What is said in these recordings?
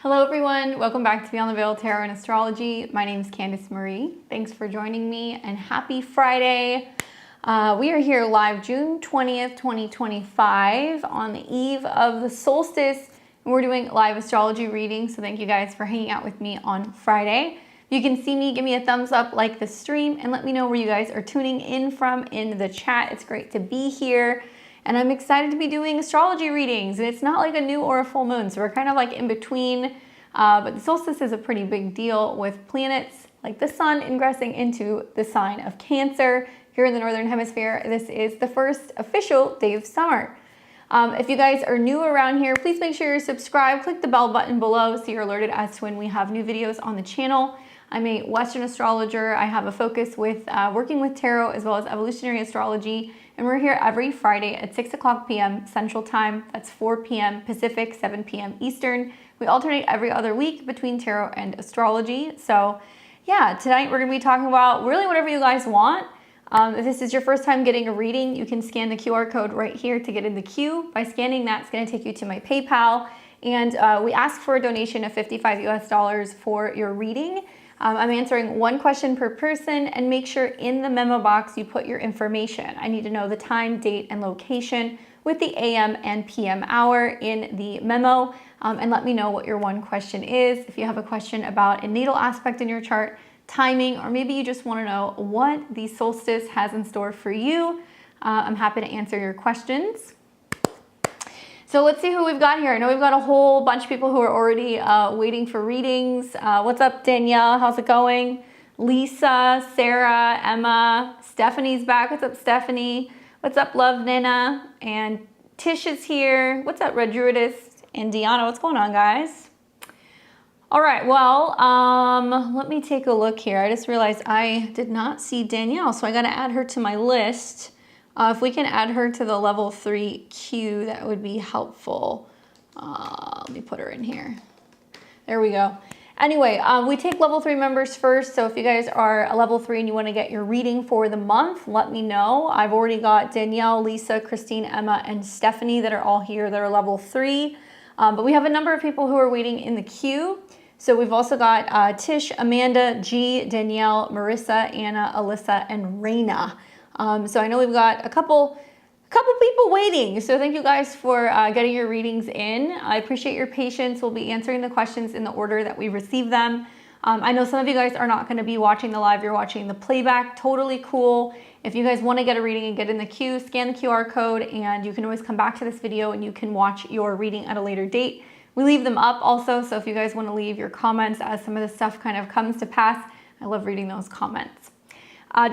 Hello everyone, welcome back to Beyond the Veil Tarot and Astrology. My name is Candice Marie. Thanks for joining me and happy Friday. We are here live June 20th, 2025 on the eve of the solstice. And we're doing live astrology readings, so thank you guys for hanging out with me on Friday. If you can see me, give me a thumbs up, like the stream, and let me know where you guys are tuning in from in the chat. It's great to be here. And I'm excited to be doing astrology readings. And it's not like a new or a full moon, so we're kind of like in between. But the solstice is a pretty big deal with planets like the sun ingressing into the sign of Cancer. Here in the Northern Hemisphere, this is the first official day of summer. If you guys are new around here, please make sure you're subscribed. Click the bell button below so you're alerted as to when we have new videos on the channel. I'm a Western astrologer. I have a focus with working with tarot as well as evolutionary astrology. And we're here every Friday at 6 o'clock p.m. Central Time. That's 4 p.m. Pacific, 7 p.m. Eastern. We alternate every other week between tarot and astrology. So yeah, tonight we're going to be talking about really whatever you guys want. If this is your first time getting a reading, you can scan the QR code right here to get in the queue. By scanning that, it's going to take you to my PayPal. And we ask for a donation of $55 US for your reading. I'm answering one question per person, and make sure in the memo box you put your information. I need to know the time, date, and location with the AM and PM hour in the memo, and let me know what your one question is. If you have a question about a natal aspect in your chart, timing, or maybe you just want to know what the solstice has in store for you, I'm happy to answer your questions. So let's see who we've got here. I know we've got a whole bunch of people who are already waiting for readings. What's up, Danielle? How's it going? Lisa, Sarah, Emma, Stephanie's back. What's up, Stephanie? What's up, Love Nina? And Tisha's here. What's up, Red Druidess? And Deanna, what's going on, guys? All right, well, let me take a look here. I just realized I did not see Danielle, so I got to add her to my list. If we can add her to the level 3 queue, that would be helpful. Let me put her in here. There we go. Anyway, we take level 3 members first. So if you guys are a level 3 and you want to get your reading for the month, let me know. I've already got Danielle, Lisa, Christine, Emma, and Stephanie that are all here that are level 3. But we have a number of people who are waiting in the queue. So we've also got Tish, Amanda, G, Danielle, Marissa, Anna, Alyssa, and Raina. So I know we've got a couple people waiting. So thank you guys for getting your readings in. I appreciate your patience. We'll be answering the questions in the order that we receive them. I know some of you guys are not going to be watching the live. You're watching the playback. Totally cool. If you guys want to get a reading and get in the queue, scan the QR code, and you can always come back to this video and you can watch your reading at a later date. We leave them up also. So if you guys want to leave your comments as some of the stuff kind of comes to pass, I love reading those comments.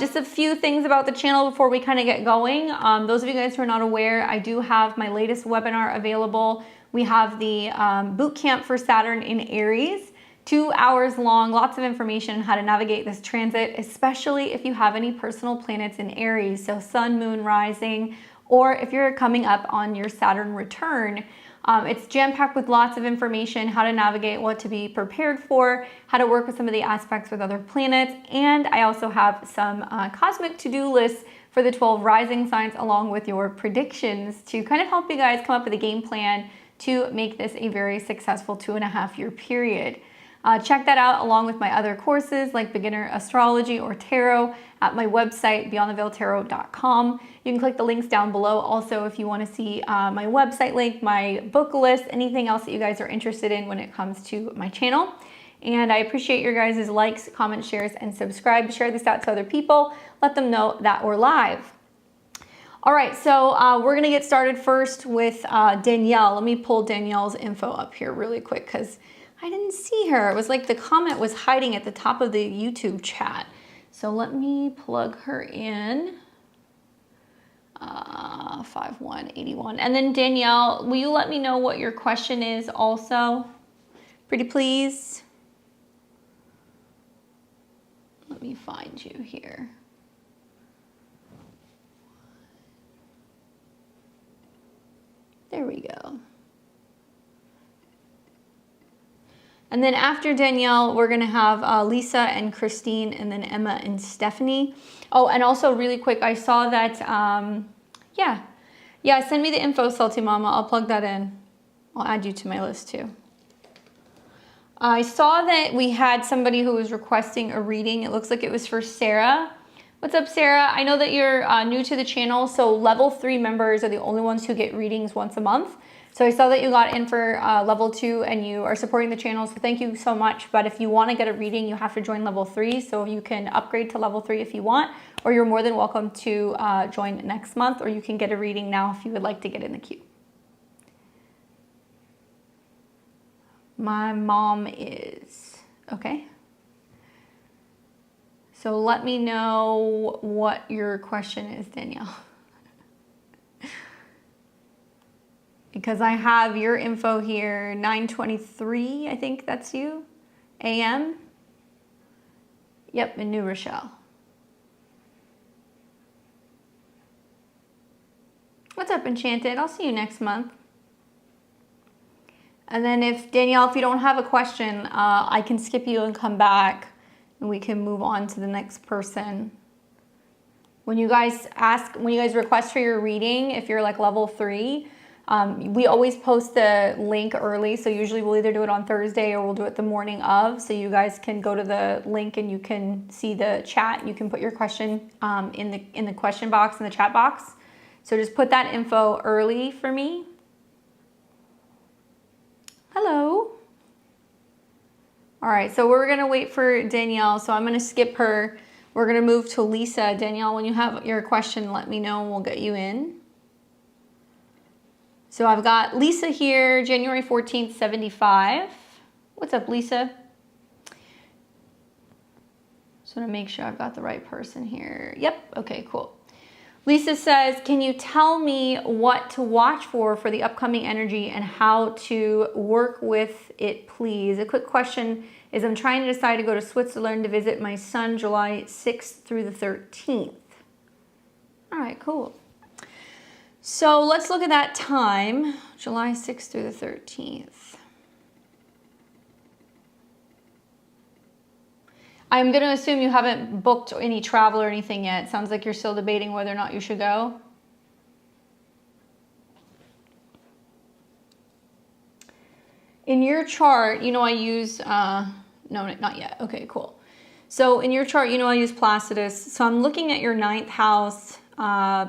Just a few things about the channel before we kind of get going. Those of you guys who are not aware, I do have my latest webinar available. We have the boot camp for Saturn in Aries, 2 hours long, lots of information on how to navigate this transit, especially if you have any personal planets in Aries, so sun, moon, rising, or if you're coming up on your Saturn return. It's jam-packed with lots of information, how to navigate, what to be prepared for, how to work with some of the aspects with other planets, and I also have some cosmic to-do lists for the 12 rising signs along with your predictions to kind of help you guys come up with a game plan to make this a very successful 2.5-year period. Check that out along with my other courses like beginner astrology or tarot at my website, beyondtheveiltarot.com. You can click the links down below. Also, if you want to see my website link, my book list, anything else that you guys are interested in when it comes to my channel. And I appreciate your guys' likes, comments, shares, and subscribe. Share this out to other people. Let them know that we're live. All right, so we're going to get started first with Danielle. Let me pull Danielle's info up here really quick because I didn't see her. It was like the comment was hiding at the top of the YouTube chat. So let me plug her in. 5181. And then Danielle, will you let me know what your question is also? Pretty please. Let me find you here. There we go. And then after Danielle, we're going to have Lisa and Christine, and then Emma and Stephanie. Oh, and also really quick, I saw that, yeah, send me the info, Salty Mama. I'll plug that in. I'll add you to my list too. I saw that we had somebody who was requesting a reading. It looks like it was for Sarah. What's up, Sarah? I know that you're new to the channel, so level 3 members are the only ones who get readings once a month. So I saw that you got in for level 2 and you are supporting the channel, so thank you so much. But if you want to get a reading, you have to join level 3, so you can upgrade to level 3 if you want, or you're more than welcome to join next month, or you can get a reading now if you would like to get in the queue. My mom is. Okay. So let me know what your question is, Danielle. Because I have your info here, 9:23, I think that's you, a.m. Yep, in New Rochelle. What's up, Enchanted? I'll see you next month. And then if, Danielle, if you don't have a question, I can skip you and come back and we can move on to the next person. When you guys request for your reading, if you're like level 3, we always post the link early. So usually we'll either do it on Thursday or we'll do it the morning of. So you guys can go to the link and you can see the chat. You can put your question in the question box, in the chat box. So just put that info early for me. Hello. All right, so we're gonna wait for Danielle, so I'm gonna skip her. We're gonna move to Lisa. Danielle, when you have your question, let me know and we'll get you in. So I've got Lisa here, January 14th, 75. What's up, Lisa? Just wanna make sure I've got the right person here. Yep, okay, cool. Lisa says, can you tell me what to watch for the upcoming energy and how to work with it, please? A quick question is I'm trying to decide to go to Switzerland to visit my son July 6th through the 13th. All right, cool. So let's look at that time, July 6th through the 13th. I'm going to assume you haven't booked any travel or anything yet. Sounds like you're still debating whether or not you should go. In your chart, you know I use, no, not yet. Okay, cool. So in your chart, you know I use Placidus. So I'm looking at your 9th house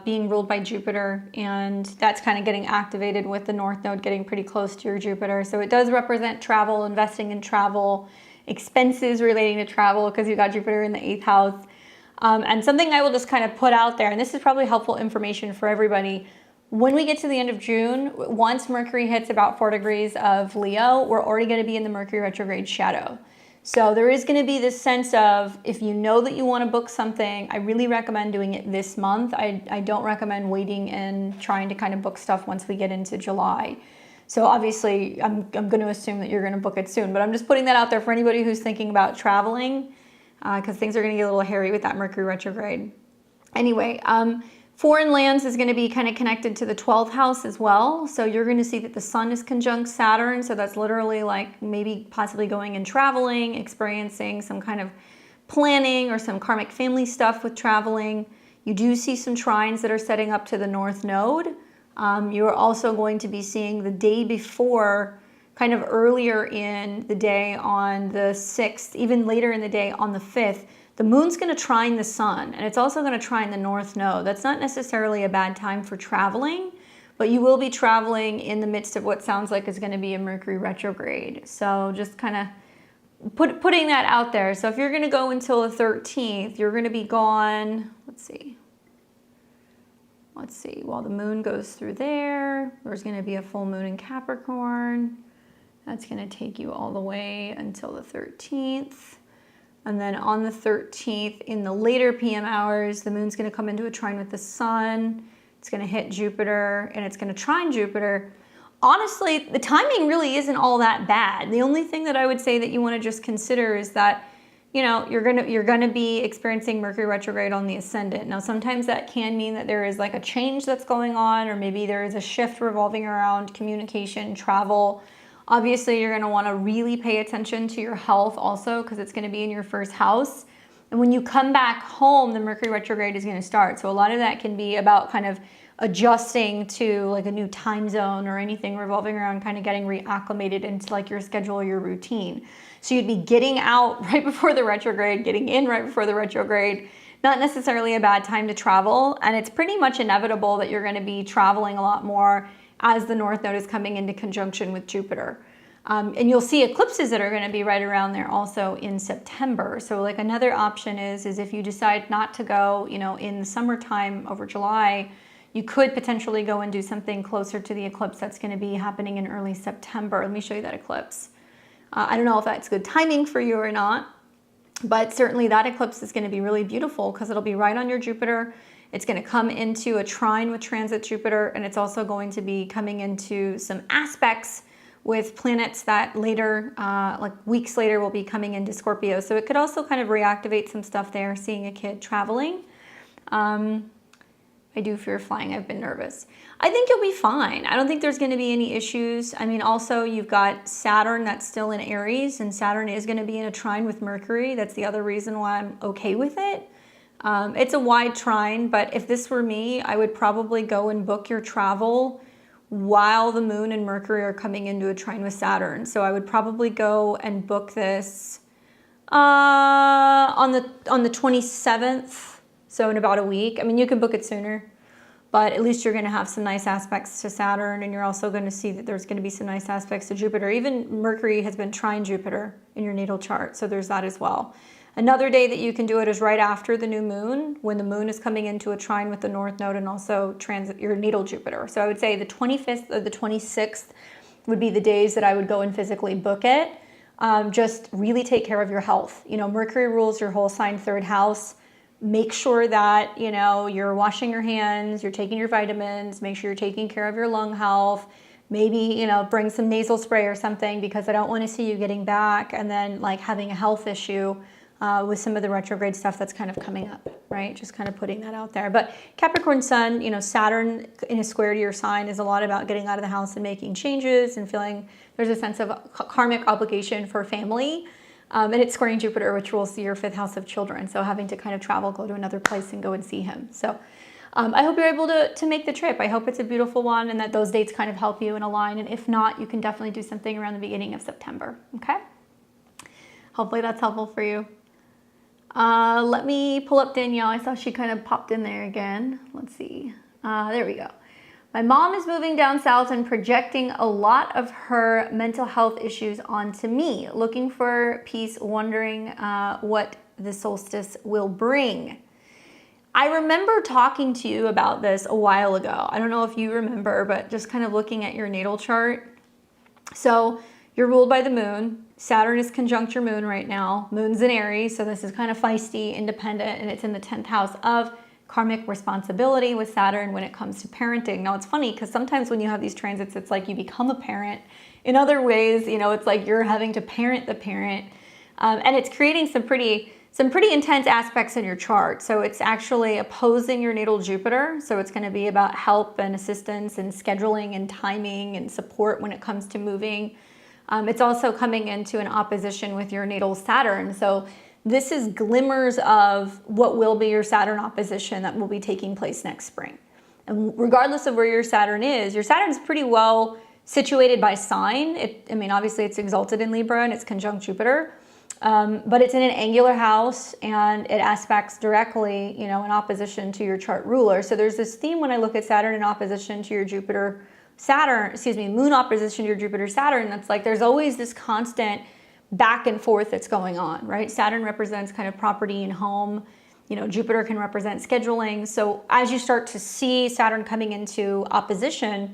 being ruled by Jupiter, and that's kind of getting activated with the North Node getting pretty close to your Jupiter. So it does represent travel, investing in travel, expenses relating to travel because you got Jupiter in the 8th house. And something I will just kind of put out there, and this is probably helpful information for everybody. When we get to the end of June, once Mercury hits about 4 degrees of Leo, we're already going to be in the Mercury retrograde shadow. So there is going to be this sense of, if you know that you want to book something, I really recommend doing it this month. I don't recommend waiting and trying to kind of book stuff once we get into July. So obviously, I'm going to assume that you're going to book it soon, but I'm just putting that out there for anybody who's thinking about traveling, because things are going to get a little hairy with that Mercury retrograde. Anyway, foreign lands is going to be kind of connected to the 12th house as well. So you're going to see that the sun is conjunct Saturn. So that's literally like maybe possibly going and traveling, experiencing some kind of planning or some karmic family stuff with traveling. You do see some trines that are setting up to the North Node. You're also going to be seeing the day before, kind of earlier in the day on the 6th, even later in the day on the 5th, the moon's going to trine the sun, and it's also going to trine the North Node. That's not necessarily a bad time for traveling, but you will be traveling in the midst of what sounds like is going to be a Mercury retrograde. So just kind of putting that out there. So if you're going to go until the 13th, you're going to be gone, let's see, while the moon goes through there, there's going to be a full moon in Capricorn. That's going to take you all the way until the 13th. And then on the 13th, in the later PM hours, the moon's going to come into a trine with the sun. It's going to hit Jupiter, and it's going to trine Jupiter. Honestly, the timing really isn't all that bad. The only thing that I would say that you want to just consider is that, you know, you're gonna be experiencing Mercury retrograde on the ascendant. Now, sometimes that can mean that there is like a change that's going on, or maybe there is a shift revolving around communication, travel. Obviously, you're gonna wanna really pay attention to your health also, because it's gonna be in your 1st house. And when you come back home, the Mercury retrograde is gonna start. So a lot of that can be about kind of adjusting to like a new time zone or anything revolving around kind of getting reacclimated into like your schedule or your routine. So you'd be getting out right before the retrograde, getting in right before the retrograde, not necessarily a bad time to travel. And it's pretty much inevitable that you're going to be traveling a lot more as the North Node is coming into conjunction with Jupiter. And you'll see eclipses that are going to be right around there also in September. So like another option is if you decide not to go, you know, in the summertime over July, you could potentially go and do something closer to the eclipse that's going to be happening in early September. Let me show you that eclipse. I don't know if that's good timing for you or not, but certainly that eclipse is going to be really beautiful because it'll be right on your Jupiter. It's going to come into a trine with transit Jupiter, and it's also going to be coming into some aspects with planets that later, like weeks later, will be coming into Scorpio. So it could also kind of reactivate some stuff there, seeing a kid traveling. I do fear flying. I've been nervous. I think you'll be fine. I don't think there's going to be any issues. I mean, also you've got Saturn that's still in Aries, and Saturn is going to be in a trine with Mercury. That's the other reason why I'm okay with it. It's a wide trine, but if this were me, I would probably go and book your travel while the moon and Mercury are coming into a trine with Saturn. So I would probably go and book this on the 27th. So in about a week. I mean, you can book it sooner, but at least you're going to have some nice aspects to Saturn, and you're also going to see that there's going to be some nice aspects to Jupiter. Even Mercury has been trine Jupiter in your natal chart, so there's that as well. Another day that you can do it is right after the new moon, when the moon is coming into a trine with the North Node and also transit your natal Jupiter. So I would say the 25th or the 26th would be the days that I would go and physically book it. Just really take care of your health. You know, Mercury rules your whole sign, third house. Make sure that, you know, you're washing your hands, you're taking your vitamins, make sure you're taking care of your lung health. Maybe, you know, bring some nasal spray or something, because I don't want to see you getting back and then like having a health issue with some of the retrograde stuff that's kind of coming up, right? Just kind of putting that out there. But Capricorn Sun, you know, Saturn in a square to your sign is a lot about getting out of the house and making changes and feeling there's a sense of karmic obligation for family. And it's squaring Jupiter, which rules your fifth house of children. So having to kind of travel, go to another place and go and see him. So I hope you're able to make the trip. I hope it's a beautiful one and that those dates kind of help you and align. And if not, you can definitely do something around the beginning of September. Okay? Hopefully that's helpful for you. Let me pull up Danielle. I saw she kind of popped in there again. Let's see. There we go. My mom is moving down south and projecting a lot of her mental health issues onto me. Looking for peace, wondering what the solstice will bring. I remember talking to you about this a while ago. I don't know if you remember, but just kind of looking at your natal chart. So you're ruled by the moon. Saturn is conjunct your moon right now. Moon's in Aries, so this is kind of feisty, independent, and it's in the 10th house of karmic responsibility with Saturn when it comes to parenting. Now, it's funny because sometimes when you have these transits, it's like you become a parent. In other ways, you know, it's like you're having to parent the parent. And it's creating some pretty intense aspects in your chart. So it's actually opposing your natal Jupiter. So it's going to be about help and assistance and scheduling and timing and support when it comes to moving. It's also coming into an opposition with your natal Saturn. So this is glimmers of what will be your Saturn opposition that will be taking place next spring. And regardless of where your Saturn is pretty well situated by sign. I mean, obviously it's exalted in Libra and it's conjunct Jupiter, but it's in an angular house and it aspects directly, you know, in opposition to your chart ruler. So there's this theme when I look at Saturn in opposition to your moon opposition to your Jupiter Saturn, that's like there's always this constant back and forth that's going on, right? Saturn represents kind of property and home. You know, Jupiter can represent scheduling. So as you start to see Saturn coming into opposition,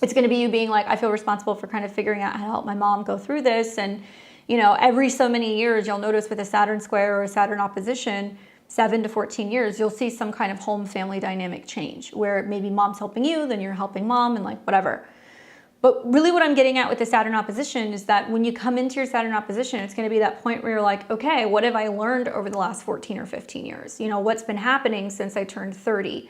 it's going to be you being like, I feel responsible for kind of figuring out how to help my mom go through this. And, you know, every so many years, you'll notice with a Saturn square or a Saturn opposition, 7 to 14 years, you'll see some kind of home family dynamic change where maybe mom's helping you, then you're helping mom and like whatever. But really what I'm getting at with the Saturn opposition is that when you come into your Saturn opposition, it's going to be that point where you're like, okay, what have I learned over the last 14 or 15 years? You know, what's been happening since I turned 30?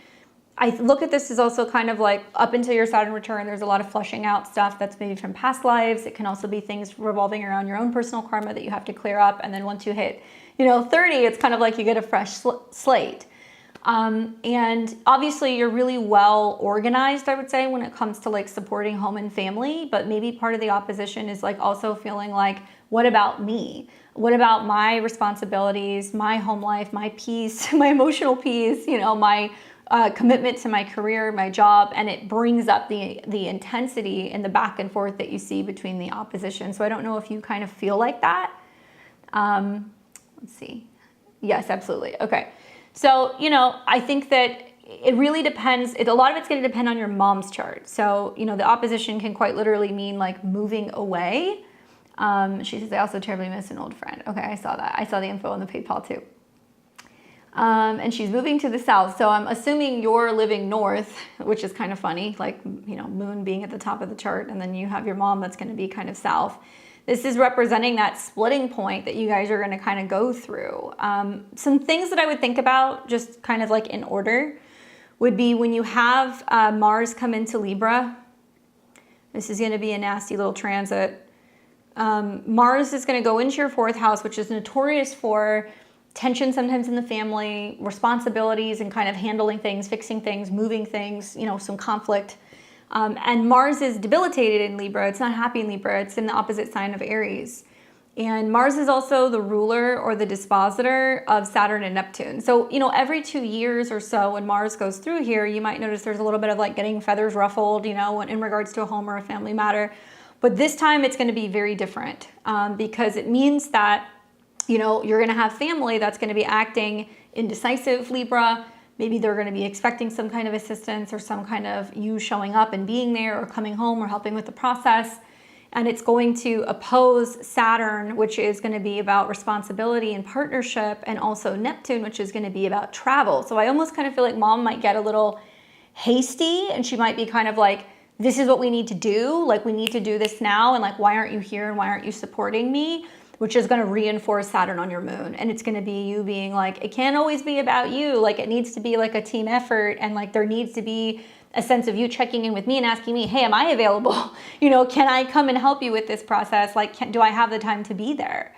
I look at this as also kind of like up until your Saturn return, there's a lot of flushing out stuff that's maybe from past lives. It can also be things revolving around your own personal karma that you have to clear up. And then once you hit, you know, 30, it's kind of like you get a fresh slate. And obviously you're really well organized, I would say, when it comes to like supporting home and family, but maybe part of the opposition is like also feeling like, what about me? What about my responsibilities, my home life, my peace, my emotional peace, you know, my commitment to my career, my job, and it brings up the intensity and the back and forth that you see between the opposition. So I don't know if you kind of feel like that. Let's see. Yes, absolutely. Okay. So, you know, I think that it really depends. A lot of it's going to depend on your mom's chart. So, you know, the opposition can quite literally mean like moving away. She says, I also terribly miss an old friend. Okay, I saw that. I saw the info on the PayPal too. And she's moving to the south. So I'm assuming you're living north, which is kind of funny, like, you know, moon being at the top of the chart, and then you have your mom that's going to be kind of south. This is representing that splitting point that you guys are going to kind of go through. Some things that I would think about, just kind of like in order, would be when you have Mars come into Libra. This is going to be a nasty little transit. Mars is going to go into your fourth house, which is notorious for tension sometimes in the family, responsibilities and kind of handling things, fixing things, moving things, you know, some conflict. And Mars is debilitated in Libra. It's not happy in Libra. It's in the opposite sign of Aries. And Mars is also the ruler or the dispositor of Saturn and Neptune. So, you know, every 2 years or so when Mars goes through here, you might notice there's a little bit of like getting feathers ruffled, you know, in regards to a home or a family matter. But this time it's going to be very different because it means that, you know, you're going to have family that's going to be acting indecisive, Libra. Maybe they're going to be expecting some kind of assistance or some kind of you showing up and being there or coming home or helping with the process. And it's going to oppose Saturn, which is going to be about responsibility and partnership, and also Neptune, which is going to be about travel. So I almost kind of feel like mom might get a little hasty and she might be kind of like, this is what we need to do. Like, we need to do this now. And like, why aren't you here? And why aren't you supporting me? Which is going to reinforce Saturn on your moon. And it's going to be you being like, it can't always be about you. Like, it needs to be like a team effort. And like, there needs to be a sense of you checking in with me and asking me, hey, am I available? You know, can I come and help you with this process? Like, do I have the time to be there?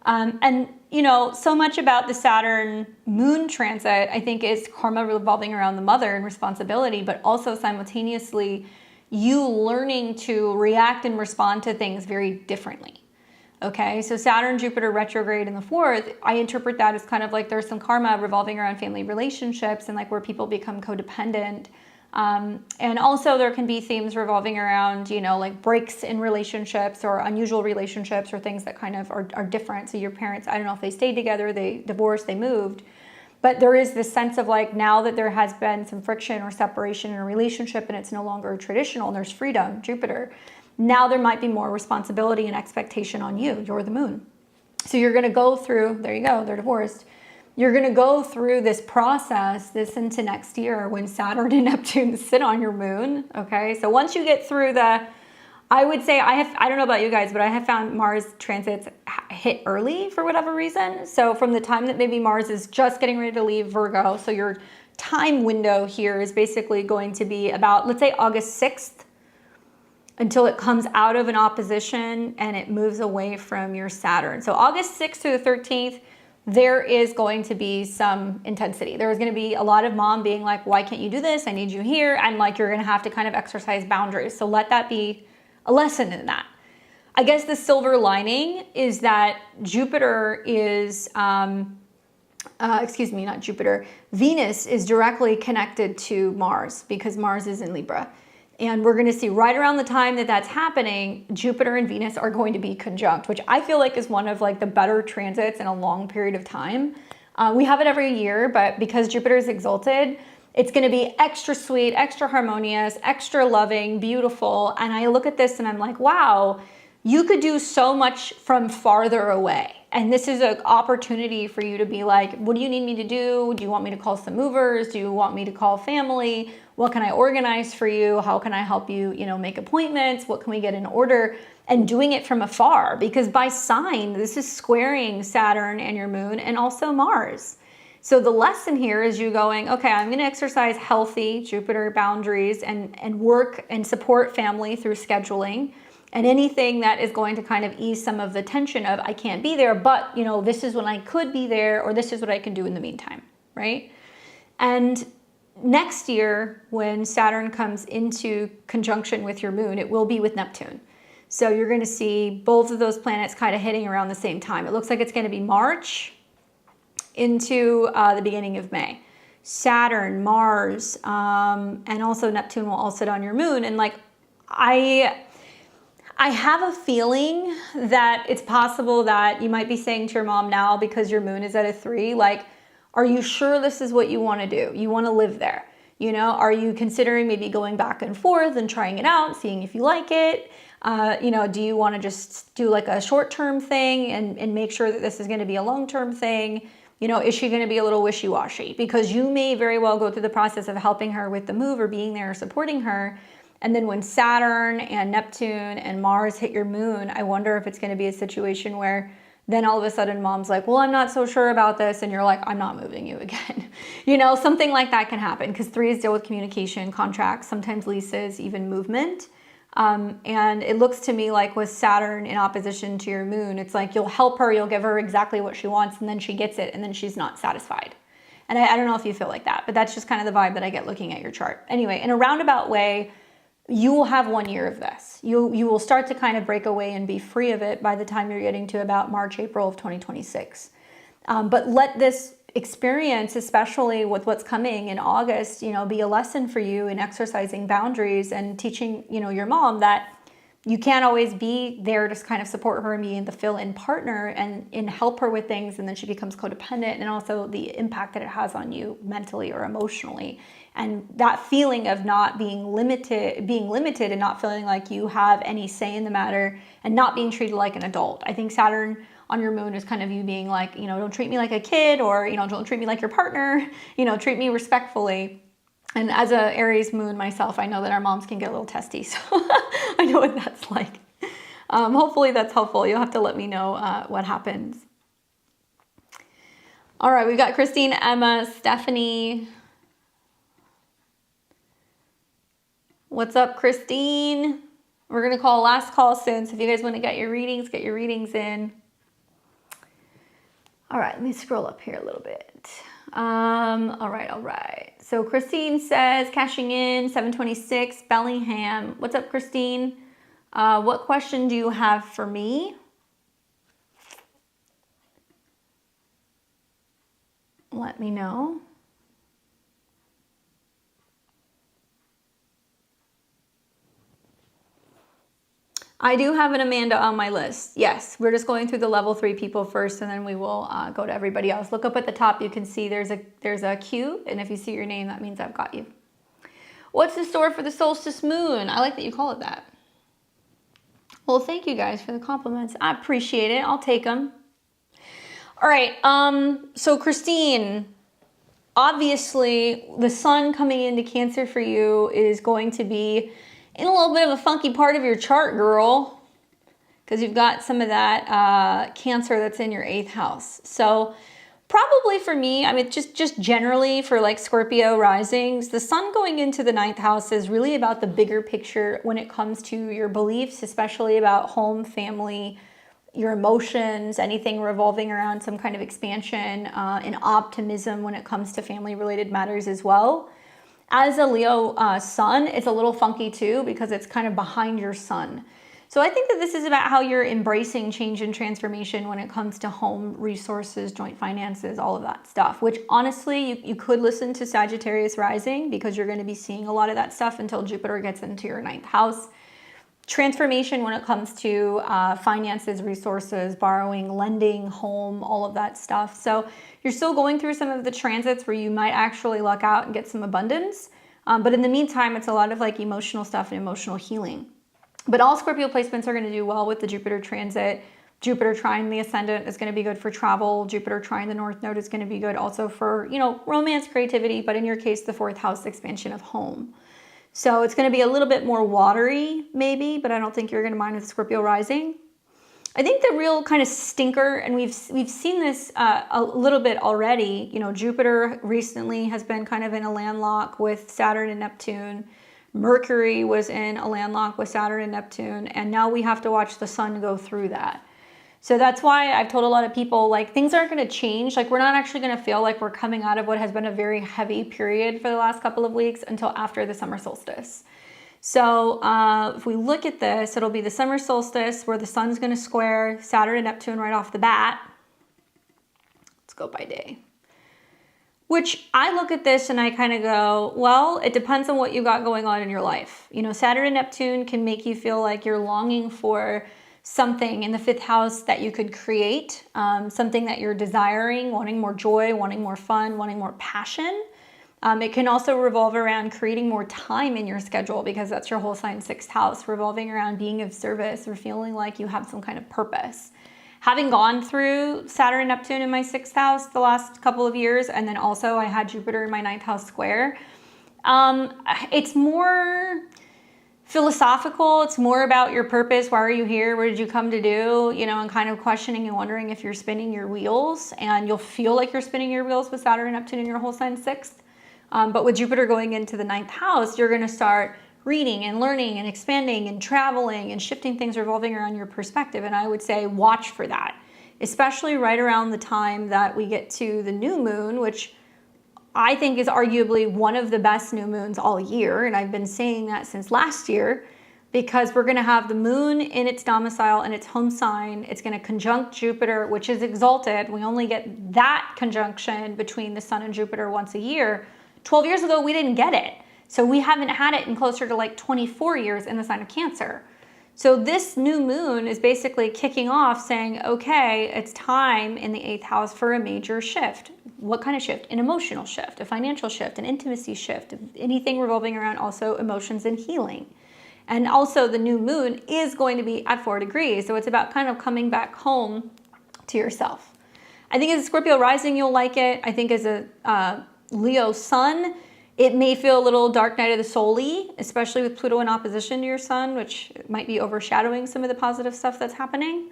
And, you know, so much about the Saturn moon transit, I think, is karma revolving around the mother and responsibility, but also simultaneously you learning to react and respond to things very differently. Okay, so Saturn, Jupiter retrograde in the fourth, I interpret that as kind of like there's some karma revolving around family relationships and like where people become codependent. And also there can be themes revolving around, you know, like breaks in relationships or unusual relationships or things that kind of are different. So your parents, I don't know if they stayed together, they divorced, they moved. But there is this sense of like, now that there has been some friction or separation in a relationship and it's no longer traditional and there's freedom, Jupiter, now there might be more responsibility and expectation on you. You're the moon. So you're going to go through, there you go, they're divorced. You're going to go through this process this into next year when Saturn and Neptune sit on your moon. Okay. So once you get through I would say I don't know about you guys, but I have found Mars transits hit early for whatever reason. So from the time that maybe Mars is just getting ready to leave Virgo, so your time window here is basically going to be about, let's say, August 6th until it comes out of an opposition and it moves away from your Saturn. So August 6th through the 13th, there is going to be some intensity. There is going to be a lot of mom being like, why can't you do this? I need you here. And like, you're going to have to kind of exercise boundaries. So let that be a lesson in that. I guess the silver lining is that Jupiter is, not Jupiter, Venus is directly connected to Mars because Mars is in Libra. And we're going to see right around the time that that's happening, Jupiter and Venus are going to be conjunct, which I feel like is one of like the better transits in a long period of time. We have it every year, but because Jupiter is exalted, it's going to be extra sweet, extra harmonious, extra loving, beautiful. And I look at this and I'm like, wow, you could do so much from farther away. And this is an opportunity for you to be like, what do you need me to do? Do you want me to call some movers? Do you want me to call family? What can I organize for you? How can I help you, make appointments? What can we get in order? And doing it from afar, because by sign, this is squaring Saturn and your moon and also Mars. So the lesson here is you going, okay, I'm going to exercise healthy Jupiter boundaries and work and support family through scheduling. And anything that is going to kind of ease some of the tension of I can't be there, but this is when I could be there, or this is what I can do in the meantime, right? And next year, when Saturn comes into conjunction with your moon, it will be with Neptune. So you're going to see both of those planets kind of hitting around the same time. It looks like it's going to be March into the beginning of May. Saturn, Mars, and also Neptune will all sit on your moon. And like, I have a feeling that it's possible that you might be saying to your mom now, because your moon is at a 3, like, are you sure this is what you want to do? You want to live there? You know, are you considering maybe going back and forth and trying it out, seeing if you like it? You know, do you want to just do like a short-term thing and make sure that this is going to be a long-term thing? You know, is she going to be a little wishy-washy? Because you may very well go through the process of helping her with the move or being there or supporting her. And then when Saturn and Neptune and Mars hit your moon, I wonder if it's going to be a situation where then all of a sudden mom's like, well, I'm not so sure about this. And you're like, I'm not moving you again. You know, something like that can happen because 3s deal with communication, contracts, sometimes leases, even movement. And it looks to me like with Saturn in opposition to your moon, it's like you'll help her, you'll give her exactly what she wants, and then she gets it, and then she's not satisfied. And I don't know if you feel like that, but that's just kind of the vibe that I get looking at your chart. Anyway, in a roundabout way, you will have 1 year of this. You will start to kind of break away and be free of it by the time you're getting to about March, April of 2026. But let this experience, especially with what's coming in August, you know, be a lesson for you in exercising boundaries and teaching, you know, your mom that you can't always be there to kind of support her and be the fill-in partner and help her with things, and then she becomes codependent, and also the impact that it has on you mentally or emotionally. And that feeling of not being limited and not feeling like you have any say in the matter and not being treated like an adult. I think Saturn on your moon is kind of you being like, you know, don't treat me like a kid, or, you know, don't treat me like your partner, you know, treat me respectfully. And as a Aries moon myself, I know that our moms can get a little testy, so I know what that's like. Hopefully that's helpful. You'll have to let me know what happens. All right, we've got Christine, Emma, Stephanie. What's up, Christine? We're going to call last call soon, so if you guys want to get your readings in. All right, let me scroll up here a little bit. All right. So Christine says, cashing in, 726, Bellingham. What's up, Christine? What question do you have for me? Let me know. I do have an Amanda on my list. Yes, we're just going through the level 3 people first, and then we will go to everybody else. Look up at the top. You can see there's a Q, and if you see your name, that means I've got you. What's in store for the solstice moon? I like that you call it that. Well, thank you guys for the compliments. I appreciate it. I'll take them. All right. So Christine, obviously, the sun coming into Cancer for you is going to be in a little bit of a funky part of your chart, girl, because you've got some of that Cancer that's in your 8th house. So probably for me, I mean, just generally for like Scorpio risings, the sun going into the 9th house is really about the bigger picture when it comes to your beliefs, especially about home, family, your emotions, anything revolving around some kind of expansion and optimism when it comes to family-related matters as well. As a Leo sun, it's a little funky too because it's kind of behind your sun. So I think that this is about how you're embracing change and transformation when it comes to home, resources, joint finances, all of that stuff, which honestly, you could listen to Sagittarius rising because you're going to be seeing a lot of that stuff until Jupiter gets into your 9th house. Transformation when it comes to finances, resources, borrowing, lending, home, all of that stuff. So you're still going through some of the transits where you might actually luck out and get some abundance. But in the meantime, it's a lot of like emotional stuff and emotional healing. But all Scorpio placements are going to do well with the Jupiter transit. Jupiter trine the ascendant is going to be good for travel. Jupiter trine the North Node is going to be good also for, you know, romance, creativity, but in your case, the 4th house expansion of home. So it's going to be a little bit more watery maybe, but I don't think you're going to mind with Scorpio rising. I think the real kind of stinker, and we've seen this a little bit already, you know, Jupiter recently has been kind of in a landlock with Saturn and Neptune. Mercury was in a landlock with Saturn and Neptune, and now we have to watch the sun go through that. So that's why I've told a lot of people, like, things aren't going to change. Like, we're not actually going to feel like we're coming out of what has been a very heavy period for the last couple of weeks until after the summer solstice. So if we look at this, it'll be the summer solstice where the sun's going to square Saturn and Neptune right off the bat. Let's go by day. Which I look at this and I kind of go, well, it depends on what you got going on in your life. You know, Saturn and Neptune can make you feel like you're longing for something in the 5th house that you could create, something that you're desiring, wanting more joy, wanting more fun, wanting more passion. It can also revolve around creating more time in your schedule because that's your whole sign 6th house, revolving around being of service or feeling like you have some kind of purpose. Having gone through Saturn and Neptune in my 6th house the last couple of years, and then also I had Jupiter in my 9th house square, it's more philosophical. It's more about your purpose. Why are you here? What did you come to do? You know, and kind of questioning and wondering if you're spinning your wheels, and you'll feel like you're spinning your wheels with Saturn and Neptune in your whole sign 6th. But with Jupiter going into the 9th house, you're going to start reading and learning and expanding and traveling and shifting things revolving around your perspective. And I would say watch for that, especially right around the time that we get to the new moon, which I think is arguably one of the best new moons all year. And I've been saying that since last year, because we're going to have the moon in its domicile and its home sign. It's going to conjunct Jupiter, which is exalted. We only get that conjunction between the sun and Jupiter once a year. 12 years ago, we didn't get it. So we haven't had it in closer to like 24 years in the sign of Cancer. So this new moon is basically kicking off saying, okay, it's time in the 8th house for a major shift. What kind of shift? An emotional shift, a financial shift, an intimacy shift, anything revolving around also emotions and healing. And also the new moon is going to be at 4 degrees. So it's about kind of coming back home to yourself. I think as a Scorpio rising, you'll like it. I think as a Leo sun, it may feel a little dark night of the soul-y, especially with Pluto in opposition to your sun, which might be overshadowing some of the positive stuff that's happening.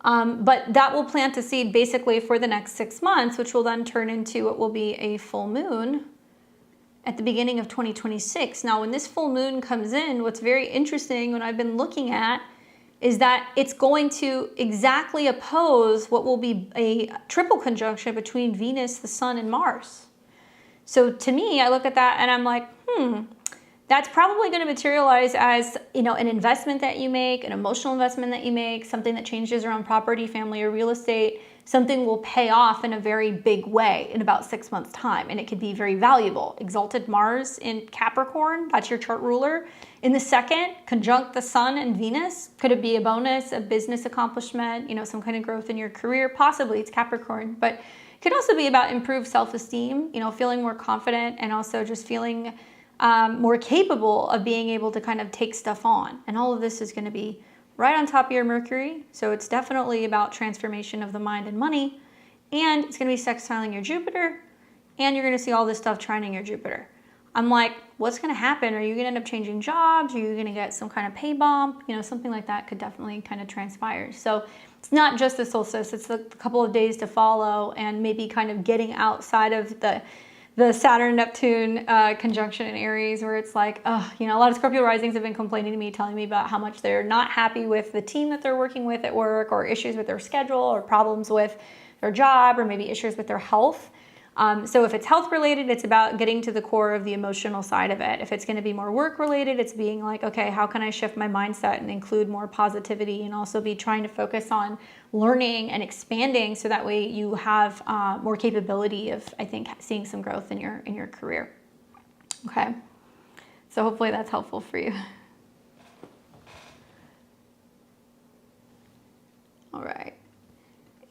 But that will plant a seed basically for the next 6 months, which will then turn into what will be a full moon at the beginning of 2026. Now, when this full moon comes in, what's very interesting, what I've been looking at, is that it's going to exactly oppose what will be a triple conjunction between Venus, the Sun, and Mars. So to me, I look at that and I'm like, that's probably going to materialize as, you know, an investment that you make, an emotional investment that you make, something that changes around property, family, or real estate. Something will pay off in a very big way in about 6 months' time, and it could be very valuable. Exalted Mars in Capricorn, that's your chart ruler. In the second, conjunct the Sun and Venus. Could it be a bonus, a business accomplishment, you know, some kind of growth in your career? Possibly, it's Capricorn, but could also be about improved self-esteem, you know, feeling more confident and also just feeling more capable of being able to kind of take stuff on. And all of this is going to be right on top of your Mercury. So it's definitely about transformation of the mind and money. And it's going to be sextiling your Jupiter. And you're going to see all this stuff trining your Jupiter. I'm like, what's going to happen? Are you going to end up changing jobs? Are you going to get some kind of pay bump? You know, something like that could definitely kind of transpire. So it's not just the solstice. It's a couple of days to follow and maybe kind of getting outside of the Saturn-Neptune conjunction in Aries, where it's like, you know, a lot of Scorpio risings have been complaining to me, telling me about how much they're not happy with the team that they're working with at work, or issues with their schedule, or problems with their job, or maybe issues with their health. So if it's health related, it's about getting to the core of the emotional side of it. If it's going to be more work related, it's being like, okay, how can I shift my mindset and include more positivity, and also be trying to focus on learning and expanding, so that way you have more capability of, I think, seeing some growth in your career. Okay, so hopefully that's helpful for you. All right.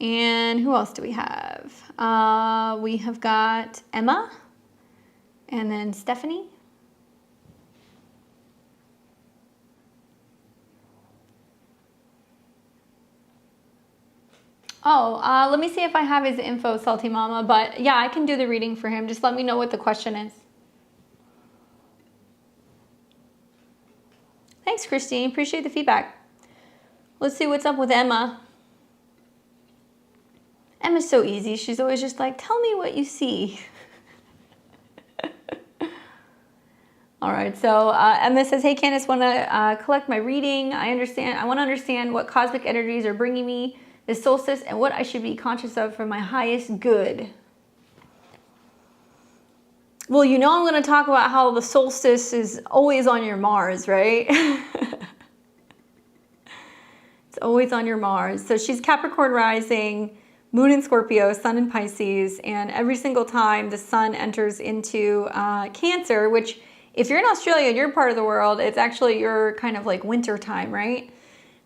And who else do we have? We have got Emma, and then Stephanie. Oh, let me see if I have his info, Salty Mama. But yeah, I can do the reading for him. Just let me know what the question is. Thanks, Christine. Appreciate the feedback. Let's see what's up with Emma. Emma's so easy. She's always just like, tell me what you see. All right, so Emma says, hey, Candace, want to collect my reading. I want to understand what cosmic energies are bringing me this solstice and what I should be conscious of for my highest good. Well, you know I'm going to talk about how the solstice is always on your Mars, right? It's always on your Mars. So she's Capricorn rising, Moon in Scorpio, Sun in Pisces, and every single time the Sun enters into Cancer, which if you're in Australia and you're part of the world, it's actually your kind of like winter time, right?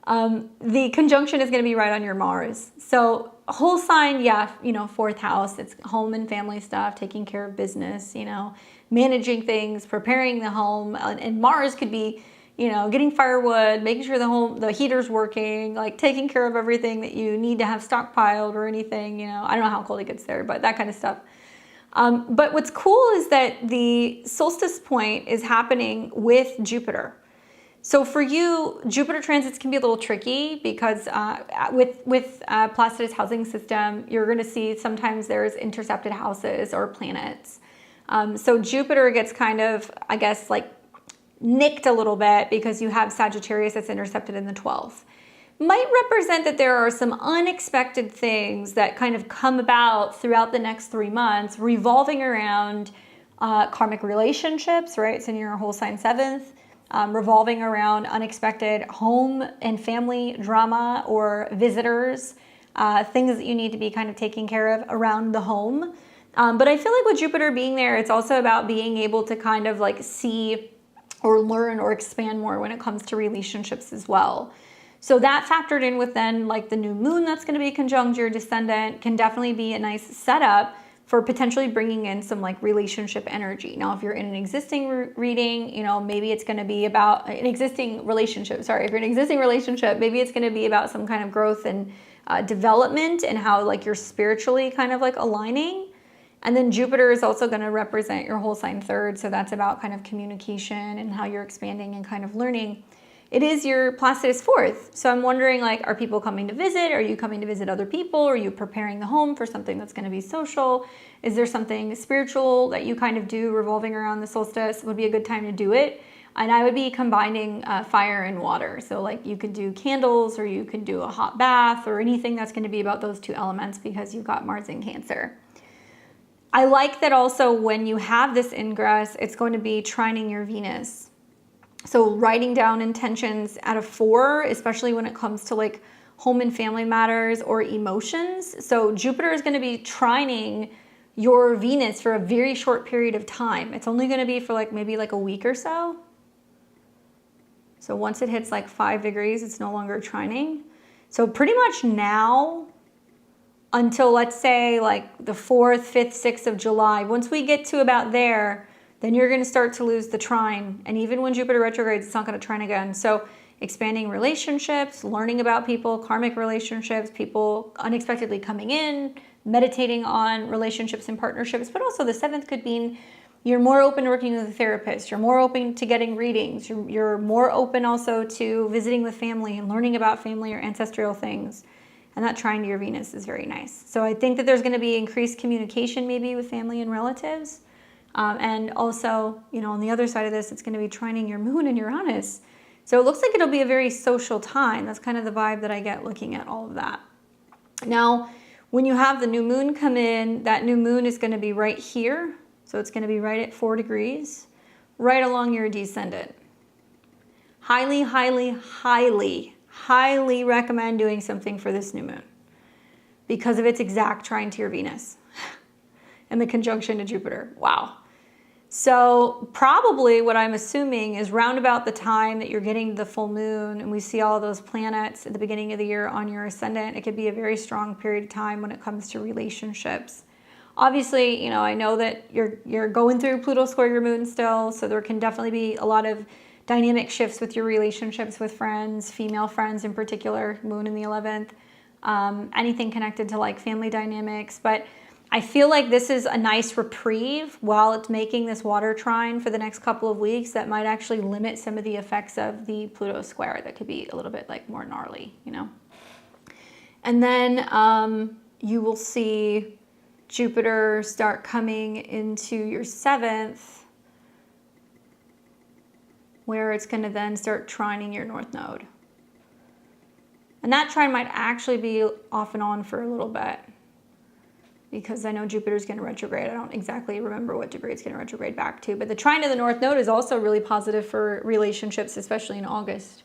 The conjunction is going to be right on your Mars. So whole sign, yeah, you know, 4th house, it's home and family stuff, taking care of business, you know, managing things, preparing the home. And Mars could be, you know, getting firewood, making sure the heater's working, like taking care of everything that you need to have stockpiled or anything, you know. I don't know how cold it gets there, but that kind of stuff. But what's cool is that the solstice point is happening with Jupiter. So for you, Jupiter transits can be a little tricky because with Placidus housing system, you're going to see sometimes there's intercepted houses or planets. So Jupiter gets kind of, I guess, like nicked a little bit because you have Sagittarius that's intercepted in the 12th. Might represent that there are some unexpected things that kind of come about throughout the next 3 months revolving around karmic relationships, right? So in your whole sign 7th, revolving around unexpected home and family drama or visitors, things that you need to be kind of taking care of around the home. But I feel like with Jupiter being there, it's also about being able to kind of like see or learn or expand more when it comes to relationships as well. So that factored in with then like the new moon that's going to be conjunct your descendant can definitely be a nice setup for potentially bringing in some like relationship energy. Now, if you're in an existing reading, you know, maybe it's going to be about an existing relationship. Sorry, if you're in an existing relationship, maybe it's going to be about some kind of growth and development and how like you're spiritually kind of like aligning. And then Jupiter is also going to represent your whole sign 3rd. So that's about kind of communication and how you're expanding and kind of learning. It is your Placidus 4th. So I'm wondering, like, are people coming to visit? Are you coming to visit other people? Are you preparing the home for something that's going to be social? Is there something spiritual that you kind of do revolving around the solstice? It would be a good time to do it. And I would be combining fire and water. So like you could do candles or you could do a hot bath or anything that's going to be about those 2 elements because you've got Mars in Cancer. I like that also when you have this ingress, it's going to be trining your Venus. So writing down intentions out of 4, especially when it comes to like home and family matters or emotions. So Jupiter is going to be trining your Venus for a very short period of time. It's only going to be for like maybe like a week or so. So once it hits like 5 degrees, it's no longer trining. So pretty much now until let's say like the 4th, 5th, 6th of July, once we get to about there, then you're going to start to lose the trine. And even when Jupiter retrogrades, it's not going to trine again. So expanding relationships, learning about people, karmic relationships, people unexpectedly coming in, meditating on relationships and partnerships. But also the 7th could mean you're more open to working with a therapist. You're more open to getting readings. You're more open also to visiting with family and learning about family or ancestral things. And that trine to your Venus is very nice. So I think that there's going to be increased communication maybe with family and relatives. And also, you know, on the other side of this, it's going to be trining your moon and Uranus. So it looks like it'll be a very social time. That's kind of the vibe that I get looking at all of that. Now, when you have the new moon come in, that new moon is going to be right here. So it's going to be right at 4 degrees, right along your descendant. Highly, highly, highly, highly recommend doing something for this new moon because of its exact trine to your Venus and the conjunction to Jupiter. Wow. So probably what I'm assuming is round about the time that you're getting the full moon and we see all those planets at the beginning of the year on your ascendant, it could be a very strong period of time when it comes to relationships. Obviously, you know, I know that you're going through Pluto square your moon still, so there can definitely be a lot of dynamic shifts with your relationships with friends, female friends in particular, moon in the 11th, anything connected to like family dynamics. But I feel like this is a nice reprieve while it's making this water trine for the next couple of weeks that might actually limit some of the effects of the Pluto square that could be a little bit like more gnarly, you know. And then you will see Jupiter start coming into your 7th, where it's going to then start trining your North Node. And that trine might actually be off and on for a little bit, because I know Jupiter's going to retrograde. I don't exactly remember what degree it's going to retrograde back to, but the trine to the North Node is also really positive for relationships, especially in August.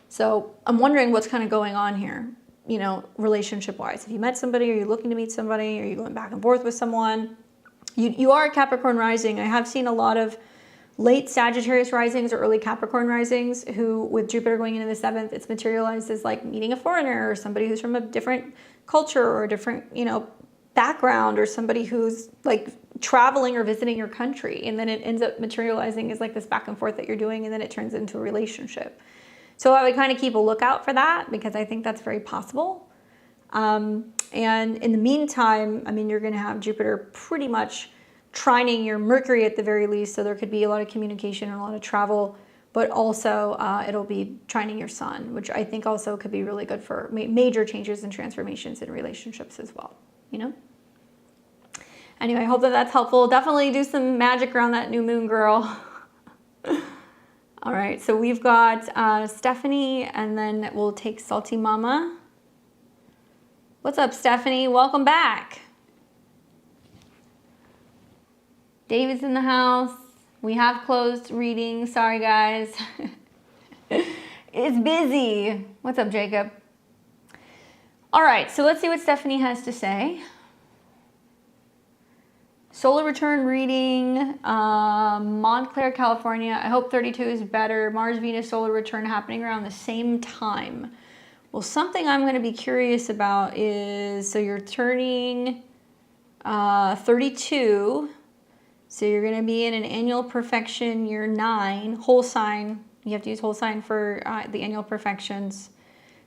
So I'm wondering what's kind of going on here, you know, relationship-wise. If you met somebody, are you looking to meet somebody? Are you going back and forth with someone? You are a Capricorn rising. I have seen a lot of late Sagittarius risings or early Capricorn risings who, with Jupiter going into the 7th, it's materialized as like meeting a foreigner or somebody who's from a different culture or a different, you know, background, or somebody who's like traveling or visiting your country. And then it ends up materializing as like this back and forth that you're doing, and then it turns into a relationship. So I would kind of keep a lookout for that, because I think that's very possible. And in the meantime, I mean, you're going to have Jupiter pretty much trining your Mercury at the very least. So there could be a lot of communication and a lot of travel, but also it'll be trining your Sun, which I think also could be really good for major changes and transformations in relationships as well, you know? Anyway, I hope that that's helpful. Definitely do some magic around that new moon, girl. All right, so we've got Stephanie, and then we'll take Salty Mama. What's up, Stephanie? Welcome back. David's in the house. We have closed reading. Sorry, guys. It's busy. What's up, Jacob? All right, so let's see what Stephanie has to say. Solar return reading, Montclair, California. I hope 32 is better. Mars, Venus, solar return happening around the same time. Well, something I'm going to be curious about is, so you're turning 32. So you're going to be in an annual perfection, year 9, whole sign. You have to use whole sign for the annual perfections.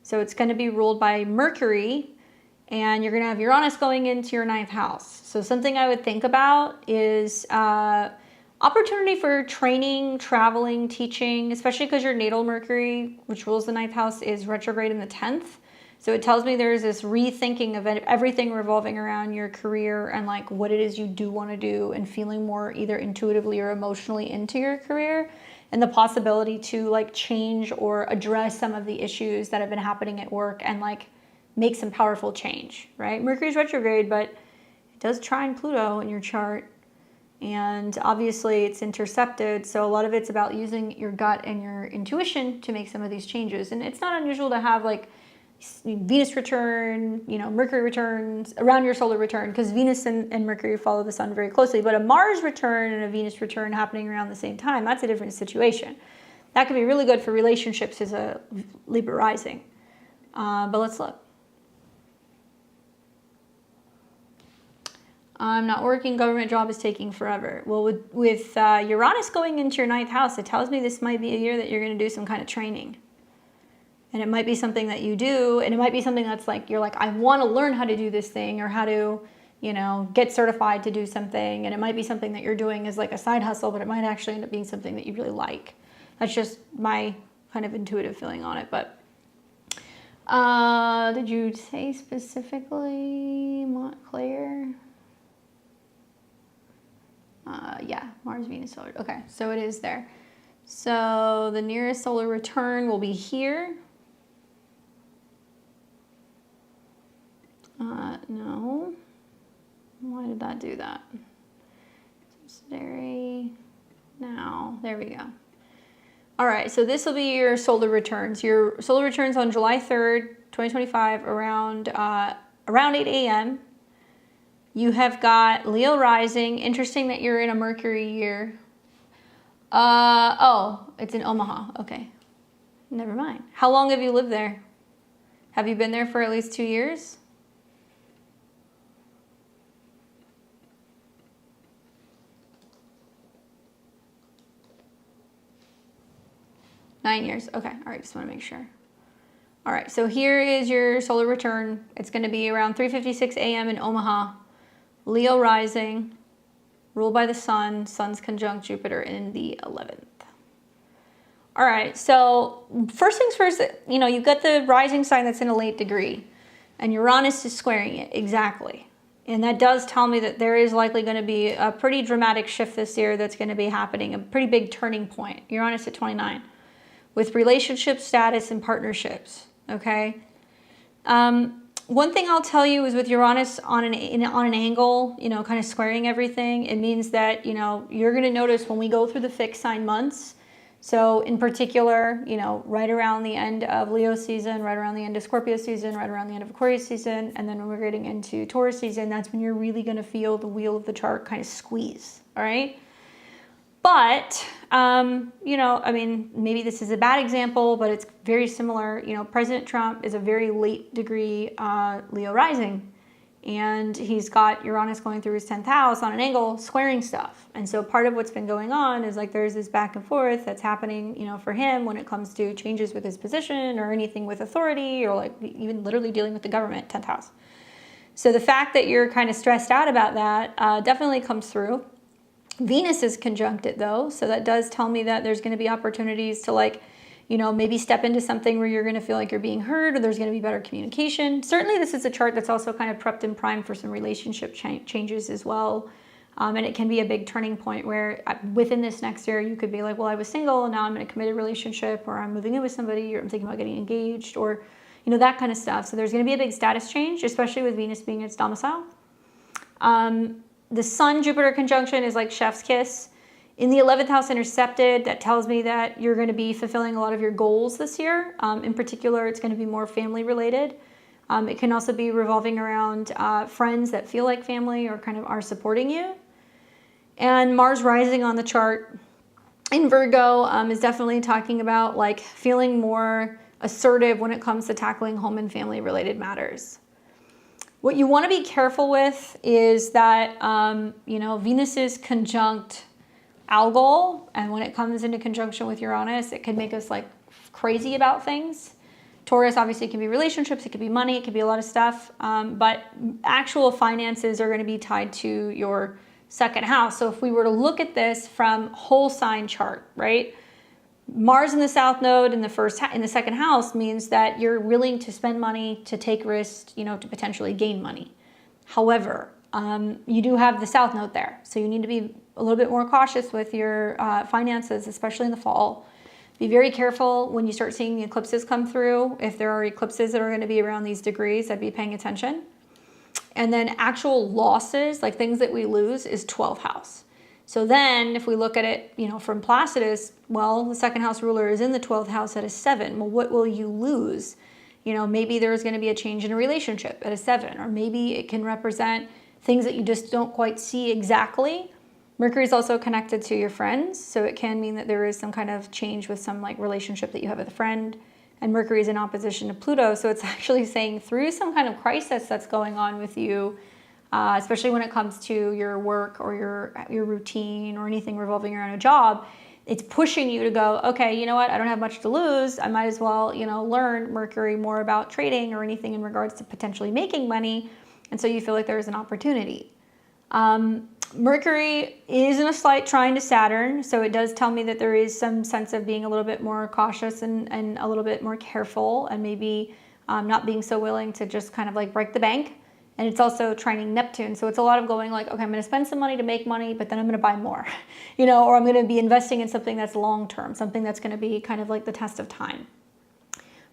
So it's going to be ruled by Mercury. And you're going to have Uranus going into your 9th house. So something I would think about is opportunity for training, traveling, teaching, especially because your natal Mercury, which rules the 9th house, is retrograde in the 10th. So it tells me there's this rethinking of everything revolving around your career and like what it is you do want to do, and feeling more either intuitively or emotionally into your career, and the possibility to like change or address some of the issues that have been happening at work and like make some powerful change, right? Mercury's retrograde, but it does trine Pluto in your chart. And obviously it's intercepted. So a lot of it's about using your gut and your intuition to make some of these changes. And it's not unusual to have like Venus return, you know, Mercury returns around your solar return, because Venus and Mercury follow the sun very closely. But a Mars return and a Venus return happening around the same time, that's a different situation. That could be really good for relationships as a Libra rising. But let's look. I'm not working, government job is taking forever. Well, with Uranus going into your 9th house, it tells me this might be a year that you're going to do some kind of training. And it might be something that you do, and it might be something that's like, you're like, I want to learn how to do this thing, or how to, you know, get certified to do something. And it might be something that you're doing as like a side hustle, but it might actually end up being something that you really like. That's just my kind of intuitive feeling on it. But did you say specifically Montclair? Yeah, Mars, Venus, solar. Okay, so it is there. So the nearest solar return will be here. No. Why did that do that? Subsidiary. Now, there we go. All right, so this will be your solar returns. Your solar returns on July 3rd, 2025, around 8 a.m. You have got Leo rising. Interesting that you're in a Mercury year. Oh, it's in Omaha. Okay. Never mind. How long have you lived there? Have you been there for at least 2 years? Nine years. Okay. All right. Just want to make sure. All right. So here is your solar return. It's going to be around 3:56 a.m. in Omaha. Leo rising, ruled by the sun. Sun's conjunct Jupiter in the 11th. All right, so first things first, you know, you've got the rising sign that's in a late degree, and Uranus is squaring it, exactly. And that does tell me that there is likely going to be a pretty dramatic shift this year that's going to be happening, a pretty big turning point. Uranus at 29, with relationship status and partnerships, okay? One thing I'll tell you is with Uranus on an angle, you know, kind of squaring everything, it means that, you know, you're going to notice when we go through the fixed sign months. So in particular, you know, right around the end of Leo season, right around the end of Scorpio season, right around the end of Aquarius season, and then when we're getting into Taurus season, that's when you're really going to feel the wheel of the chart kind of squeeze. All right. But, you know, I mean, maybe this is a bad example, but it's very similar. You know, President Trump is a very late degree Leo rising, and he's got Uranus going through his 10th house on an angle, squaring stuff. And so part of what's been going on is like there's this back and forth that's happening, you know, for him when it comes to changes with his position or anything with authority or like even literally dealing with the government, 10th house. So the fact that you're kind of stressed out about that definitely comes through. Venus is conjunct it though, so that does tell me that there's going to be opportunities to like, you know, maybe step into something where you're going to feel like you're being heard or there's going to be better communication. Certainly this is a chart that's also kind of prepped and primed for some relationship changes as well. And it can be a big turning point where within this next year you could be like, well, I was single and now I'm in a committed relationship, or I'm moving in with somebody, or I'm thinking about getting engaged, or, you know, that kind of stuff. So there's going to be a big status change, especially with Venus being its domicile. The Sun-Jupiter conjunction is like chef's kiss. In the 11th house intercepted, that tells me that you're going to be fulfilling a lot of your goals this year. In particular, it's going to be more family related. It can also be revolving around friends that feel like family or kind of are supporting you. And Mars rising on the chart in Virgo is definitely talking about like feeling more assertive when it comes to tackling home and family related matters. What you want to be careful with is that, you know, Venus is conjunct Algol, and when it comes into conjunction with Uranus, it can make us like crazy about things. Taurus obviously can be relationships, it could be money, it could be a lot of stuff, but actual finances are going to be tied to your second house. So if we were to look at this from whole sign chart, right? Mars in the South Node in the second house means that you're willing to spend money, to take risks, you know, to potentially gain money. However, you do have the South Node there, so you need to be a little bit more cautious with your finances, especially in the fall. Be very careful when you start seeing the eclipses come through. If there are eclipses that are going to be around these degrees, I'd be paying attention. And then actual losses, like things that we lose, is 12th house. So then if we look at it, you know, from Placidus, well, the second house ruler is in the 12th house at a 7. Well, what will you lose? You know, maybe there's going to be a change in a relationship at a 7, or maybe it can represent things that you just don't quite see exactly. Mercury is also connected to your friends, so it can mean that there is some kind of change with some like relationship that you have with a friend. And Mercury is in opposition to Pluto, so it's actually saying through some kind of crisis that's going on with you, especially when it comes to your work or your routine or anything revolving around a job, it's pushing you to go, okay, you know what, I don't have much to lose. I might as well, you know, learn Mercury more about trading or anything in regards to potentially making money. And so you feel like there's an opportunity. Mercury is in a slight trine to Saturn, so it does tell me that there is some sense of being a little bit more cautious and a little bit more careful, and maybe not being so willing to just kind of like break the bank. And it's also trining Neptune, so it's a lot of going like, okay, I'm going to spend some money to make money, but then I'm going to buy more, you know, or I'm going to be investing in something that's long-term, something that's going to be kind of like the test of time.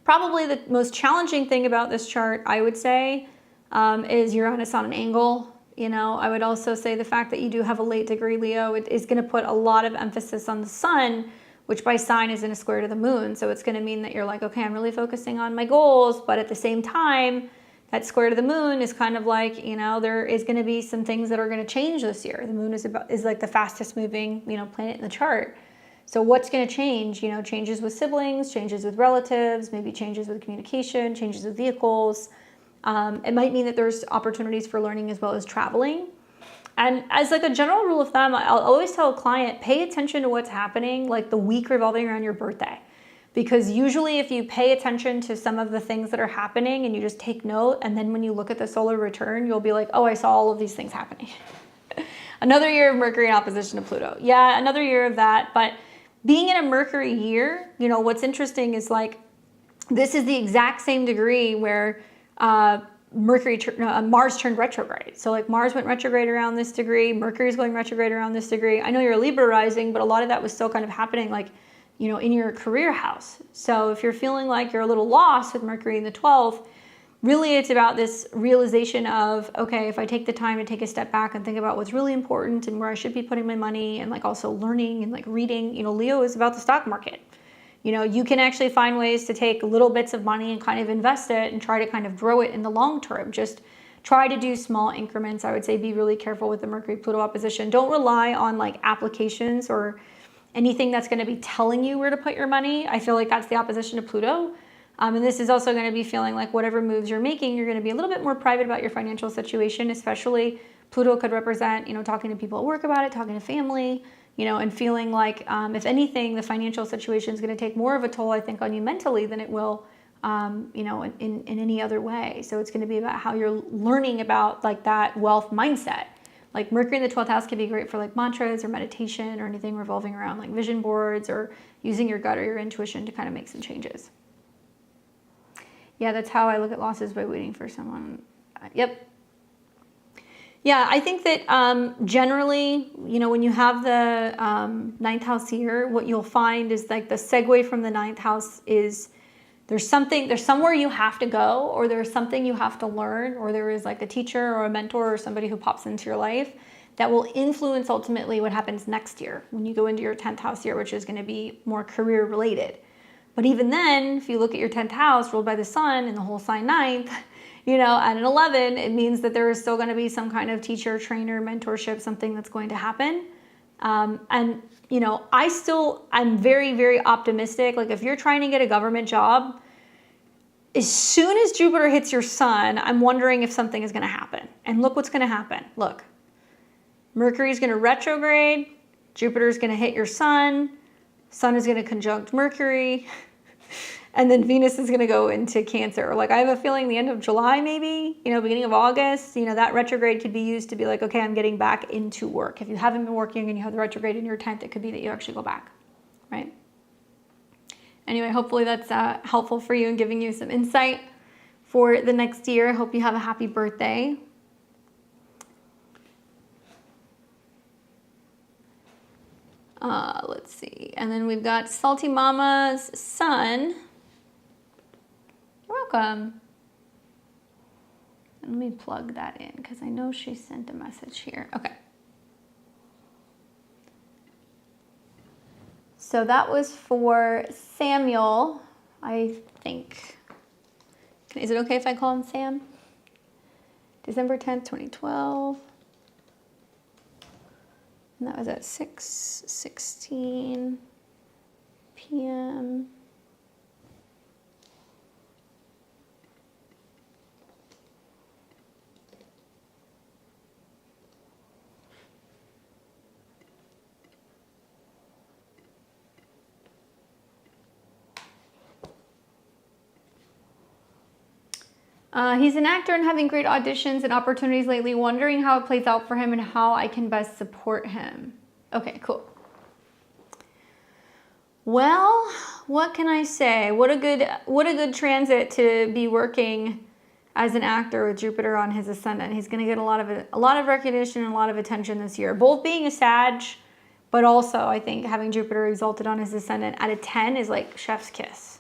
Probably the most challenging thing about this chart, I would say, is Uranus on an angle. You know, I would also say the fact that you do have a late degree Leo, it is going to put a lot of emphasis on the sun, which by sign is in a square to the moon. So it's going to mean that you're like, okay, I'm really focusing on my goals, but at the same time, that square to the moon is kind of like, you know, there is going to be some things that are going to change this year. The moon is like the fastest moving, you know, planet in the chart. So what's going to change? You know, changes with siblings, changes with relatives, maybe changes with communication, changes with vehicles. It might mean that there's opportunities for learning as well as traveling. And as like a general rule of thumb, I'll always tell a client, pay attention to what's happening like the week revolving around your birthday. Because usually if you pay attention to some of the things that are happening and you just take note, and then when you look at the solar return, you'll be like, oh, I saw all of these things happening. Another year of Mercury in opposition to Pluto. Yeah, another year of that. But being in a Mercury year, you know, what's interesting is like, this is the exact same degree where Mars turned retrograde. So like Mars went retrograde around this degree, Mercury's going retrograde around this degree. I know you're a Libra rising, but a lot of that was still kind of happening like, in your career house. So if you're feeling like you're a little lost with Mercury in the 12th, really it's about this realization of, okay, if I take the time to take a step back and think about what's really important and where I should be putting my money, and like also learning and like reading, you know, Leo is about the stock market. You know, you can actually find ways to take little bits of money and kind of invest it and try to kind of grow it in the long term. Just try to do small increments. I would say be really careful with the Mercury-Pluto opposition. Don't rely on like applications or anything that's going to be telling you where to put your money. I feel like that's the opposition to Pluto. And this is also going to be feeling like whatever moves you're making, you're going to be a little bit more private about your financial situation, especially Pluto could represent, you know, talking to people at work about it, talking to family, you know, and feeling like, if anything, the financial situation is going to take more of a toll, I think, on you mentally than it will, you know, in any other way. So it's going to be about how you're learning about like that wealth mindset. Like Mercury in the 12th house could be great for like mantras or meditation or anything revolving around like vision boards or using your gut or your intuition to kind of make some changes. Yeah, that's how I look at losses, by waiting for someone. Yep. Yeah, I think that generally, you know, when you have the 9th house here, what you'll find is like the segue from the 9th house is there's somewhere you have to go, or there's something you have to learn, or there is like a teacher or a mentor or somebody who pops into your life that will influence ultimately what happens next year when you go into your 10th house here, which is going to be more career related. But even then, if you look at your 10th house ruled by the sun and the whole sign 9th, you know, at an 11, it means that there is still going to be some kind of teacher, trainer, mentorship, something that's going to happen. And, you know, I'm very, very optimistic. Like if you're trying to get a government job, as soon as Jupiter hits your sun, I'm wondering if something is going to happen. And look what's going to happen. Look, Mercury is going to retrograde. Jupiter is going to hit your sun. Sun is going to conjunct Mercury, and then Venus is going to go into Cancer. Like I have a feeling the end of July, maybe, you know, beginning of August, you know, that retrograde could be used to be like, okay, I'm getting back into work. If you haven't been working and you have the retrograde in your 10th, it could be that you actually go back, right? Anyway, hopefully that's helpful for you and giving you some insight for the next year. I hope you have a happy birthday. Let's see. And then we've got Salty Mama's son. You're welcome. And let me plug that in because I know she sent a message here. Okay. So that was for Samuel, I think. Is it okay if I call him Sam? December 10th, 2012. And that was at 6:16 p.m. He's an actor and having great auditions and opportunities lately, wondering how it plays out for him and how I can best support him. Okay, cool. Well, what can I say? What a good transit to be working as an actor with Jupiter on his ascendant. He's going to get a lot of recognition and a lot of attention this year, both being a Sag, but also I think having Jupiter exalted on his ascendant at a 10 is like chef's kiss.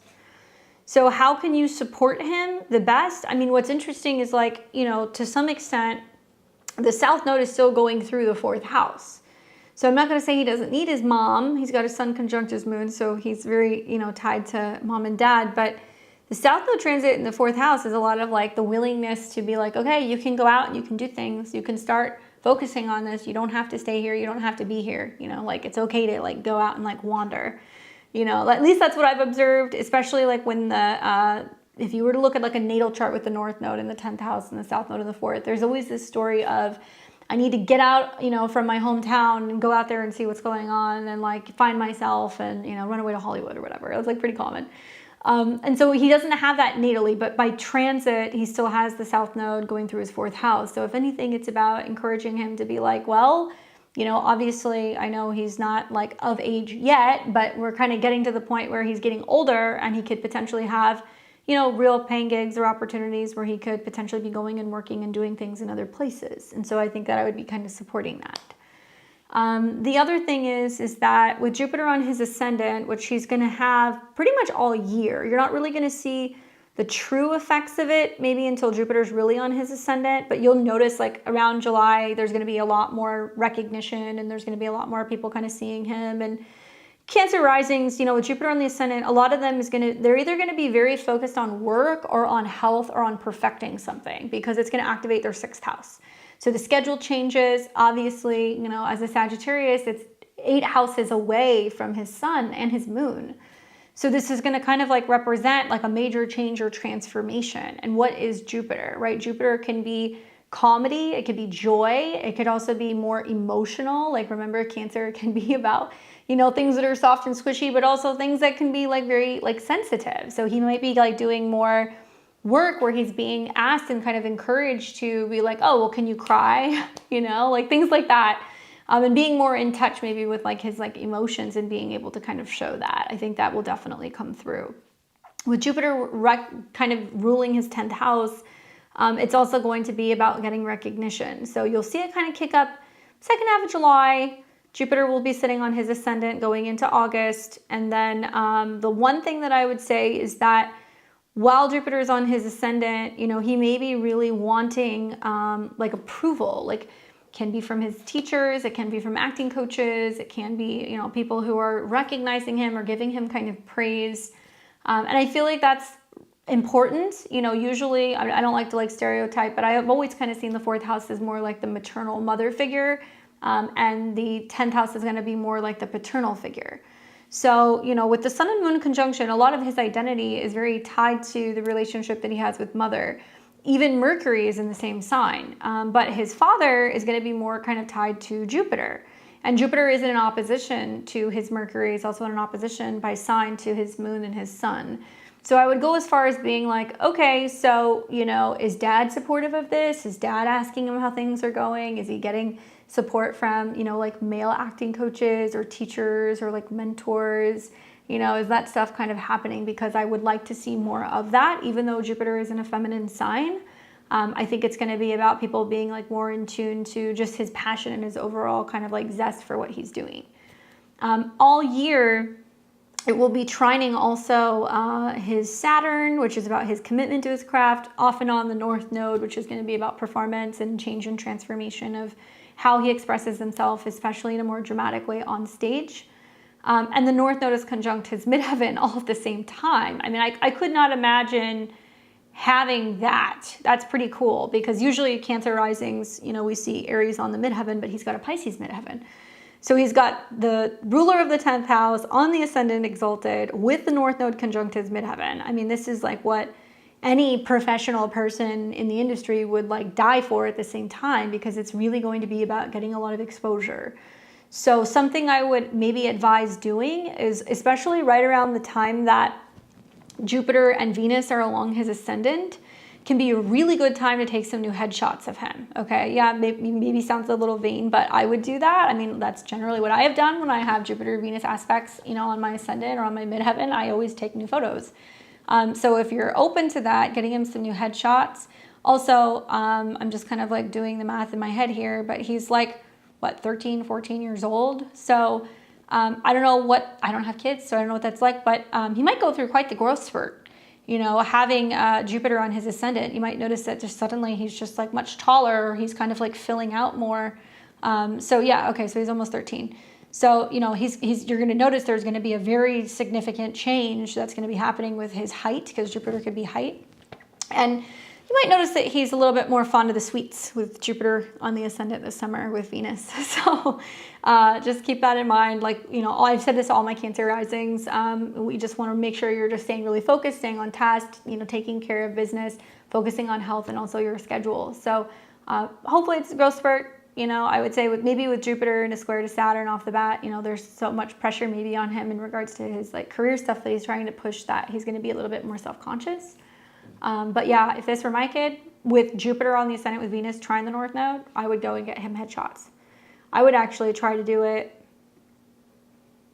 So how can you support him the best? I mean, what's interesting is like, you know, to some extent, the South Node is still going through the 4th house. So I'm not going to say he doesn't need his mom. He's got his sun conjunct his moon, so he's very, you know, tied to mom and dad. But the South Node transit in the 4th house is a lot of like the willingness to be like, okay, you can go out and you can do things. You can start focusing on this. You don't have to stay here. You don't have to be here. You know, like it's okay to like go out and like wander. You know, at least that's what I've observed, especially like when if you were to look at like a natal chart with the North Node in the 10th house and the South Node in the 4th, there's always this story of, I need to get out, you know, from my hometown and go out there and see what's going on and like find myself and, you know, run away to Hollywood or whatever. It was like pretty common. And so he doesn't have that natally, but by transit, he still has the South Node going through his 4th house. So if anything, it's about encouraging him to be like, well, you know, obviously I know he's not like of age yet, but we're kind of getting to the point where he's getting older and he could potentially have, you know, real paying gigs or opportunities where he could potentially be going and working and doing things in other places. And so I think that I would be kind of supporting that. The other thing is that with Jupiter on his ascendant, which he's going to have pretty much all year, you're not really going to see the true effects of it maybe until Jupiter's really on his ascendant, but you'll notice like around July, there's going to be a lot more recognition and there's going to be a lot more people kind of seeing him. And Cancer risings, you know, with Jupiter on the ascendant, a lot of them they're either going to be very focused on work or on health or on perfecting something because it's going to activate their 6th house. So the schedule changes. Obviously, you know, as a Sagittarius, it's 8 houses away from his sun and his moon. So this is going to kind of like represent like a major change or transformation. And what is Jupiter, right? Jupiter can be comedy, it could be joy, it could also be more emotional. Like remember, Cancer can be about, you know, things that are soft and squishy, but also things that can be like very like sensitive. So he might be like doing more work where he's being asked and kind of encouraged to be like, oh, well, can you cry? You know, like things like that. And being more in touch maybe with like his like emotions and being able to kind of show that. I think that will definitely come through. With Jupiter kind of ruling his 10th house, it's also going to be about getting recognition. So you'll see it kind of kick up second half of July. Jupiter will be sitting on his ascendant going into August. And then the one thing that I would say is that while Jupiter is on his ascendant, you know, he may be really wanting like approval, like can be from his teachers, it can be from acting coaches, it can be, you know, people who are recognizing him or giving him kind of praise. And I feel like that's important. You know, usually, I don't like to like stereotype, but I have always kind of seen the 4th house as more like the maternal mother figure. And the 10th house is going to be more like the paternal figure. So, you know, with the sun and moon conjunction, a lot of his identity is very tied to the relationship that he has with mother. Even Mercury is in the same sign, but his father is going to be more kind of tied to Jupiter. And Jupiter is in opposition to his Mercury. It's also in an opposition by sign to his moon and his sun. So I would go as far as being like, okay, so, you know, is dad supportive of this? Is dad asking him how things are going? Is he getting support from, you know, like male acting coaches or teachers or like mentors? You know, is that stuff kind of happening? Because I would like to see more of that, even though Jupiter is in a feminine sign. I think it's going to be about people being like more in tune to just his passion and his overall kind of like zest for what he's doing. All year, it will be trining also his Saturn, which is about his commitment to his craft, off and on the North Node, which is going to be about performance and change and transformation of how he expresses himself, especially in a more dramatic way on stage. And the North Node is conjunct his midheaven all at the same time. I mean, I could not imagine having that. That's pretty cool because usually Cancer risings, you know, we see Aries on the midheaven, but he's got a Pisces midheaven. So he's got the ruler of the 10th house on the ascendant exalted with the North Node conjunct his midheaven. I mean, this is like what any professional person in the industry would like die for at the same time because it's really going to be about getting a lot of exposure. So something I would maybe advise doing is, especially right around the time that Jupiter and Venus are along his ascendant, can be a really good time to take some new headshots of him. Okay, yeah, maybe sounds a little vain, but I would do that. I mean, that's generally what I have done when I have Jupiter-Venus aspects, you know, on my ascendant or on my midheaven. I always take new photos. So if you're open to that, getting him some new headshots. Also, I'm just kind of like doing the math in my head here, but he's like, what, 13, 14 years old? So I don't have kids, so I don't know what that's like, but he might go through quite the growth spurt. You know, having Jupiter on his ascendant, you might notice that just suddenly he's just like much taller, or he's kind of like filling out more. So yeah, okay, so he's almost 13. So, you know, you're going to notice there's going to be a very significant change that's going to be happening with his height, because Jupiter could be height. And you might notice that he's a little bit more fond of the sweets with Jupiter on the ascendant this summer with Venus. So just keep that in mind. Like, you know, I've said this to all my Cancer risings. We just want to make sure you're just staying really focused, staying on task, you know, taking care of business, focusing on health and also your schedule. So hopefully it's a growth spurt. You know, I would say with Jupiter and a square to Saturn off the bat, you know, there's so much pressure maybe on him in regards to his like career stuff that he's trying to push, that he's going to be a little bit more self-conscious. But yeah, if this were my kid with Jupiter on the ascendant with Venus trying the North Node, I would go and get him headshots. I would actually try to do it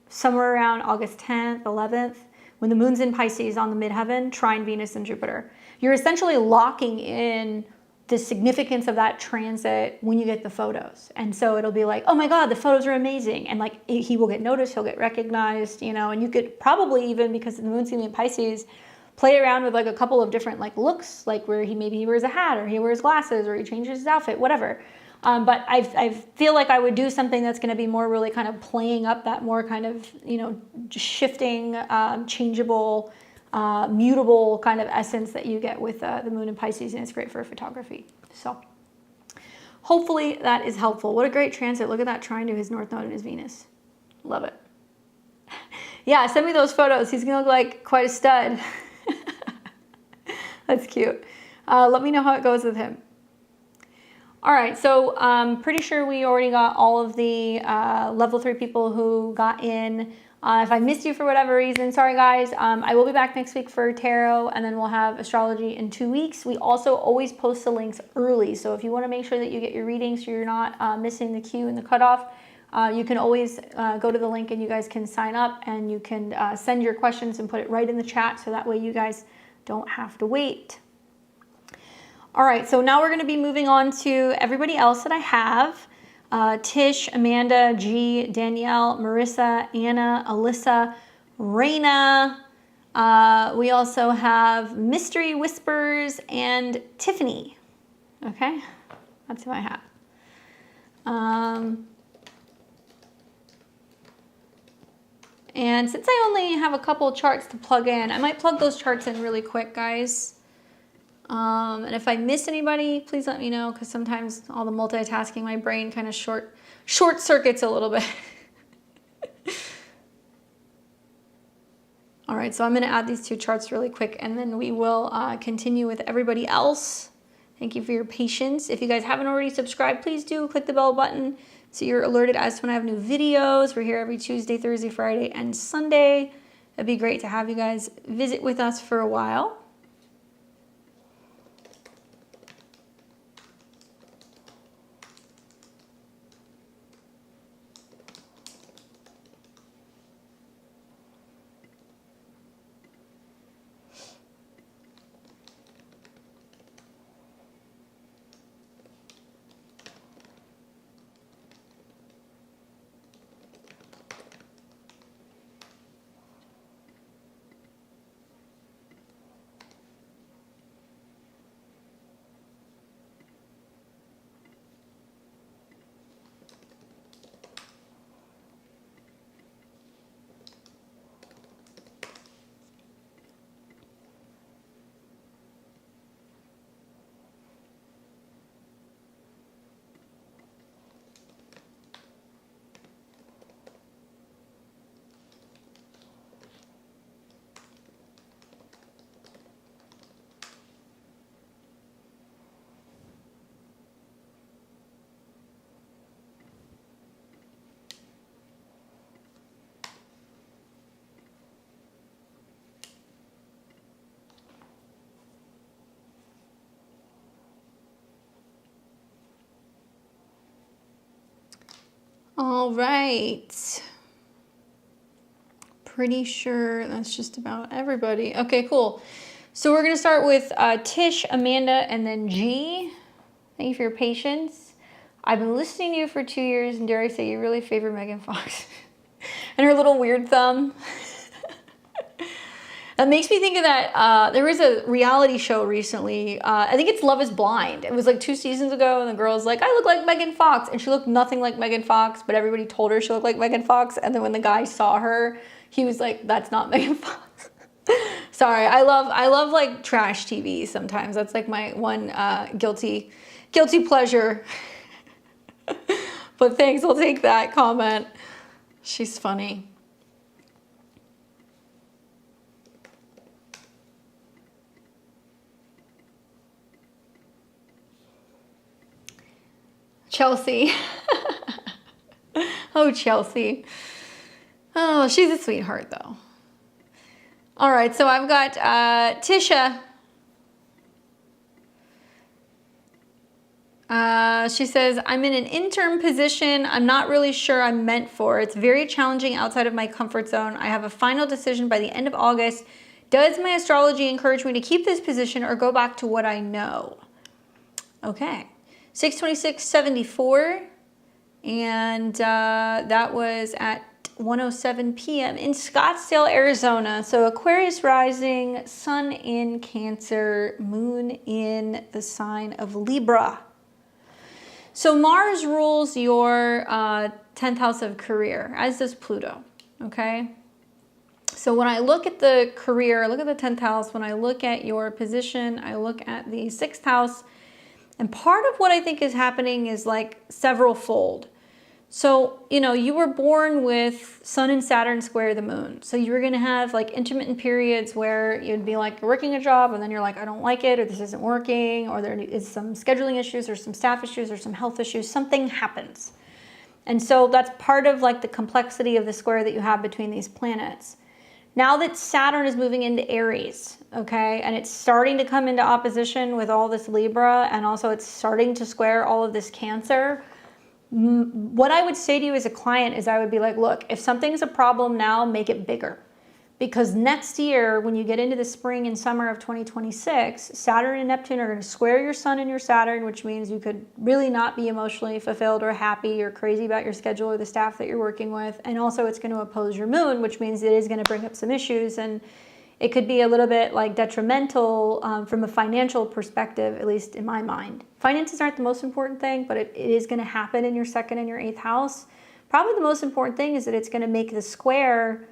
somewhere around August 10th, 11th, when the moon's in Pisces on the midheaven, trine Venus and Jupiter. You're essentially locking in the significance of that transit when you get the photos. And so it'll be like, oh my God, the photos are amazing. And like, he will get noticed, he'll get recognized, you know, and you could probably even, because the moon's gonna be in Pisces, play around with like a couple of different like looks, like where maybe he wears a hat or he wears glasses or he changes his outfit, whatever. But I feel like I would do something that's going to be more really kind of playing up that more kind of, you know, shifting, changeable, mutable kind of essence that you get with the moon in Pisces, and it's great for photography. So hopefully that is helpful. What a great transit. Look at that trine to his North Node and his Venus. Love it. Yeah, send me those photos. He's going to look like quite a stud. That's cute. Let me know how it goes with him. All right, so I'm pretty sure we already got all of the level 3 people who got in. If I missed you for whatever reason, sorry guys. I will be back next week for tarot, and then we'll have astrology in 2 weeks. We also always post the links early, so if you want to make sure that you get your readings so you're not missing the queue and the cutoff, you can always go to the link and you guys can sign up, and you can send your questions and put it right in the chat, so that way you guys don't have to wait. All right, so now we're going to be moving on to everybody else that I have. Tish, Amanda, G, Danielle, Marissa, Anna, Alyssa, Raina. We also have Mystery Whispers and Tiffany. Okay, that's who I have. And since I only have a couple charts to plug in, I might plug those charts in really quick, guys. And if I miss anybody, please let me know, because sometimes all the multitasking, my brain kind of short circuits a little bit. All right, so I'm going to add these 2 charts really quick, and then we will continue with everybody else. Thank you for your patience. If you guys haven't already subscribed, please do click the bell button so you're alerted as to when I have new videos. We're here every Tuesday, Thursday, Friday, and Sunday. It'd be great to have you guys visit with us for a while. All right. Pretty sure that's just about everybody. Okay, cool. So we're going to start with Tish, Amanda, and then G. Thank you for your patience. I've been listening to you for 2 years, and dare I say you really favor Megan Fox. And her little weird thumb. That makes me think of that, there was a reality show recently, I think it's Love is Blind. It was like 2 seasons ago, and the girl's like, I look like Megan Fox, and she looked nothing like Megan Fox, but everybody told her she looked like Megan Fox, and then when the guy saw her, he was like, that's not Megan Fox. Sorry, I love like trash TV sometimes. That's like my one guilty pleasure. But thanks, I'll take that comment. She's funny. Chelsea. Oh, Chelsea. Oh, she's a sweetheart, though. All right, so I've got Tisha. She says, I'm in an intern position I'm not really sure I'm meant for. It's very challenging outside of my comfort zone. I have a final decision by the end of August. Does my astrology encourage me to keep this position or go back to what I know? Okay. 6/26/74, and that was at 8:107 p.m. in Scottsdale, Arizona. So Aquarius rising, sun in Cancer, moon in the sign of Libra. So Mars rules your 10th house of career, as does Pluto, okay? So when I look at the career, I look at the 10th house, when I look at your position, I look at the 6th house, and part of what I think is happening is like several fold. So, you know, you were born with Sun and Saturn square the moon. So you were going to have like intermittent periods where you'd be like, you're working a job and then you're like, I don't like it, or this isn't working, or there is some scheduling issues or some staff issues or some health issues. Something happens. And so that's part of like the complexity of the square that you have between these planets. Now that Saturn is moving into Aries, okay, and it's starting to come into opposition with all this Libra, and also it's starting to square all of this Cancer, what I would say to you as a client is I would be like, look, if something's a problem now, make it bigger. Because next year, when you get into the spring and summer of 2026, Saturn and Neptune are going to square your Sun and your Saturn, which means you could really not be emotionally fulfilled or happy or crazy about your schedule or the staff that you're working with. And also it's going to oppose your moon, which means it is going to bring up some issues, and it could be a little bit like detrimental from a financial perspective, at least in my mind. Finances aren't the most important thing, but it is going to happen in your 2nd and your 8th house. Probably the most important thing is that it's going to make the square,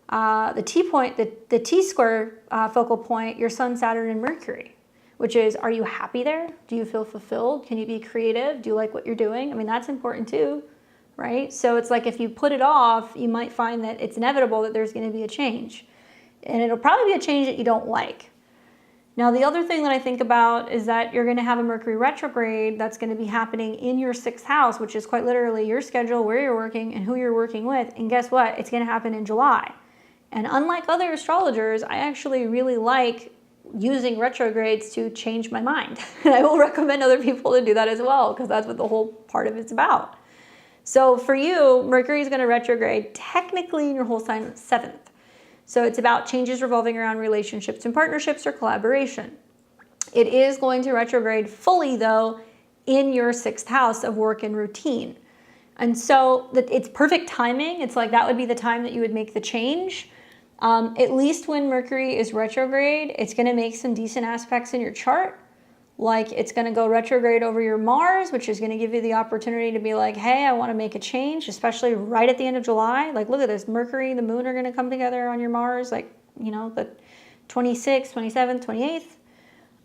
the T-square focal point, your Sun, Saturn, and Mercury, which is, are you happy there? Do you feel fulfilled? Can you be creative? Do you like what you're doing? I mean, that's important too, right? So it's like if you put it off, you might find that it's inevitable that there's going to be a change. And it'll probably be a change that you don't like. Now, the other thing that I think about is that you're going to have a Mercury retrograde that's going to be happening in your 6th house, which is quite literally your schedule, where you're working, and who you're working with. And guess what? It's going to happen in July. And unlike other astrologers, I actually really like using retrogrades to change my mind. And I will recommend other people to do that as well, because that's what the whole part of it's about. So for you, Mercury is going to retrograde technically in your whole sign 7th. So it's about changes revolving around relationships and partnerships or collaboration. It is going to retrograde fully, though, in your 6th house of work and routine. And so it's perfect timing. It's like that would be the time that you would make the change. At least when Mercury is retrograde, it's going to make some decent aspects in your chart. Like it's going to go retrograde over your Mars, which is going to give you the opportunity to be like, hey, I want to make a change, especially right at the end of July. Like, look at this. Mercury and the moon are going to come together on your Mars, like, you know, the 26th, 27th,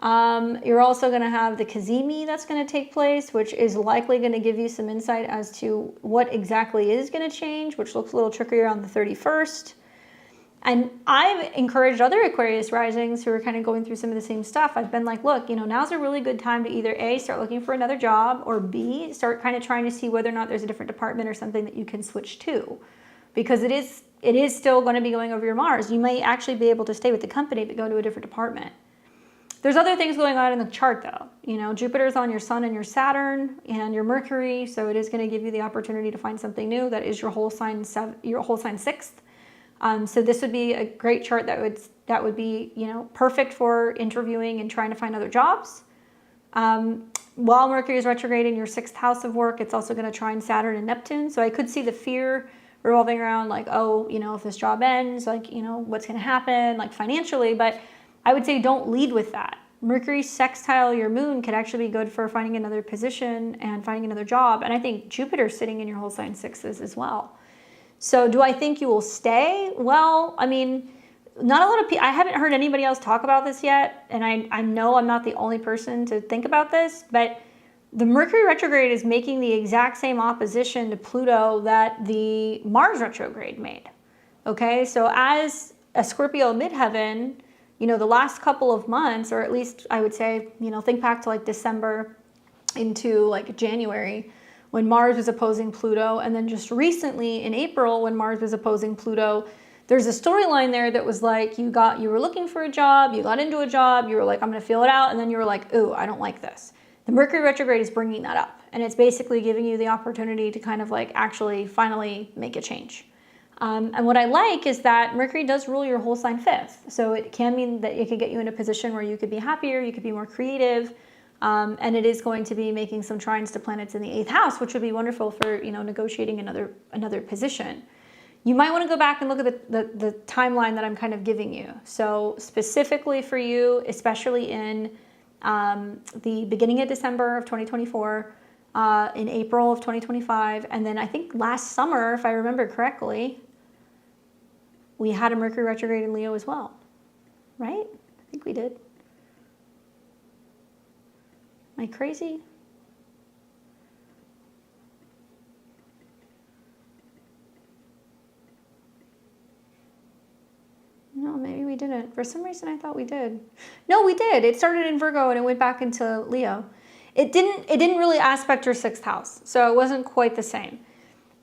28th. You're also going to have the Cazimi that's going to take place, which is likely going to give you some insight as to what exactly is going to change, which looks a little trickier on the 31st. And I've encouraged other Aquarius risings who are kind of going through some of the same stuff. I've been like, look, you know, now's a really good time to either A, start looking for another job, or B, start kind of trying to see whether or not there's a different department or something that you can switch to. Because it is still going to be going over your Mars. You may actually be able to stay with the company but go to a different department. There's other things going on in the chart though. You know, Jupiter's on your Sun and your Saturn and your Mercury, so it is going to give you the opportunity to find something new. That is your whole sign 6th. So this would be a great chart that would be, you know, perfect for interviewing and trying to find other jobs. While Mercury is retrograde in your 6th house of work, it's also going to trine Saturn and Neptune. So I could see the fear revolving around like, oh, you know, if this job ends, like, you know, what's going to happen, like financially. But I would say don't lead with that. Mercury sextile your moon could actually be good for finding another position and finding another job. And I think Jupiter's sitting in your whole sign 6s as well. So do I think you will stay? Well, I mean, not a lot of people, I haven't heard anybody else talk about this yet. And I know I'm not the only person to think about this, but the Mercury retrograde is making the exact same opposition to Pluto that the Mars retrograde made. Okay, so as a Scorpio midheaven, you know, the last couple of months, or at least I would say, you know, think back to like December into like January, when Mars was opposing Pluto, and then just recently in April when Mars was opposing Pluto, there's a storyline there that was like you were looking for a job, you got into a job, you were like, I'm gonna feel it out, and then you were like, ooh, I don't like this. The Mercury retrograde is bringing that up, and it's basically giving you the opportunity to kind of like actually finally make a change. And what I like is that Mercury does rule your whole sign 5th, so it can mean that it could get you in a position where you could be happier, you could be more creative. And it is going to be making some trines to planets in the 8th house, which would be wonderful for, you know, negotiating another position. you might want to go back and look at the timeline that I'm kind of giving you. So specifically for you, especially in the beginning of December of 2024, in April of 2025, and then I think last summer, if I remember correctly, we had a Mercury retrograde in Leo as well, right? I think we did. Am I crazy? No, maybe we didn't. For some reason, I thought we did. No, we did. It started in Virgo and it went back into Leo. It didn't really aspect your 6th house, so it wasn't quite the same.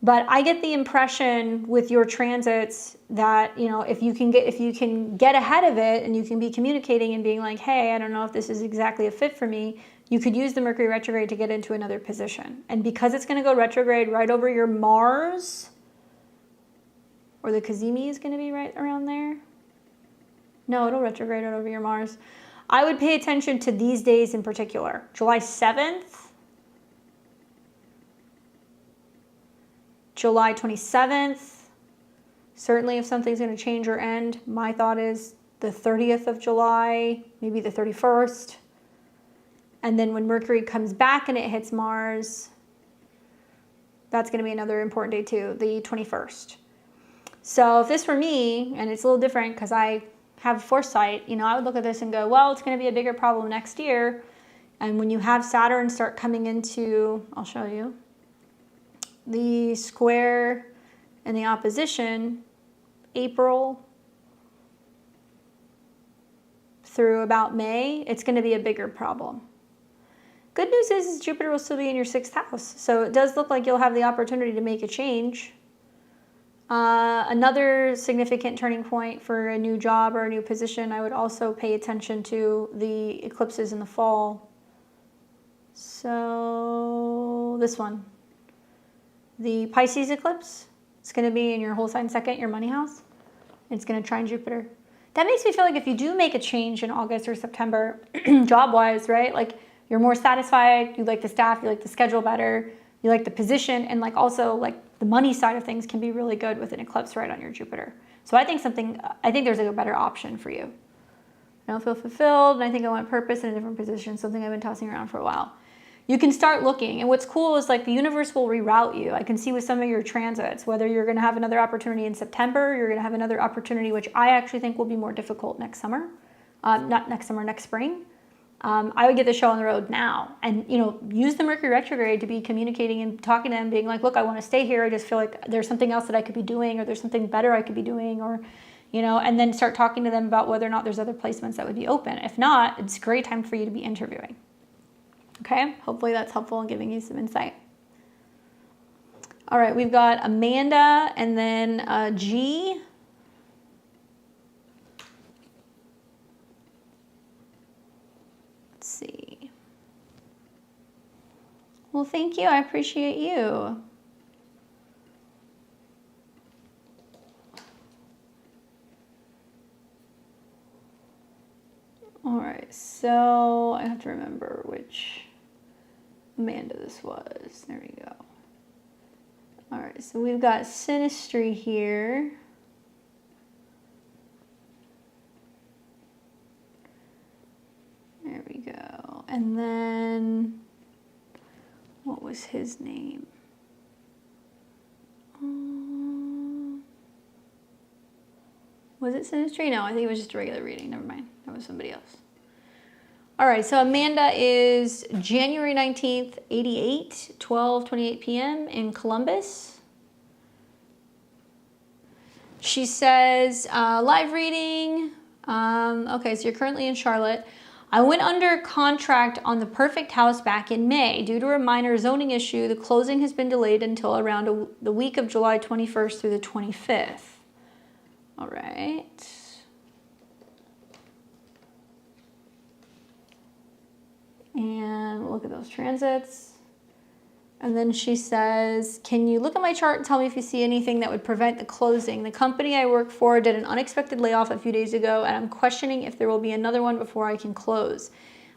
But I get the impression with your transits that, you know, if you can get ahead of it and you can be communicating and being like, hey, I don't know if this is exactly a fit for me, you could use the Mercury retrograde to get into another position. And because it's going to go retrograde right over your Mars, or the Cazimi is going to be right around there. No, it'll retrograde right over your Mars. I would pay attention to these days in particular. July 7th, July 27th. Certainly if something's going to change or end, my thought is the 30th of July, maybe the 31st. And then when Mercury comes back and it hits Mars, that's going to be another important day too, the 21st. So if this were me, and it's a little different because I have foresight, you know, I would look at this and go, well, it's going to be a bigger problem next year. And when you have Saturn start coming into, I'll show you, the square and the opposition, April through about May, it's going to be a bigger problem. Good news is Jupiter will still be in your 6th house. So it does look like you'll have the opportunity to make a change. Another significant turning point for a new job or a new position, I would also pay attention to the eclipses in the fall. So this one, the Pisces eclipse, it's going to be in your whole sign 2nd, your money house. It's going to trine Jupiter. That makes me feel like if you do make a change in August or September, job-wise, right? Like you're more satisfied, you like the staff, you like the schedule better, you like the position, and like also like the money side of things can be really good with an eclipse right on your Jupiter. So I think there's like a better option for you. I don't feel fulfilled, and I think I want purpose in a different position, something I've been tossing around for a while. You can start looking, and what's cool is like the universe will reroute you. I can see with some of your transits, whether you're gonna have another opportunity in September, you're gonna have another opportunity, which I actually think will be more difficult next summer. Not next summer, next spring. I would get the show on the road now and, you know, use the Mercury retrograde to be communicating and talking to them, being like, look, I want to stay here. I just feel like there's something else that I could be doing, or there's something better I could be doing, or, you know, and then start talking to them about whether or not there's other placements that would be open. If not, it's a great time for you to be interviewing. Okay. Hopefully that's helpful in giving you some insight. All right. We've got Amanda and then G. See. Well, thank you. I appreciate you. All right, so I have to remember which Amanda this was. There we go. All right, so we've got Sinistry here. There we go. And then, what was his name? Was it Sinistry? No, I think it was just a regular reading. Never mind. That was somebody else. All right, so Amanda is January 19th, 88, 12:28 p.m. in Columbus. She says, live reading. Okay, so you're currently in Charlotte. I went under contract on the perfect house back in May. Due to a minor zoning issue, the closing has been delayed until around the week of July 21st through the 25th. All right. And look at those transits. And then she says, can you look at my chart and tell me if you see anything that would prevent the closing? The company I work for did an unexpected layoff a few days ago, and I'm questioning if there will be another one before I can close.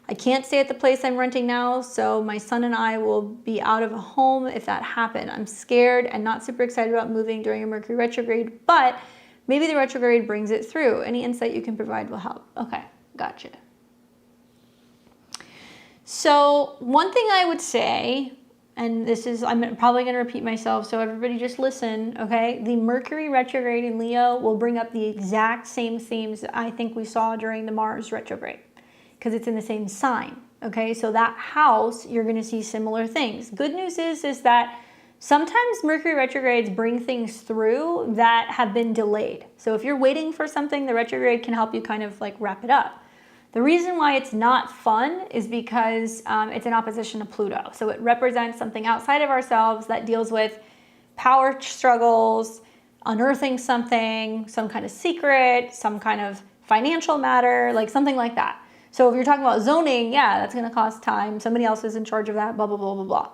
I can't stay at the place I'm renting now, so my son and I will be out of a home if that happened. I'm scared and not super excited about moving during a Mercury retrograde, but maybe the retrograde brings it through. Any insight you can provide will help. Okay, gotcha. So one thing I would say, and this is, I'm probably going to repeat myself, so everybody just listen, okay? The Mercury retrograde in Leo will bring up the exact same themes that I think we saw during the Mars retrograde, because it's in the same sign, okay? So that house, you're going to see similar things. Good news is that sometimes Mercury retrogrades bring things through that have been delayed. So if you're waiting for something, the retrograde can help you kind of like wrap it up. The reason why it's not fun is because it's in opposition to Pluto. So it represents something outside of ourselves that deals with power struggles, unearthing something, some kind of secret, some kind of financial matter, like something like that. So if you're talking about zoning, yeah, that's going to cost time. Somebody else is in charge of that, blah, blah, blah, blah, blah.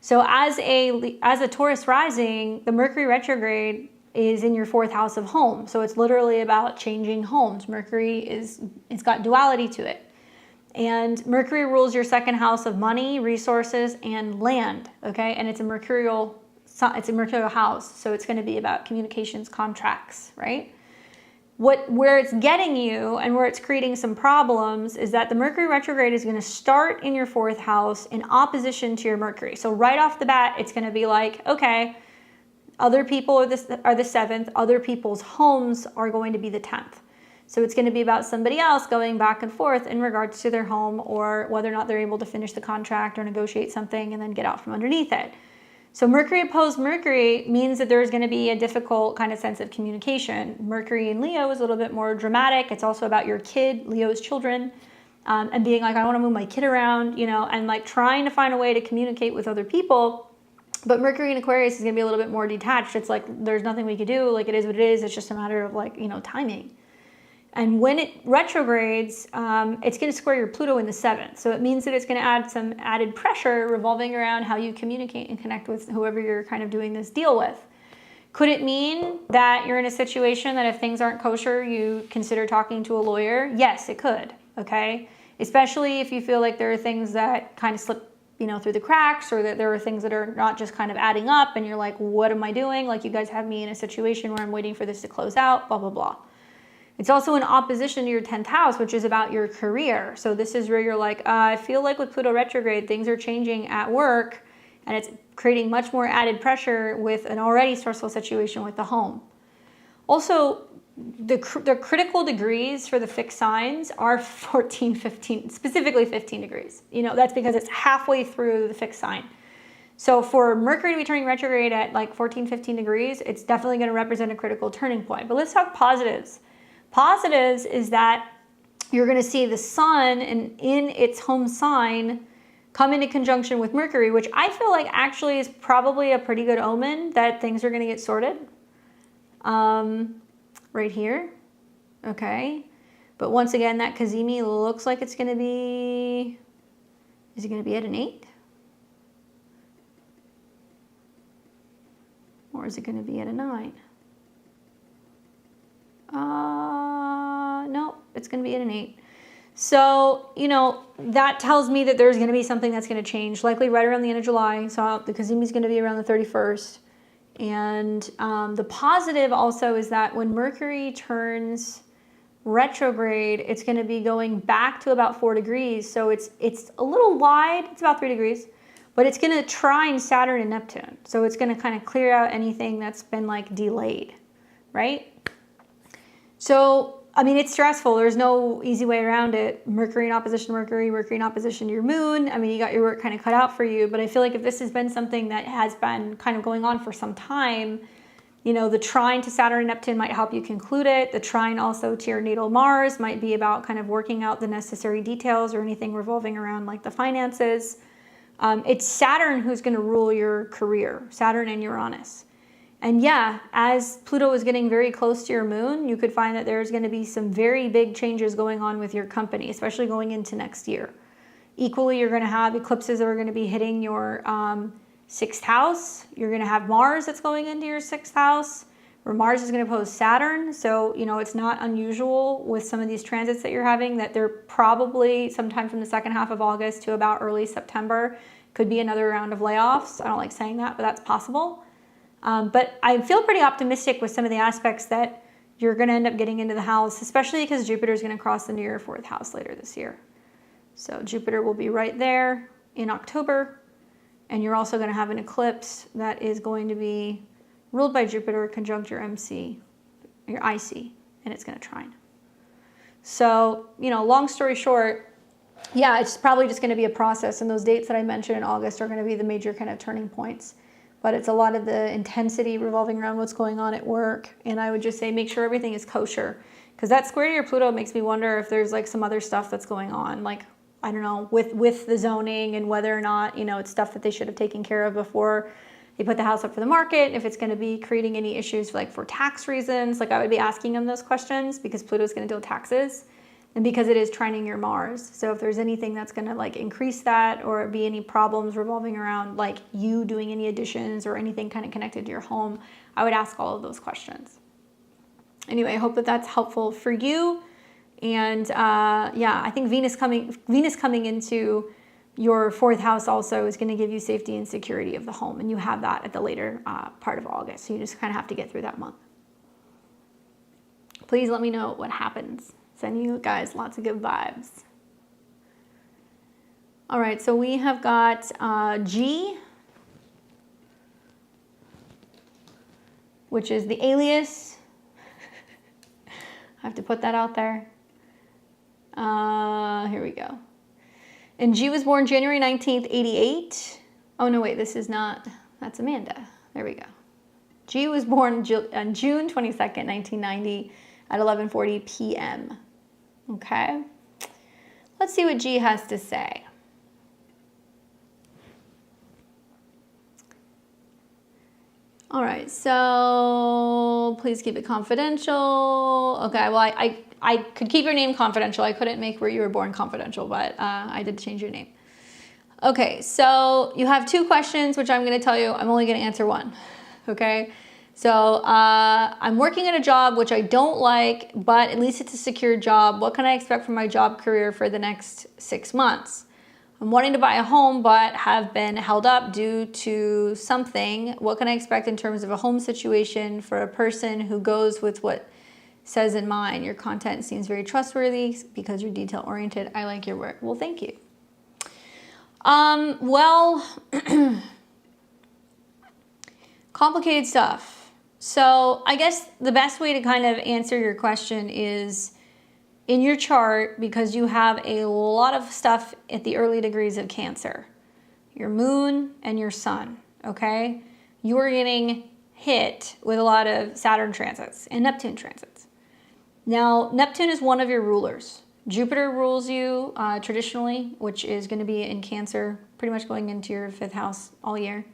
So as a Taurus rising, the Mercury retrograde is in your 4th house of home. So it's literally about changing homes. Mercury it's got duality to it. And Mercury rules your 2nd house of money, resources, and land, okay? And it's a mercurial house. So it's going to be about communications, contracts, right? Where it's getting you and where it's creating some problems is that the Mercury retrograde is going to start in your 4th house in opposition to your Mercury. So right off the bat, it's going to be like, okay, other people are the 7th, other people's homes are going to be the 10th. So it's going to be about somebody else going back and forth in regards to their home or whether or not they're able to finish the contract or negotiate something and then get out from underneath it. So Mercury opposed Mercury means that there's going to be a difficult kind of sense of communication. Mercury in Leo is a little bit more dramatic. It's also about your kid, Leo's children, and being like, I want to move my kid around, and like trying to find a way to communicate with other people. But Mercury in Aquarius is going to be a little bit more detached. It's like, there's nothing we could do. Like, it is what it is. It's just a matter of like, timing. And when it retrogrades, it's going to square your Pluto in the 7th. So it means that it's going to add some added pressure revolving around how you communicate and connect with whoever you're kind of doing this deal with. Could it mean that you're in a situation that if things aren't kosher, you consider talking to a lawyer? Yes, it could. Okay. Especially if you feel like there are things that kind of slip through the cracks, or that there are things that are not just kind of adding up and you're like, what am I doing? Like, you guys have me in a situation where I'm waiting for this to close out, blah, blah, blah. It's also in opposition to your 10th house, which is about your career. So this is where you're like, I feel like with Pluto retrograde, things are changing at work and it's creating much more added pressure with an already stressful situation with the home. Also, the critical degrees for the fixed signs are 14, 15, specifically 15 degrees. That's because it's halfway through the fixed sign. So for Mercury to be turning retrograde at like 14, 15 degrees, it's definitely going to represent a critical turning point. But let's talk positives. Positives is that you're going to see the sun in its home sign come into conjunction with Mercury, which I feel like actually is probably a pretty good omen that things are going to get sorted. Right here, okay? But once again, that Cazimi looks like it's going to be, is it going to be at an 8? Or is it going to be at a 9? No, it's going to be at an 8. So, that tells me that there's going to be something that's going to change, likely right around the end of July. So the Cazimi is going to be around the 31st. And the positive also is that when Mercury turns retrograde, it's going to be going back to about 4 degrees. So it's a little wide. It's about 3 degrees. But it's going to trine Saturn and Neptune. So it's going to kind of clear out anything that's been like delayed, right? So, it's stressful. There's no easy way around it. Mercury in opposition to Mercury, Mercury in opposition to your moon. You got your work kind of cut out for you. But I feel like if this has been something that has been kind of going on for some time, the trine to Saturn and Neptune might help you conclude it. The trine also to your natal Mars might be about kind of working out the necessary details or anything revolving around like the finances. It's Saturn who's going to rule your career, Saturn and Uranus. And yeah, as Pluto is getting very close to your moon, you could find that there's going to be some very big changes going on with your company, especially going into next year. Equally, you're going to have eclipses that are going to be hitting your 6th house. You're going to have Mars that's going into your 6th house. where Mars is going to oppose Saturn. So, you know, it's not unusual with some of these transits that you're having that they're probably sometime from the second half of August to about early September. Could be another round of layoffs. I don't like saying that, but that's possible. But I feel pretty optimistic with some of the aspects that you're going to end up getting into the house, especially because Jupiter is going to cross into your 4th house later this year. So Jupiter will be right there in October. And you're also going to have an eclipse that is going to be ruled by Jupiter conjunct your MC, your IC, and it's going to trine. So, you know, long story short, yeah, it's probably just going to be a process. And those dates that I mentioned in August are going to be the major kind of turning points. But it's a lot of the intensity revolving around what's going on at work. And I would just say make sure everything is kosher. Because that square to your Pluto makes me wonder if there's like some other stuff that's going on. Like, I don't know, with the zoning and whether or not, you know, it's stuff that they should have taken care of before they put the house up for the market. If it's going to be creating any issues like for tax reasons, like I would be asking them those questions because Pluto's going to deal with taxes. And because it is trining your Mars. So if there's anything that's going to like increase that or be any problems revolving around like you doing any additions or anything kind of connected to your home, I would ask all of those questions. Anyway, I hope that that's helpful for you. And yeah, I think Venus coming into your 4th house also is going to give you safety and security of the home. And you have that at the later part of August. So you just kind of have to get through that month. Please let me know what happens. Sending you guys lots of good vibes. All right, so we have got G, which is the alias. I have to put that out there. Here we go. And G was born January 19th, 88. Oh, no, wait, this is not, that's Amanda. There we go. G was born on June 22nd, 1990 at 11:40 p.m. Okay, let's see what G has to say. All right, so please keep it confidential. Okay, well, I could keep your name confidential. I couldn't make where you were born confidential, but I did change your name. Okay, so you have 2 questions, which I'm going to tell you. I'm only going to answer one, okay? So I'm working at a job which I don't like, but at least it's a secure job. What can I expect from my job career for the next 6 months? I'm wanting to buy a home, but have been held up due to something. What can I expect in terms of a home situation for a person who goes with what says in mine? Your content seems very trustworthy because you're detail oriented. I like your work. Well, thank you. Well, complicated stuff. So I guess the best way to kind of answer your question is in your chart, because you have a lot of stuff at the early degrees of Cancer, your moon and your sun, okay? You are getting hit with a lot of Saturn transits and Neptune transits. Now, Neptune is one of your rulers. Jupiter rules you traditionally, which is going to be in Cancer, pretty much going into your 5th house all year.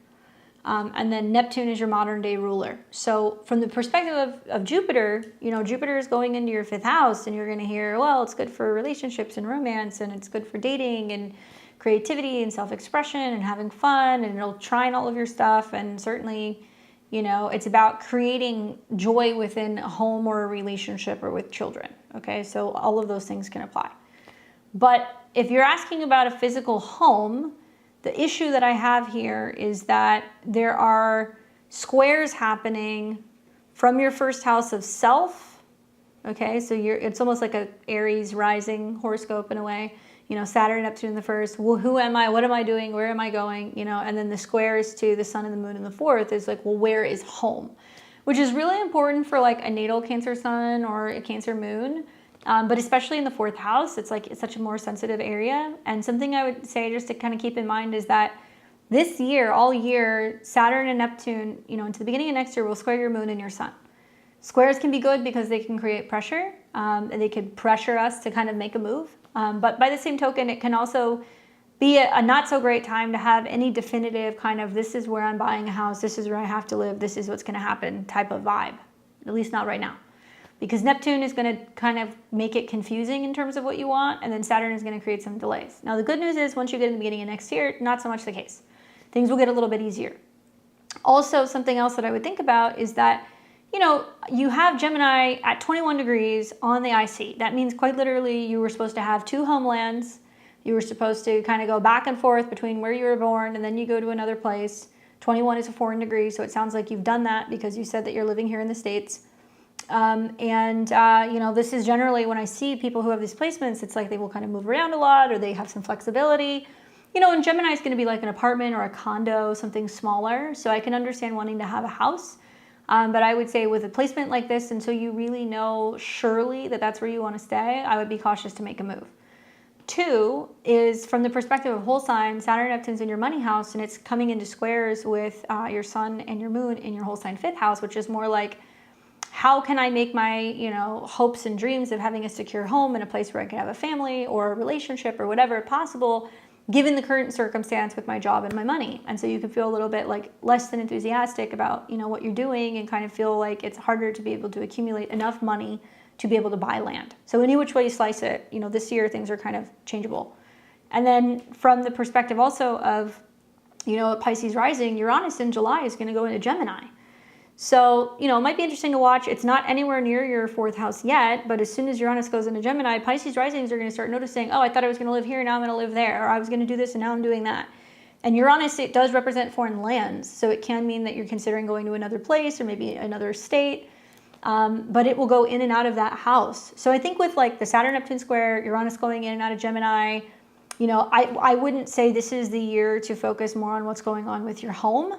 And then Neptune is your modern day ruler. So from the perspective of Jupiter, you know, Jupiter is going into your 5th house and you're going to hear, well, it's good for relationships and romance and it's good for dating and creativity and self-expression and having fun and it'll trine all of your stuff. And certainly, you know, it's about creating joy within a home or a relationship or with children. Okay, so all of those things can apply. But if you're asking about a physical home, the issue that I have here is that there are squares happening from your 1st house of self. Okay, so it's almost like a Aries rising horoscope in a way. You know, Saturn, Neptune in the 1st. Well, who am I? What am I doing? Where am I going? You know, and then the squares to the sun and the moon in the 4th is like, well, where is home? Which is really important for like a natal Cancer sun or a Cancer moon. But especially in the 4th house, it's such a more sensitive area. And something I would say just to kind of keep in mind is that this year, all year, Saturn and Neptune, you know, into the beginning of next year will square your moon and your sun. Squares can be good because they can create pressure and they could pressure us to kind of make a move. But by the same token, it can also be a not so great time to have any definitive kind of this is where I'm buying a house, this is where I have to live, this is what's going to happen type of vibe. At least not right now. Because Neptune is going to kind of make it confusing in terms of what you want, and then Saturn is going to create some delays. Now, the good news is once you get in the beginning of next year, not so much the case. Things will get a little bit easier. Also, something else that I would think about is that you have Gemini at 21 degrees on the IC. That means quite literally you were supposed to have two homelands. You were supposed to kind of go back and forth between where you were born and then you go to another place. 21 is a foreign degree, so it sounds like you've done that because you said that you're living here in the States. This is generally when I see people who have these placements, it's like they will kind of move around a lot or they have some flexibility. And Gemini is going to be like an apartment or a condo, something smaller. So I can understand wanting to have a house. But I would say with a placement like this, until you really know surely that that's where you want to stay, I would be cautious to make a move. 2 is from the perspective of whole sign, Saturn Neptune's in your money house and it's coming into squares with your sun and your moon in your whole sign 5th house, which is more like, how can I make my, hopes and dreams of having a secure home in a place where I can have a family or a relationship or whatever possible, given the current circumstance with my job and my money. And so you can feel a little bit like less than enthusiastic about, what you're doing and kind of feel like it's harder to be able to accumulate enough money to be able to buy land. So any which way you slice it, this year things are kind of changeable. And then from the perspective also of, Pisces rising, Uranus in July is going to go into Gemini. So, it might be interesting to watch. It's not anywhere near your 4th house yet, but as soon as Uranus goes into Gemini, Pisces risings are going to start noticing, oh, I thought I was going to live here, now I'm going to live there, or I was going to do this and now I'm doing that. And Uranus, it does represent foreign lands, so it can mean that you're considering going to another place or maybe another state, but it will go in and out of that house. So I think with like the Saturn-Neptune square, Uranus going in and out of Gemini, I wouldn't say this is the year to focus more on what's going on with your home.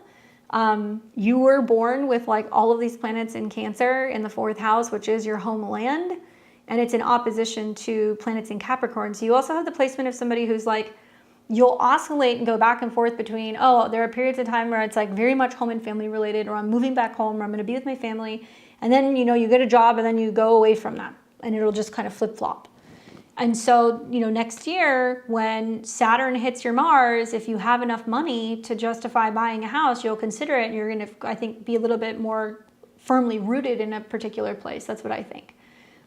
You were born with like all of these planets in Cancer in the 4th house, which is your homeland, and it's in opposition to planets in Capricorn. So you also have the placement of somebody who's like, you'll oscillate and go back and forth between, oh, there are periods of time where it's like very much home and family related, or I'm moving back home, or I'm going to be with my family. And then, you get a job and then you go away from that and it'll just kind of flip flop. And so, next year when Saturn hits your Mars, if you have enough money to justify buying a house, you'll consider it and you're going to, I think, be a little bit more firmly rooted in a particular place. That's what I think.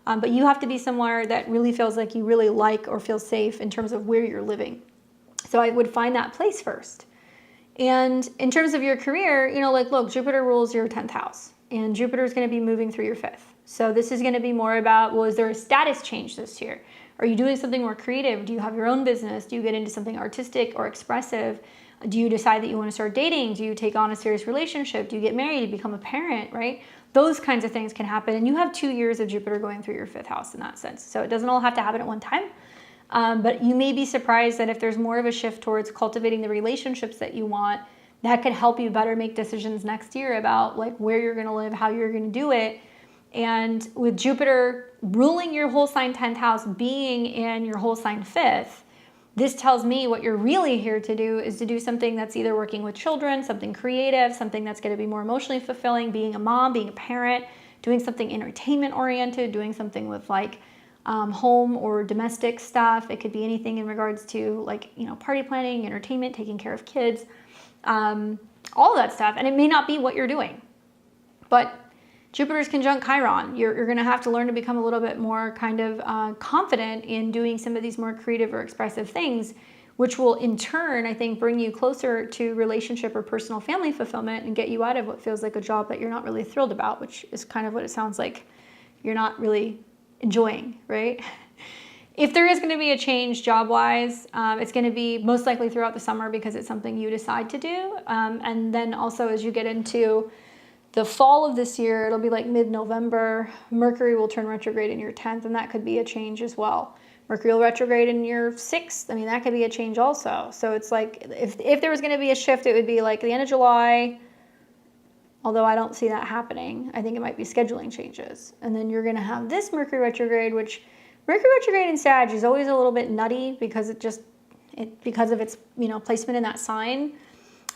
But you have to be somewhere that really feels like you really like or feel safe in terms of where you're living. So I would find that place first. And in terms of your career, look, Jupiter rules your 10th house and Jupiter is going to be moving through your 5th. So this is going to be more about, well, is there a status change this year? Are you doing something more creative? Do you have your own business? Do you get into something artistic or expressive? Do you decide that you want to start dating? Do you take on a serious relationship? Do you get married? Do you become a parent, right? Those kinds of things can happen. And you have 2 years of Jupiter going through your 5th house in that sense. So it doesn't all have to happen at one time. But you may be surprised that if there's more of a shift towards cultivating the relationships that you want, that could help you better make decisions next year about like where you're going to live, how you're going to do it. And with Jupiter ruling your whole sign 10th house, being in your whole sign 5th, this tells me what you're really here to do is to do something that's either working with children, something creative, something that's going to be more emotionally fulfilling, being a mom, being a parent, doing something entertainment oriented, doing something with like home or domestic stuff. It could be anything in regards to like, party planning, entertainment, taking care of kids, all of that stuff. And it may not be what you're doing, but Jupiter's conjunct Chiron. You're going to have to learn to become a little bit more kind of confident in doing some of these more creative or expressive things, which will in turn, I think, bring you closer to relationship or personal family fulfillment and get you out of what feels like a job that you're not really thrilled about, which is kind of what it sounds like you're not really enjoying, right? If there is going to be a change job-wise, it's going to be most likely throughout the summer because it's something you decide to do. And then also as you get into the fall of this year, it'll be like mid-November, Mercury will turn retrograde in your 10th, and that could be a change as well. Mercury will retrograde in your 6th. I mean, that could be a change also. So it's like, if there was going to be a shift, it would be like the end of July, although I don't see that happening. I think it might be scheduling changes. And then you're going to have this Mercury retrograde, which Mercury retrograde in Sag is always a little bit nutty because because of its, placement in that sign.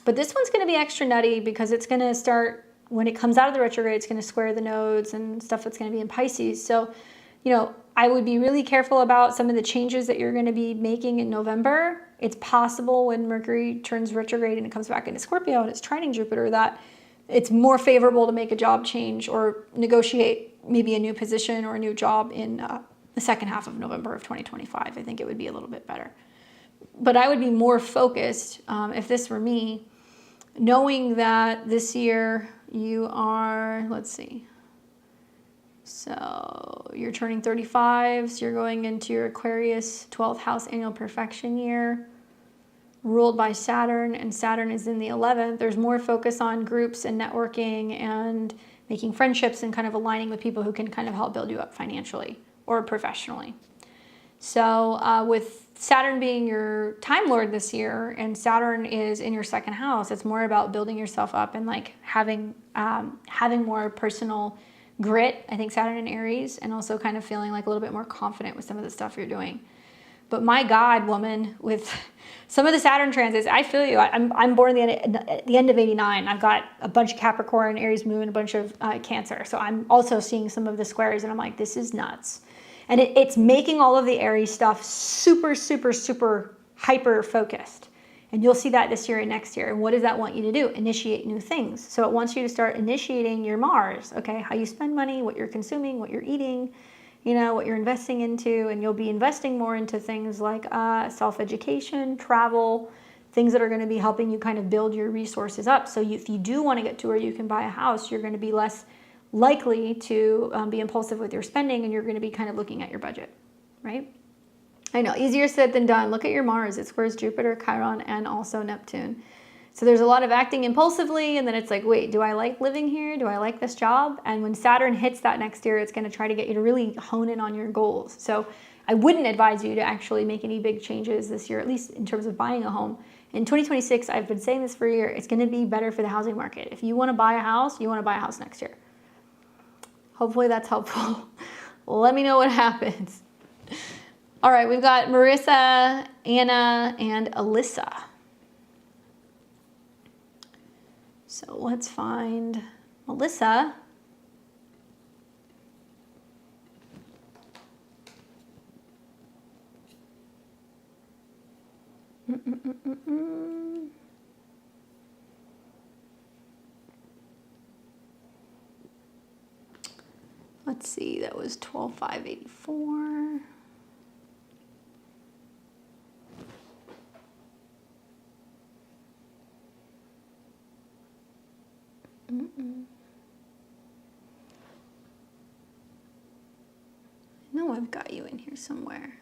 But this one's going to be extra nutty because it's going to start, when it comes out of the retrograde, it's going to square the nodes and stuff that's going to be in Pisces. So, I would be really careful about some of the changes that you're going to be making in November. It's possible when Mercury turns retrograde and it comes back into Scorpio and it's trining Jupiter that it's more favorable to make a job change or negotiate maybe a new position or a new job in the second half of November of 2025. I think it would be a little bit better. But I would be more focused, if this were me, knowing that this year you are, let's see, So you're turning 35, so you're going into your Aquarius 12th house annual perfection year, ruled by Saturn, and Saturn is in the 11th. There's more focus on groups and networking and making friendships and kind of aligning with people who can kind of help build you up financially or professionally. So with Saturn being your time lord this year, and Saturn is in your second house, it's more about building yourself up and like having more personal grit. I think Saturn in Aries, and also kind of feeling like a little bit more confident with some of the stuff you're doing. But my God, woman, with some of the Saturn transits, I feel you. I'm born at the end of 89. I've got a bunch of Capricorn, Aries moon, a bunch of Cancer. So I'm also seeing some of the squares, and I'm like, this is nuts. And it's making all of the Aries stuff super, super, super hyper focused. And you'll see that this year and next year. And what does that want you to do? Initiate new things. So it wants you to start initiating your Mars, okay? How you spend money, what you're consuming, what you're eating, you know, what you're investing into. And you'll be investing more into things like self-education, travel, things that are going to be helping you kind of build your resources up. So if you do want to get to where you can buy a house, you're going to be less likely to be impulsive with your spending, and you're going to be kind of looking at your budget, right? I know, easier said than done. Look at your Mars. It squares Jupiter, Chiron, and also Neptune. So there's a lot of acting impulsively, and then it's like, wait, do I like living here? Do I like this job? And when Saturn hits that next year, it's going to try to get you to really hone in on your goals. So I wouldn't advise you to actually make any big changes this year, at least in terms of buying a home. In 2026, I've been saying this for a year, it's going to be better for the housing market. If you want to buy a house, you want to buy a house next year. Hopefully that's helpful. Let me know what happens. All right, we've got Marissa, Anna, and Alyssa. So let's find Alyssa. Let's see, that was 12,584. I know I've got you in here somewhere.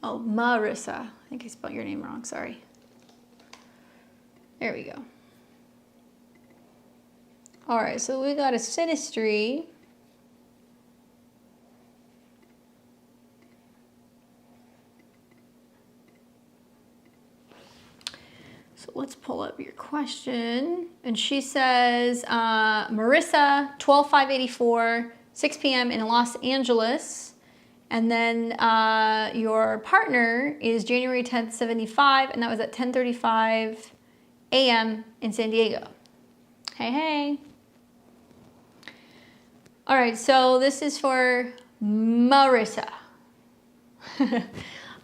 Oh, Marissa. I think I spelled your name wrong, sorry. There we go. All right, so we got a synastry. So let's pull up your question. And she says, Marissa, 12/5/84, 6 p.m. in Los Angeles. And then your partner is January 10th, 75, and that was at 10:35 a.m. in San Diego. Hey, hey. All right, so this is for Marissa.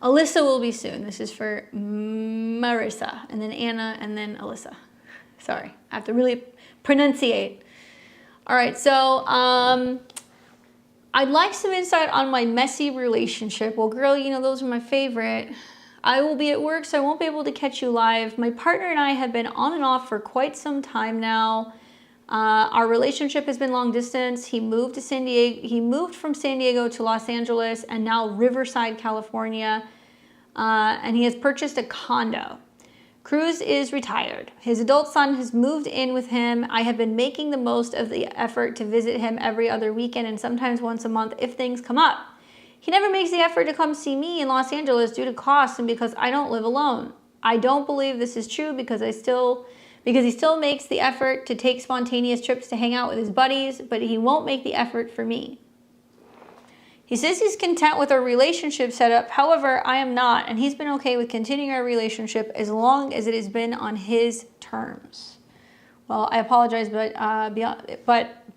Alyssa will be soon. This is for Marissa, and then Anna, and then Alyssa. Sorry, I have to really pronunciate. All right, so I'd like some insight on my messy relationship. Well, girl, you know, those are my favorite. I will be at work, so I won't be able to catch you live. My partner and I have been on and off for quite some time now. Our relationship has been long distance. He moved to San Diego. He moved from San Diego to Los Angeles and now Riverside, California. And he has purchased a condo. Cruz is retired. His adult son has moved in with him. I have been making the most of the effort to visit him every other weekend and sometimes once a month if things come up. He never makes the effort to come see me in Los Angeles due to costs and because I don't live alone. I don't believe this is true because he still makes the effort to take spontaneous trips to hang out with his buddies, but he won't make the effort for me. He says he's content with our relationship setup. However, I am not, and he's been okay with continuing our relationship as long as it has been on his terms. Well, I apologize, but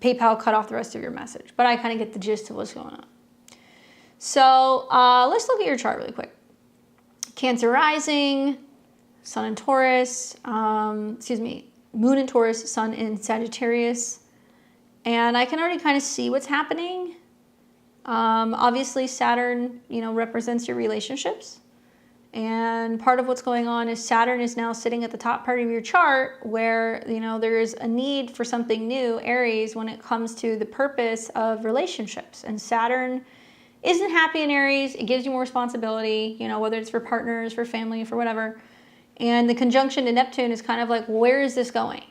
PayPal cut off the rest of your message. But I kind of get the gist of what's going on. So let's look at your chart really quick. Cancer rising, Sun in Taurus, Moon in Taurus, Sun in Sagittarius. And I can already kind of see what's happening. Obviously Saturn, represents your relationships. And part of what's going on is Saturn is now sitting at the top part of your chart where, there is a need for something new, Aries, when it comes to the purpose of relationships. And Saturn isn't happy in Aries. It gives you more responsibility, whether it's for partners, for family, for whatever. And the conjunction to Neptune is kind of like, where is this going?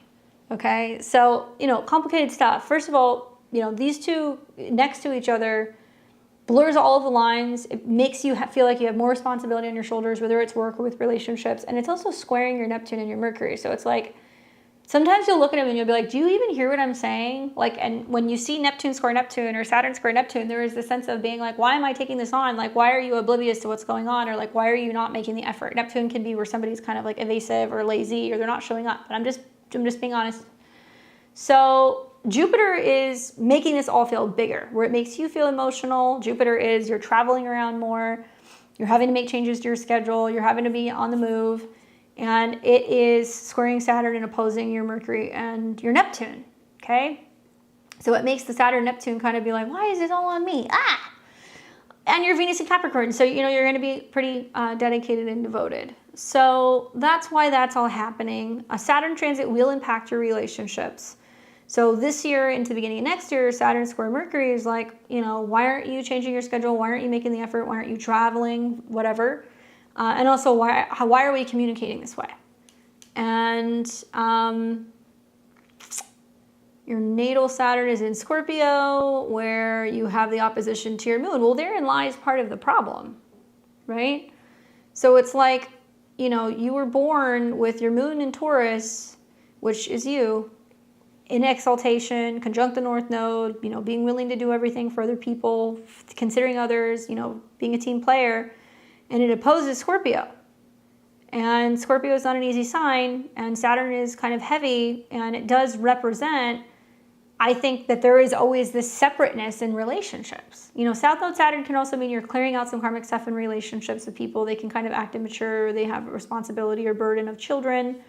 Okay, so, complicated stuff. First of all, these two next to each other blurs all of the lines. It makes you feel like you have more responsibility on your shoulders, whether it's work or with relationships. And it's also squaring your Neptune and your Mercury. So it's like, sometimes you'll look at them and you'll be like, do you even hear what I'm saying? And when you see Neptune square Neptune or Saturn square Neptune, there is this sense of being like, why am I taking this on? Like, why are you oblivious to what's going on? Or like, why are you not making the effort? Neptune can be where somebody's kind of like evasive or lazy or they're not showing up. But I'm just being honest. So Jupiter is making this all feel bigger, where it makes you feel emotional. Jupiter is you're traveling around more. You're having to make changes to your schedule. You're having to be on the move. And it is squaring Saturn and opposing your Mercury and your Neptune, okay? So it makes the Saturn-Neptune kind of be like, why is this all on me? And your Venus in Capricorn, so, you're going to be pretty dedicated and devoted. So that's why that's all happening. A Saturn transit will impact your relationships. So this year into the beginning of next year, Saturn square Mercury is like, why aren't you changing your schedule? Why aren't you making the effort? Why aren't you traveling? Whatever. And also, why are we communicating this way? And your natal Saturn is in Scorpio, where you have the opposition to your moon. Well, therein lies part of the problem, right? So it's like, you were born with your moon in Taurus, which is you, in exaltation, conjunct the North Node, being willing to do everything for other people, considering others, being a team player. And it opposes Scorpio. And Scorpio is not an easy sign, and Saturn is kind of heavy, and it does represent, I think, that there is always this separateness in relationships. South Node Saturn can also mean you're clearing out some karmic stuff in relationships with people. They can kind of act immature, they have a responsibility or burden of children,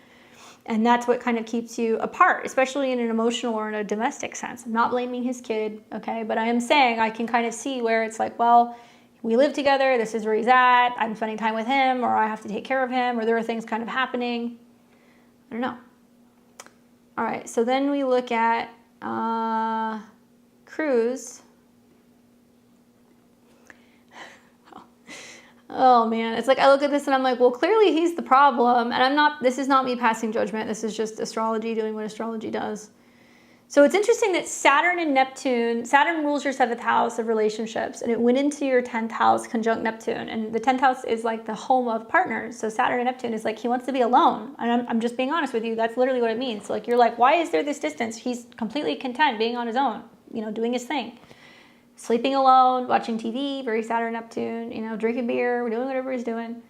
and that's what kind of keeps you apart, especially in an emotional or in a domestic sense. I'm not blaming his kid, okay, but I am saying I can kind of see where it's like, well, we live together, this is where he's at, I'm spending time with him, or I have to take care of him, or there are things kind of happening. I don't know. All right, so then we look at Cruz. Oh man, it's like I look at this and I'm like, well, clearly he's the problem, and this is not me passing judgment, this is just astrology doing what astrology does. So it's interesting that Saturn and Neptune, Saturn rules your 7th house of relationships, and it went into your 10th house conjunct Neptune. And the 10th house is like the home of partners. So Saturn and Neptune is like, he wants to be alone. And I'm just being honest with you. That's literally what it means. So like, you're like, why is there this distance? He's completely content being on his own, doing his thing. Sleeping alone, watching TV, very Saturn, Neptune, drinking beer, doing whatever he's doing.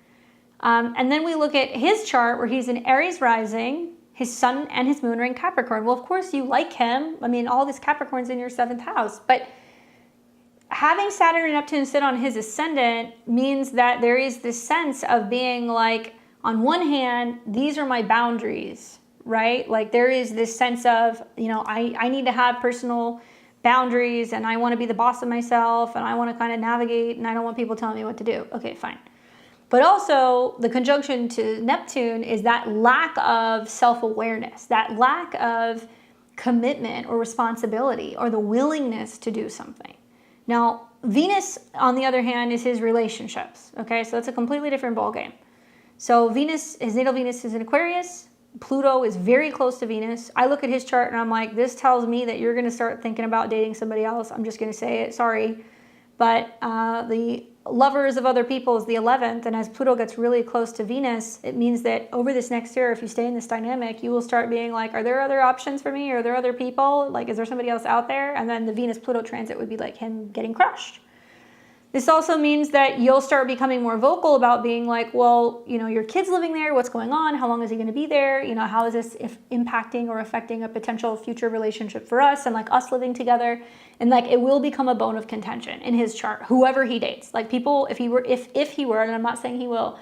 And then we look at his chart where he's in Aries rising. His sun and his moon are in Capricorn. Well, of course you like him. I mean, all this Capricorn's in your 7th house. But having Saturn and Neptune sit on his ascendant means that there is this sense of being like, on one hand, these are my boundaries, right? Like there is this sense of, I need to have personal boundaries and I want to be the boss of myself and I want to kind of navigate and I don't want people telling me what to do. Okay, fine. But also the conjunction to Neptune is that lack of self-awareness, that lack of commitment or responsibility or the willingness to do something. Now, Venus, on the other hand, is his relationships. Okay, so that's a completely different ballgame. So Venus, his natal Venus is in Aquarius. Pluto is very close to Venus. I look at his chart and I'm like, this tells me that you're going to start thinking about dating somebody else. I'm just going to say it, sorry. But the lovers of other people is the 11th, and as Pluto gets really close to Venus, it means that over this next year, if you stay in this dynamic, you will start being like, are there other options for me? Are there other people? Like, is there somebody else out there? And then the Venus-Pluto transit would be like him getting crushed. This also means that you'll start becoming more vocal about being like, well, your kid's living there, what's going on? How long is he going to be there? How is this impacting or affecting a potential future relationship for us and like us living together? And like, it will become a bone of contention in his chart, whoever he dates. Like people, if he were, and I'm not saying he will,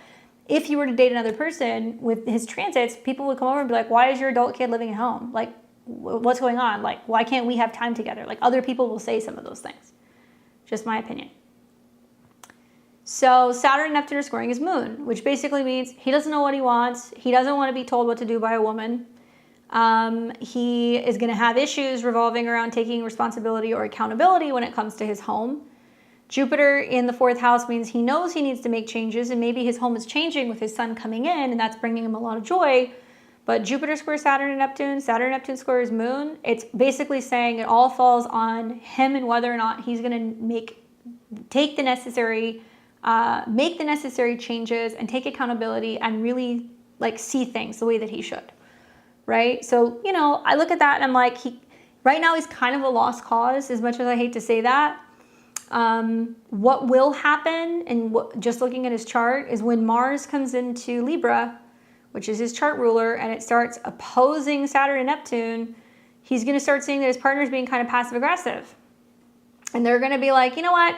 if he were to date another person with his transits, people would come over and be like, why is your adult kid living at home? Like, what's going on? Like, why can't we have time together? Like other people will say some of those things. Just my opinion. So Saturn and Neptune are squaring his moon, which basically means he doesn't know what he wants. He doesn't want to be told what to do by a woman. He is going to have issues revolving around taking responsibility or accountability when it comes to his home. Jupiter in the 4th house means he knows he needs to make changes, and maybe his home is changing with his sun coming in, and that's bringing him a lot of joy. But Jupiter squares Saturn and Neptune squares moon. It's basically saying it all falls on him and whether or not he's going to make the necessary changes and take accountability and really like see things the way that he should, right? So, you know, I look at that and I'm like, right now he's kind of a lost cause, as much as I hate to say that. What will happen, and just looking at his chart, is when Mars comes into Libra, which is his chart ruler, and it starts opposing Saturn and Neptune, he's going to start seeing that his partner's being kind of passive aggressive. And they're going to be like, you know what?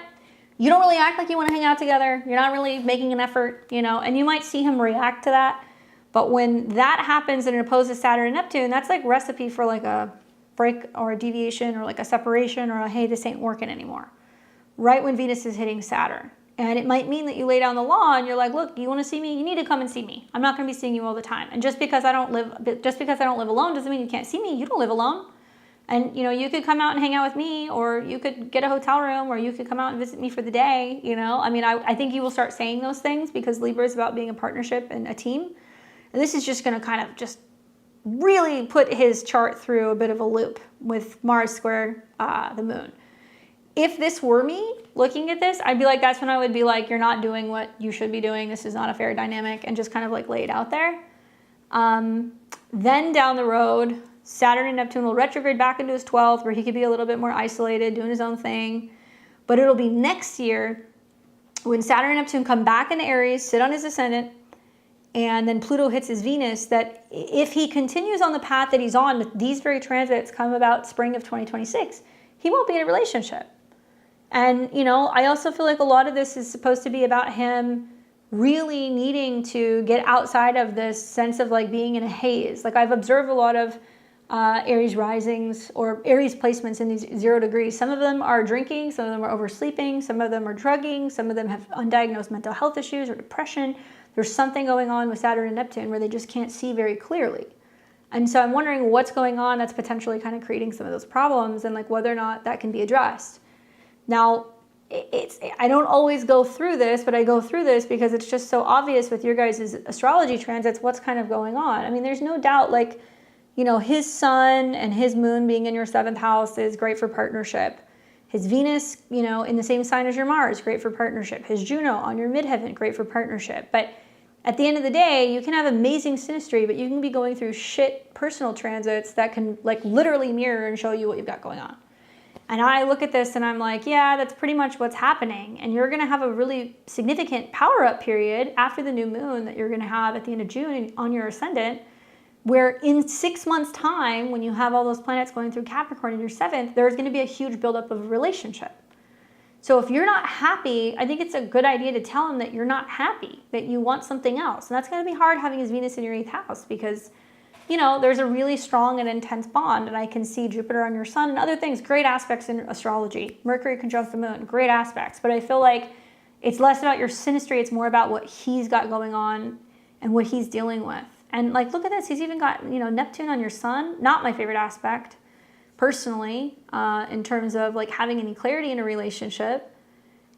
You don't really act like you want to hang out together. You're not really making an effort, you know, and you might see him react to that. But when that happens and it opposes Saturn and Neptune, that's like recipe for like a break or a deviation or like a separation or a, hey, this ain't working anymore. Right when Venus is hitting Saturn. And it might mean that you lay down the law and you're like, look, you want to see me? You need to come and see me. I'm not going to be seeing you all the time. And just because I don't live alone doesn't mean you can't see me. You don't live alone. And, you know, you could come out and hang out with me, or you could get a hotel room, or you could come out and visit me for the day, you know? I mean, I think you will start saying those things because Libra is about being a partnership and a team. And this is just going to kind of just really put his chart through a bit of a loop with Mars square the moon. If this were me looking at this, I'd be like, that's when I would be like, you're not doing what you should be doing. This is not a fair dynamic, and just kind of like lay it out there. Then down the road, Saturn and Neptune will retrograde back into his 12th, where he could be a little bit more isolated, doing his own thing. But it'll be next year when Saturn and Neptune come back into Aries, sit on his ascendant, and then Pluto hits his Venus, that if he continues on the path that he's on, with these very transits come about spring of 2026, he won't be in a relationship. And, you know, I also feel like a lot of this is supposed to be about him really needing to get outside of this sense of like being in a haze. Like I've observed a lot of Aries risings or Aries placements in these 0 degrees. Some of them are drinking, some of them are oversleeping, some of them are drugging, some of them have undiagnosed mental health issues or depression. There's something going on with Saturn and Neptune where they just can't see very clearly. And so I'm wondering what's going on that's potentially kind of creating some of those problems, and like whether or not that can be addressed. Now, I don't always go through this, but I go through this because it's just so obvious with your guys' astrology transits what's kind of going on. I mean, there's no doubt, like, you know, his sun and his moon being in your 7th house is great for partnership. His Venus, you know, in the same sign as your Mars, great for partnership. His Juno on your midheaven, great for partnership. But at the end of the day, you can have amazing synastry, but you can be going through shit personal transits that can like literally mirror and show you what you've got going on. And I look at this and I'm like, yeah, that's pretty much what's happening. And you're going to have a really significant power up period after the new moon that you're going to have at the end of June on your ascendant, where in 6 months' time, when you have all those planets going through Capricorn in your 7th, there's going to be a huge buildup of a relationship. So if you're not happy, I think it's a good idea to tell him that you're not happy, that you want something else. And that's going to be hard having his Venus in your 8th house because, you know, there's a really strong and intense bond, and I can see Jupiter on your sun and other things, great aspects in astrology. Mercury conjunct the moon, great aspects. But I feel like it's less about your synastry, it's more about what he's got going on and what he's dealing with. And like, look at this, he's even got, you know, Neptune on your sun, not my favorite aspect, personally, in terms of like having any clarity in a relationship.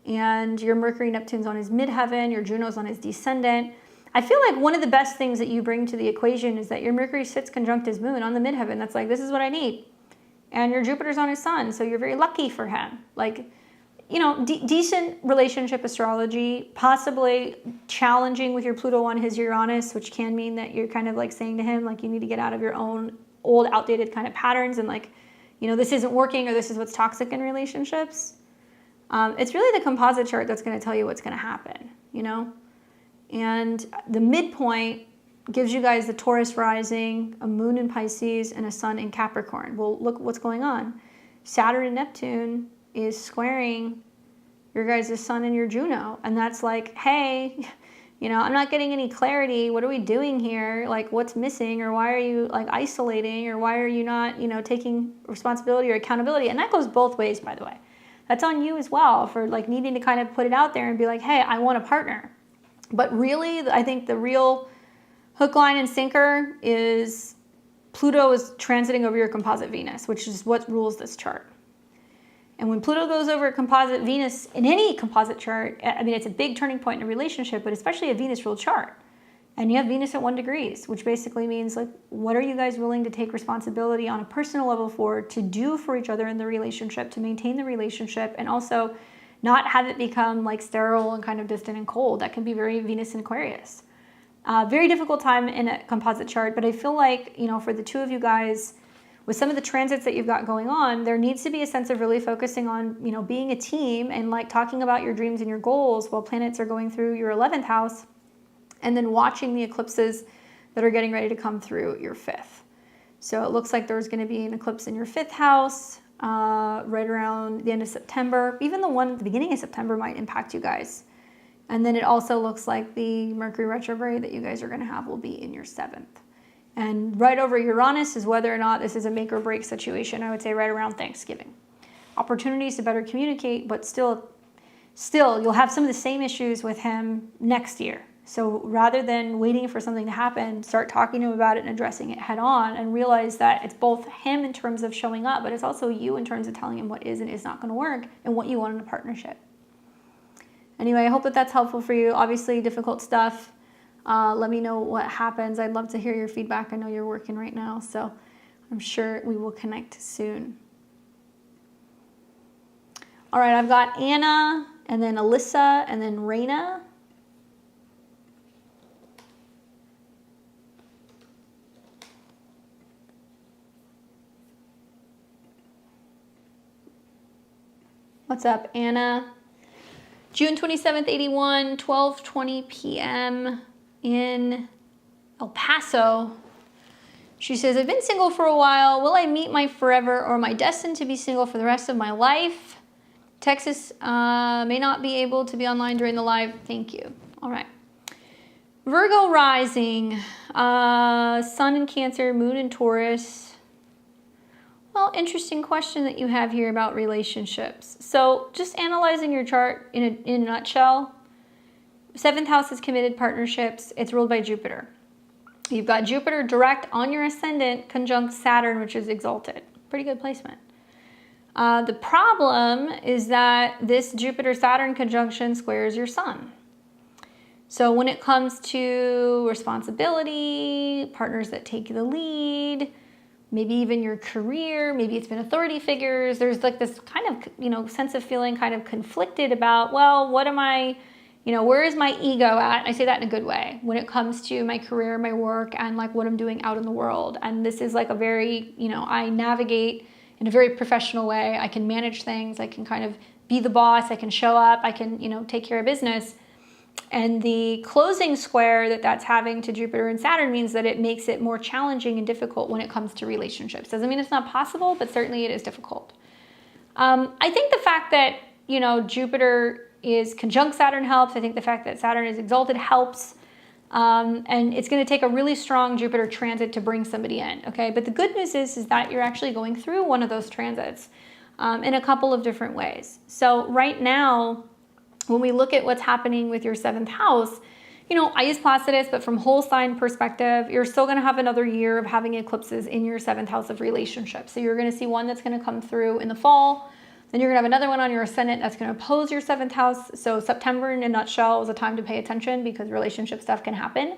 And your Mercury, Neptune's on his midheaven, your Juno's on his descendant. I feel like one of the best things that you bring to the equation is that your Mercury sits conjunct his moon on the midheaven. That's like, this is what I need. And your Jupiter's on his sun, so you're very lucky for him. Like, you know, decent relationship astrology, possibly challenging with your Pluto on his Uranus, which can mean that you're kind of like saying to him, like, you need to get out of your own old, outdated kind of patterns and like, you know, this isn't working or this is what's toxic in relationships. It's really the composite chart that's going to tell you what's going to happen, you know? And the midpoint gives you guys the Taurus rising, a moon in Pisces, and a sun in Capricorn. Well, look what's going on. Saturn and Neptune is squaring your guys' sun and your Juno. And that's like, hey, you know, I'm not getting any clarity. What are we doing here? Like, what's missing? Or why are you like isolating? Or why are you not, you know, taking responsibility or accountability? And that goes both ways, by the way. that's on you as well for like needing to kind of put it out there and be like, hey, I want a partner. But really, I think the real hook, line, and sinker is Pluto is transiting over your composite Venus, which is what rules this chart. And when Pluto goes over composite Venus in any composite chart, I mean, it's a big turning point in a relationship, but especially a Venus ruled chart. And you have Venus at 1 degree, which basically means like, what are you guys willing to take responsibility on a personal level for, to do for each other in the relationship, to maintain the relationship, and also not have it become like sterile and kind of distant and cold. That can be very Venus and Aquarius. Very difficult time in a composite chart, but I feel like, you know, for the two of you guys, with some of the transits that you've got going on, there needs to be a sense of really focusing on, you know, being a team and like talking about your dreams and your goals while planets are going through your 11th house, and then watching the eclipses that are getting ready to come through your 5th. So it looks like there's going to be an eclipse in your 5th house right around the end of September. Even the one at the beginning of September might impact you guys. And then it also looks like the Mercury retrograde that you guys are going to have will be in your 7th. And right over Uranus is whether or not this is a make or break situation. I would say right around Thanksgiving. Opportunities to better communicate, but still you'll have some of the same issues with him next year. So rather than waiting for something to happen, start talking to him about it and addressing it head on, and realize that it's both him in terms of showing up, but it's also you in terms of telling him what is and is not going to work and what you want in a partnership. Anyway, I hope that that's helpful for you. Obviously, difficult stuff. Let me know what happens. I'd love to hear your feedback. I know you're working right now, so I'm sure we will connect soon. All right, I've got Anna, and then Alyssa, and then Raina. What's up, Anna? June 27th, 81, 12:20 p.m. in El Paso. She says, I've been single for a while. Will I meet my forever, or am I destined to be single for the rest of my life? Texas may not be able to be online during the live. Thank you. All right. Virgo rising, Sun in Cancer, Moon in Taurus. Well, interesting question that you have here about relationships. So just analyzing your chart in a nutshell, 7th house is committed partnerships. It's ruled by Jupiter. You've got Jupiter direct on your ascendant conjunct Saturn, which is exalted. Pretty good placement. The problem is that this Jupiter-Saturn conjunction squares your sun. So when it comes to responsibility, partners that take the lead, maybe even your career, maybe it's been authority figures, there's like this kind of, you know, sense of feeling kind of conflicted about, well, what am I, you know, where is my ego at? I say that in a good way when it comes to my career, my work, and like what I'm doing out in the world. And this is like a very, you know, I navigate in a very professional way. I can manage things. I can kind of be the boss. I can show up. I can, you know, take care of business. And the closing square that's having to Jupiter and Saturn means that it makes it more challenging and difficult when it comes to relationships. Doesn't mean it's not possible, but certainly it is difficult. I think the fact that, you know, Jupiter is conjunct Saturn helps. I think the fact that Saturn is exalted helps. And it's going to take a really strong Jupiter transit to bring somebody in, okay? But the good news is that you're actually going through one of those transits in a couple of different ways. So right now, when we look at what's happening with your 7th house, you know, I use Placidus, but from whole sign perspective, you're still going to have another year of having eclipses in your 7th house of relationships. So you're going to see one that's going to come through in the fall. Then you're going to have another one on your ascendant that's going to oppose your 7th house. So September, in a nutshell, is a time to pay attention because relationship stuff can happen.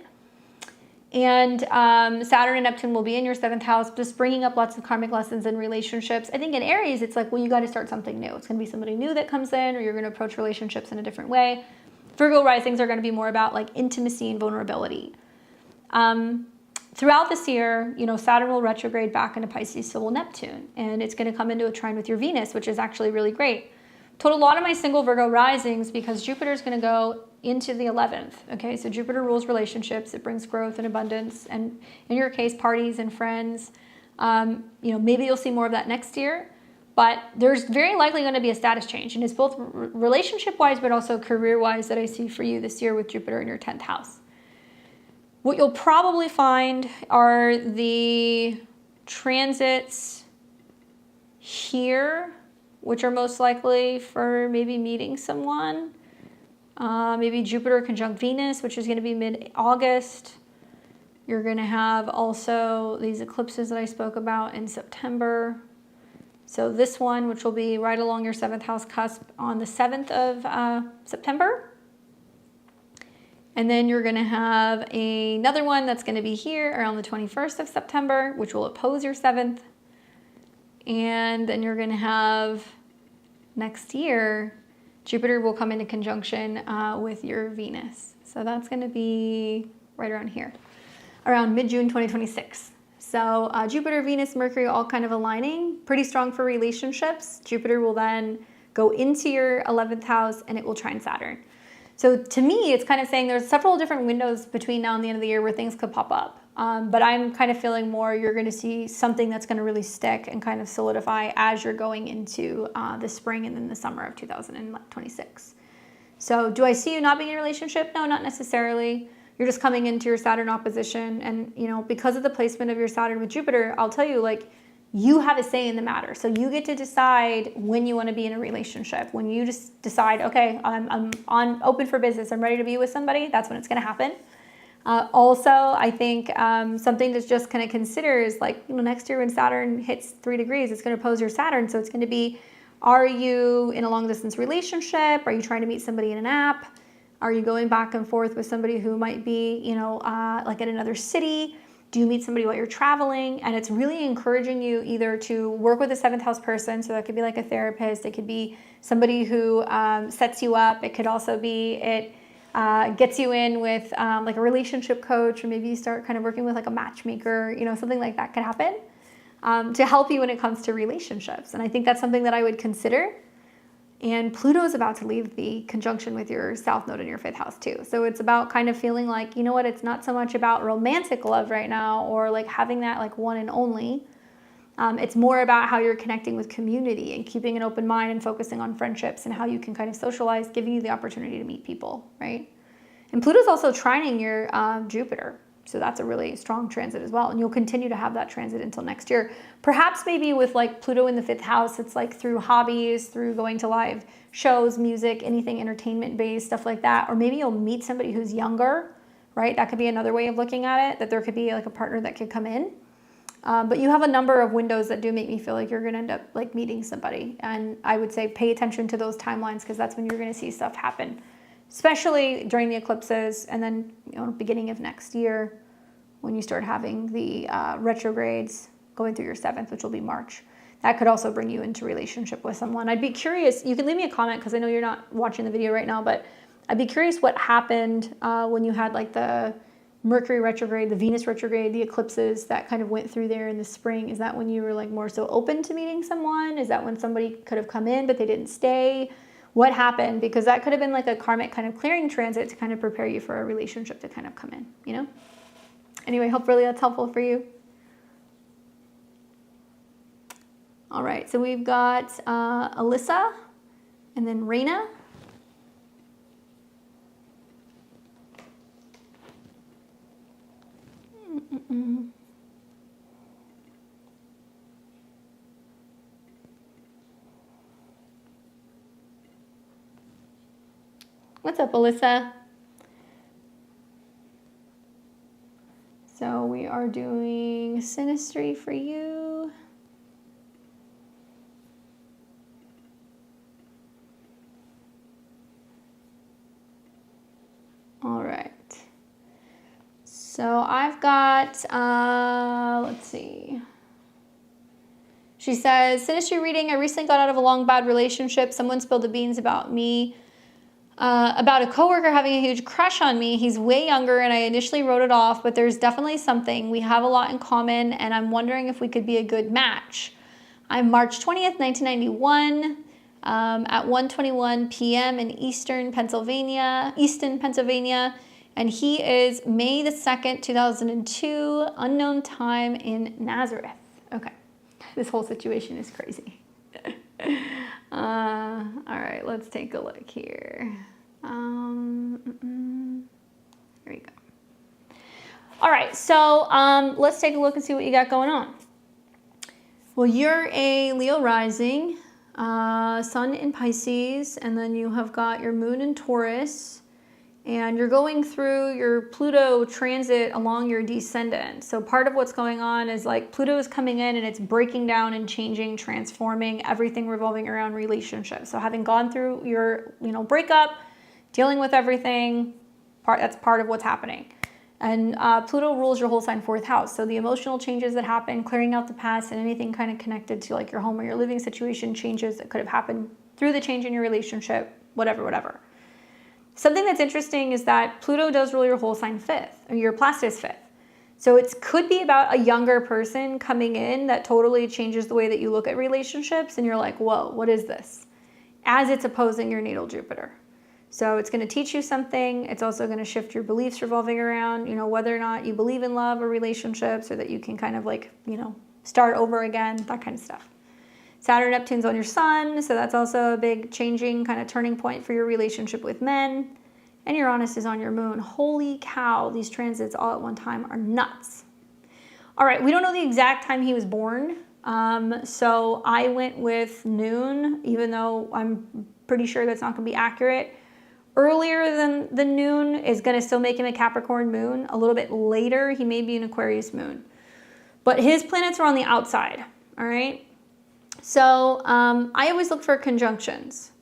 And Saturn and Neptune will be in your 7th house, just bringing up lots of karmic lessons in relationships. I think in Aries, it's like, well, you got to start something new. It's going to be somebody new that comes in, or you're going to approach relationships in a different way. Virgo risings are going to be more about like intimacy and vulnerability. Throughout this year, you know, Saturn will retrograde back into Pisces, so will Neptune. And it's going to come into a trine with your Venus, which is actually really great. Told a lot of my single Virgo risings because Jupiter is going to go into the 11th. Okay, so Jupiter rules relationships. It brings growth and abundance, and in your case, parties and friends. You know, maybe you'll see more of that next year, but there's very likely going to be a status change, and it's both relationship-wise but also career-wise that I see for you this year with Jupiter in your 10th house. What you'll probably find are the transits here which are most likely for maybe meeting someone. Maybe Jupiter conjunct Venus, which is going to be mid-August. You're going to have also these eclipses that I spoke about in September. So this one, which will be right along your 7th house cusp on the 7th of September. And then you're going to have another one that's going to be here around the 21st of September, which will oppose your 7th. And then you're going to have next year, Jupiter will come into conjunction with your Venus. So that's going to be right around here, around mid-June 2026. So Jupiter, Venus, Mercury all kind of aligning, pretty strong for relationships. Jupiter will then go into your 11th house and it will trine Saturn. So to me, it's kind of saying there's several different windows between now and the end of the year where things could pop up. But I'm kind of feeling more you're going to see something that's going to really stick and kind of solidify as you're going into the spring and then the summer of 2026. So do I see you not being in a relationship? No, not necessarily. You're just coming into your Saturn opposition. And, you know, because of the placement of your Saturn with Jupiter, I'll tell you, like, you have a say in the matter. So you get to decide when you want to be in a relationship. When you just decide, okay, I'm open for business, I'm ready to be with somebody, that's when it's going to happen. Also, I think something to just kind of consider is, like, you know, next year when Saturn hits 3 degrees, it's going to oppose your Saturn. So it's going to be, are you in a long distance relationship? Are you trying to meet somebody in an app? Are you going back and forth with somebody who might be, you know, like in another city? Do you meet somebody while you're traveling? And it's really encouraging you either to work with a 7th house person. So that could be like a therapist. It could be somebody who sets you up. It could also be gets you in with like a relationship coach, or maybe you start kind of working with like a matchmaker, you know, something like that could happen to help you when it comes to relationships. And I think that's something that I would consider. And Pluto is about to leave the conjunction with your South Node in your 5th house too. So it's about kind of feeling like, you know what, it's not so much about romantic love right now or like having that like one and only. It's more about how you're connecting with community and keeping an open mind and focusing on friendships and how you can kind of socialize, giving you the opportunity to meet people, right? And Pluto's also trining your Jupiter. So that's a really strong transit as well. And you'll continue to have that transit until next year. Perhaps maybe with like Pluto in the 5th house, it's like through hobbies, through going to live shows, music, anything entertainment based, stuff like that. Or maybe you'll meet somebody who's younger, right? That could be another way of looking at it, that there could be like a partner that could come in. But you have a number of windows that do make me feel like you're going to end up like meeting somebody. And I would say pay attention to those timelines because that's when you're going to see stuff happen. Especially during the eclipses and then, you know, beginning of next year when you start having the retrogrades going through your 7th, which will be March. That could also bring you into relationship with someone. I'd be curious, you can leave me a comment because I know you're not watching the video right now, but I'd be curious what happened when you had like the Mercury retrograde, the Venus retrograde, the eclipses that kind of went through there in the spring. Is that when you were like more so open to meeting someone? Is that when somebody could have come in but they didn't stay? What happened? Because that could have been like a karmic kind of clearing transit to kind of prepare you for a relationship to kind of come in, you know? Anyway, hopefully that's helpful for you. All right, so we've got Alyssa and then Raina. What's up, Alyssa? So we are doing synastry for you. All right. So I've got, let's see. She says, synastry reading, I recently got out of a long bad relationship. Someone spilled the beans about me. About a coworker having a huge crush on me. He's way younger and I initially wrote it off, but there's definitely something. We have a lot in common and I'm wondering if we could be a good match. I'm March 20th, 1991 at 1:21 p.m. in Easton, Pennsylvania, and he is May the 2nd, 2002, unknown time in Nazareth. Okay, this whole situation is crazy. All right, let's take a look here. Here we go. All right, so let's take a look and see what you got going on. Well, you're a Leo rising, Sun in Pisces, and then you have got your moon in Taurus, and you're going through your Pluto transit along your descendant. So part of what's going on is like Pluto is coming in and it's breaking down and changing, transforming everything revolving around relationships. So having gone through your, breakup, dealing with everything, that's part of what's happening. And Pluto rules your whole sign 4th house. So the emotional changes that happen, clearing out the past, and anything kind of connected to like your home or your living situation, changes that could have happened through the change in your relationship, whatever. Something that's interesting is that Pluto does rule your whole sign 5th, or your Placidus 5th. So it could be about a younger person coming in that totally changes the way that you look at relationships, and you're like, whoa, what is this? As it's opposing your natal Jupiter. So it's going to teach you something. It's also going to shift your beliefs revolving around, whether or not you believe in love or relationships, or that you can kind of start over again, that kind of stuff. Saturn, Neptune's on your sun, so that's also a big changing kind of turning point for your relationship with men. And Uranus is on your moon. Holy cow, these transits all at one time are nuts. All right, we don't know the exact time he was born. So I went with noon, even though I'm pretty sure that's not going to be accurate. Earlier than the noon is going to still make him a Capricorn moon. A little bit later, he may be an Aquarius moon. But his planets are on the outside, all right? So I always look for conjunctions.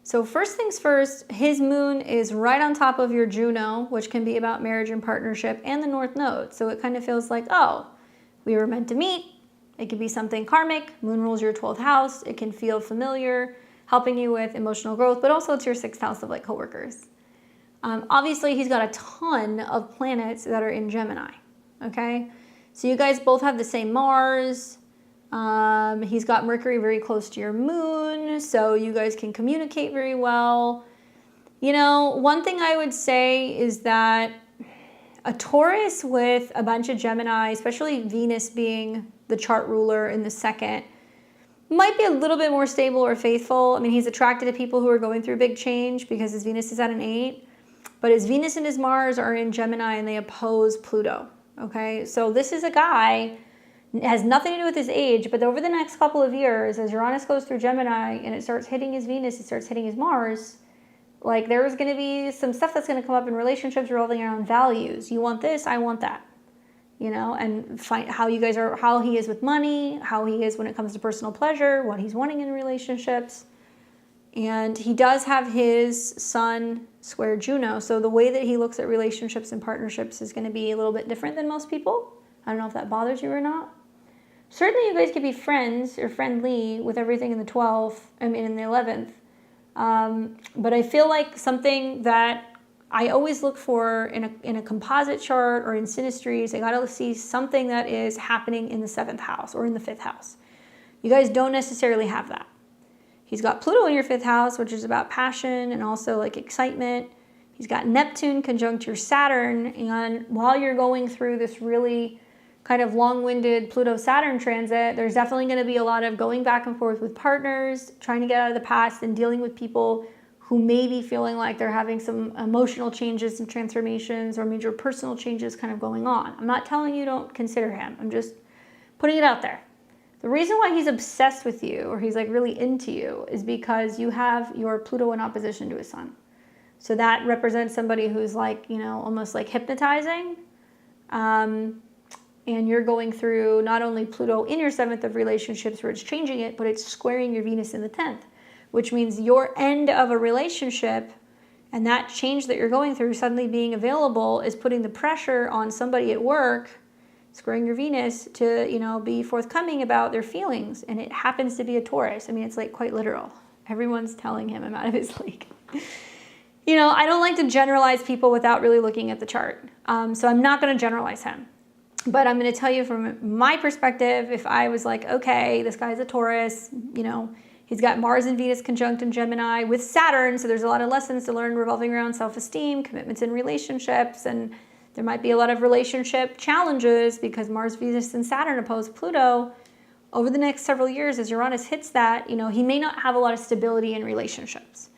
So first things first, his moon is right on top of your Juno, which can be about marriage and partnership, and the North Node. So it kind of feels like, oh, we were meant to meet. It could be something karmic. Moon rules your 12th house. It can feel familiar, helping you with emotional growth, but also it's your 6th house of like coworkers. Obviously, he's got a ton of planets that are in Gemini, okay? So you guys both have the same Mars. He's got Mercury very close to your moon, so you guys can communicate very well. One thing I would say is that a Taurus with a bunch of Gemini, especially Venus being the chart ruler in the 2nd, might be a little bit more stable or faithful. I mean, he's attracted to people who are going through big change because his Venus is at an 8. But his Venus and his Mars are in Gemini and they oppose Pluto. Okay, so this is a guy, it has nothing to do with his age, but over the next couple of years, as Uranus goes through Gemini and it starts hitting his Venus, it starts hitting his Mars, like there's going to be some stuff that's going to come up in relationships revolving around values. You want this, I want that. And find how he is with money, how he is when it comes to personal pleasure, what he's wanting in relationships. And he does have his sun square Juno. So the way that he looks at relationships and partnerships is going to be a little bit different than most people. I don't know if that bothers you or not. Certainly you guys could be friends or friendly with everything in the 11th. But I feel like something that I always look for in a composite chart or in synastries, I gotta see something that is happening in the 7th house or in the 5th house. You guys don't necessarily have that. He's got Pluto in your 5th house, which is about passion and also like excitement. He's got Neptune conjunct your Saturn, and while you're going through this really kind of long-winded Pluto-Saturn transit, there's definitely gonna be a lot of going back and forth with partners, trying to get out of the past and dealing with people who may be feeling like they're having some emotional changes and transformations or major personal changes kind of going on. I'm not telling you don't consider him. I'm just putting it out there. The reason why he's obsessed with you or he's like really into you is because you have your Pluto in opposition to his sun. So that represents somebody who's like, almost like hypnotizing. And you're going through not only Pluto in your 7th of relationships where it's changing it, but it's squaring your Venus in the 10th. Which means your end of a relationship and that change that you're going through suddenly being available is putting the pressure on somebody at work, squaring your Venus, to, be forthcoming about their feelings. And it happens to be a Taurus. I mean, it's like quite literal. Everyone's telling him I'm out of his league. I don't like to generalize people without really looking at the chart. So I'm not going to generalize him. But I'm going to tell you from my perspective, if I was like, okay, this guy's a Taurus, he's got Mars and Venus conjunct in Gemini with Saturn, so there's a lot of lessons to learn revolving around self-esteem, commitments in relationships, and there might be a lot of relationship challenges because Mars, Venus, and Saturn oppose Pluto. Over the next several years, as Uranus hits that, he may not have a lot of stability in relationships.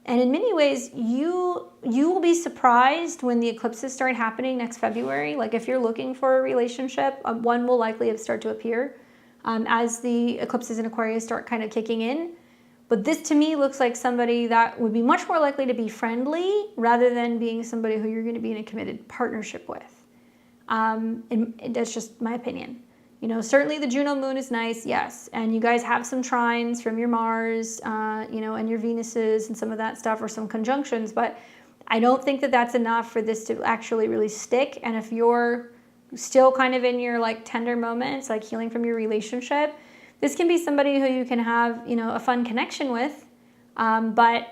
And in many ways, you will be surprised when the eclipses start happening next February. Like if you're looking for a relationship, one will likely start to appear. As the eclipses in Aquarius start kind of kicking in. But this to me looks like somebody that would be much more likely to be friendly rather than being somebody who you're going to be in a committed partnership with. And that's just my opinion. You know, certainly the Juno moon is nice, yes. And you guys have some trines from your Mars, you know, and your Venuses and some of that stuff, or some conjunctions. But I don't think that that's enough for this to actually really stick. And if you're still kind of in your like tender moments, like healing from your relationship, this can be somebody who you can have, you know, a fun connection with. But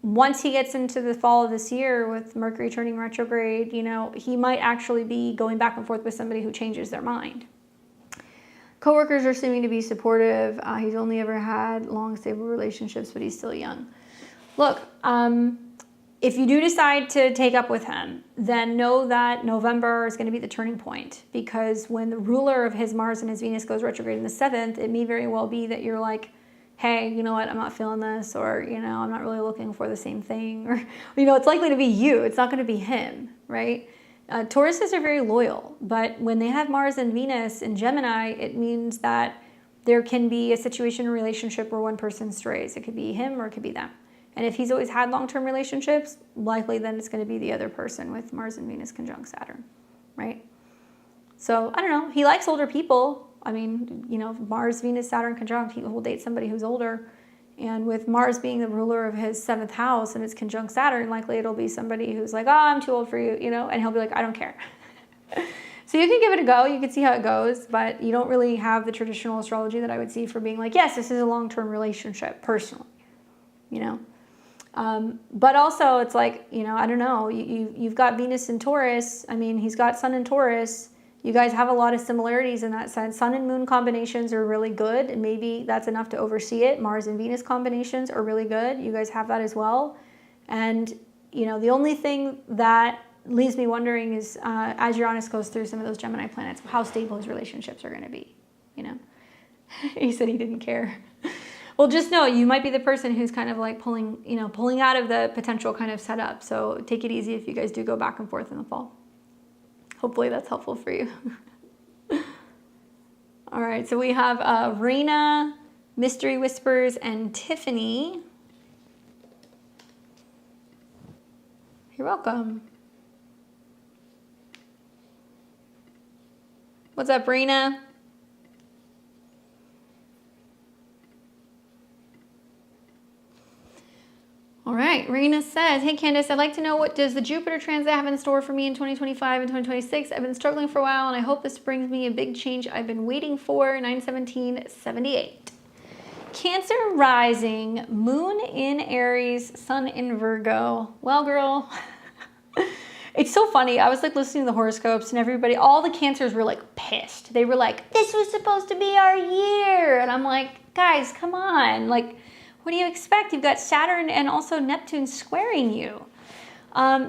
once he gets into the fall of this year with Mercury turning retrograde, you know, he might actually be going back and forth with somebody who changes their mind. Coworkers are seeming to be supportive. He's only ever had long, stable relationships, but he's still young. Look, if you do decide to take up with him, then know that November is going to be the turning point, because when the ruler of his Mars and his Venus goes retrograde in the 7th, it may very well be that you're like, hey, you know what, I'm not feeling this, or, you know, I'm not really looking for the same thing, or, you know, it's likely to be you. It's not going to be him, right? Tauruses are very loyal, but when they have Mars and Venus in Gemini, it means that there can be a situation or relationship where one person strays. It could be him or it could be them. And if he's always had long-term relationships, likely then it's going to be the other person with Mars and Venus conjunct Saturn, right? So, I don't know. He likes older people. I mean, you know, Mars, Venus, Saturn conjunct, he will date somebody who's older. And with Mars being the ruler of his 7th house and it's conjunct Saturn, likely it'll be somebody who's like, oh, I'm too old for you, you know, and he'll be like, I don't care. So you can give it a go. You can see how it goes, but you don't really have the traditional astrology that I would see for being like, yes, this is a long-term relationship, personally, you know. But also it's like, you know, I don't know, you've got Venus in Taurus. I mean, he's got Sun in Taurus. You guys have a lot of similarities in that sense. Sun and Moon combinations are really good, and maybe that's enough to oversee it. Mars and Venus combinations are really good. You guys have that as well. And, you know, the only thing that leaves me wondering is as Uranus goes through some of those Gemini planets, how stable his relationships are going to be, you know. He said he didn't care. Well, just know you might be the person who's kind of like pulling out of the potential kind of setup. So take it easy if you guys do go back and forth in the fall. Hopefully that's helpful for you. All right, so we have Raina, Mystery Whispers, and Tiffany. You're welcome. What's up, Raina? All right, Raina says, hey Candace, I'd like to know, what does the Jupiter transit have in store for me in 2025 and 2026? I've been struggling for a while and I hope this brings me a big change I've been waiting for. 9/17/78. Cancer rising, Moon in Aries, Sun in Virgo. Well, girl, it's so funny. I was like listening to the horoscopes and everybody, all the Cancers were like pissed. They were like, this was supposed to be our year. And I'm like, guys, come on. Like, what do you expect? You've got Saturn and also Neptune squaring you.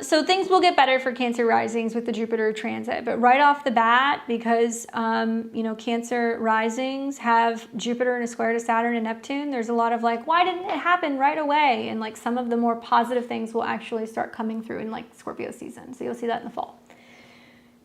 So things will get better for Cancer risings with the Jupiter transit. But right off the bat, because, you know, Cancer risings have Jupiter in a square to Saturn and Neptune, there's a lot of like, why didn't it happen right away? And like some of the more positive things will actually start coming through in like Scorpio season. So you'll see that in the fall.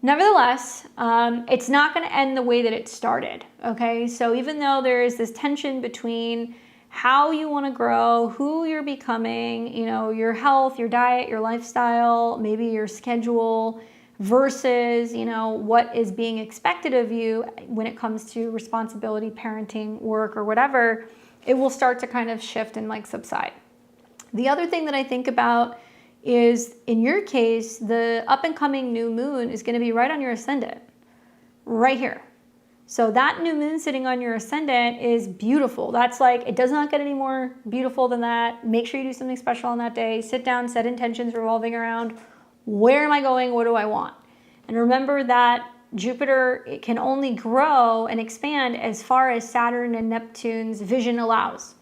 Nevertheless, it's not going to end the way that it started. Okay. So even though there is this tension between how you want to grow, who you're becoming, you know, your health, your diet, your lifestyle, maybe your schedule versus, you know, what is being expected of you when it comes to responsibility, parenting, work, or whatever, it will start to kind of shift and like subside. The other thing that I think about is, in your case, the up and coming new moon is going to be right on your ascendant, right here. So that new moon sitting on your ascendant is beautiful. That's like, it does not get any more beautiful than that. Make sure you do something special on that day. Sit down, set intentions revolving around, where am I going? What do I want? And remember that Jupiter, it can only grow and expand as far as Saturn and Neptune's vision allows.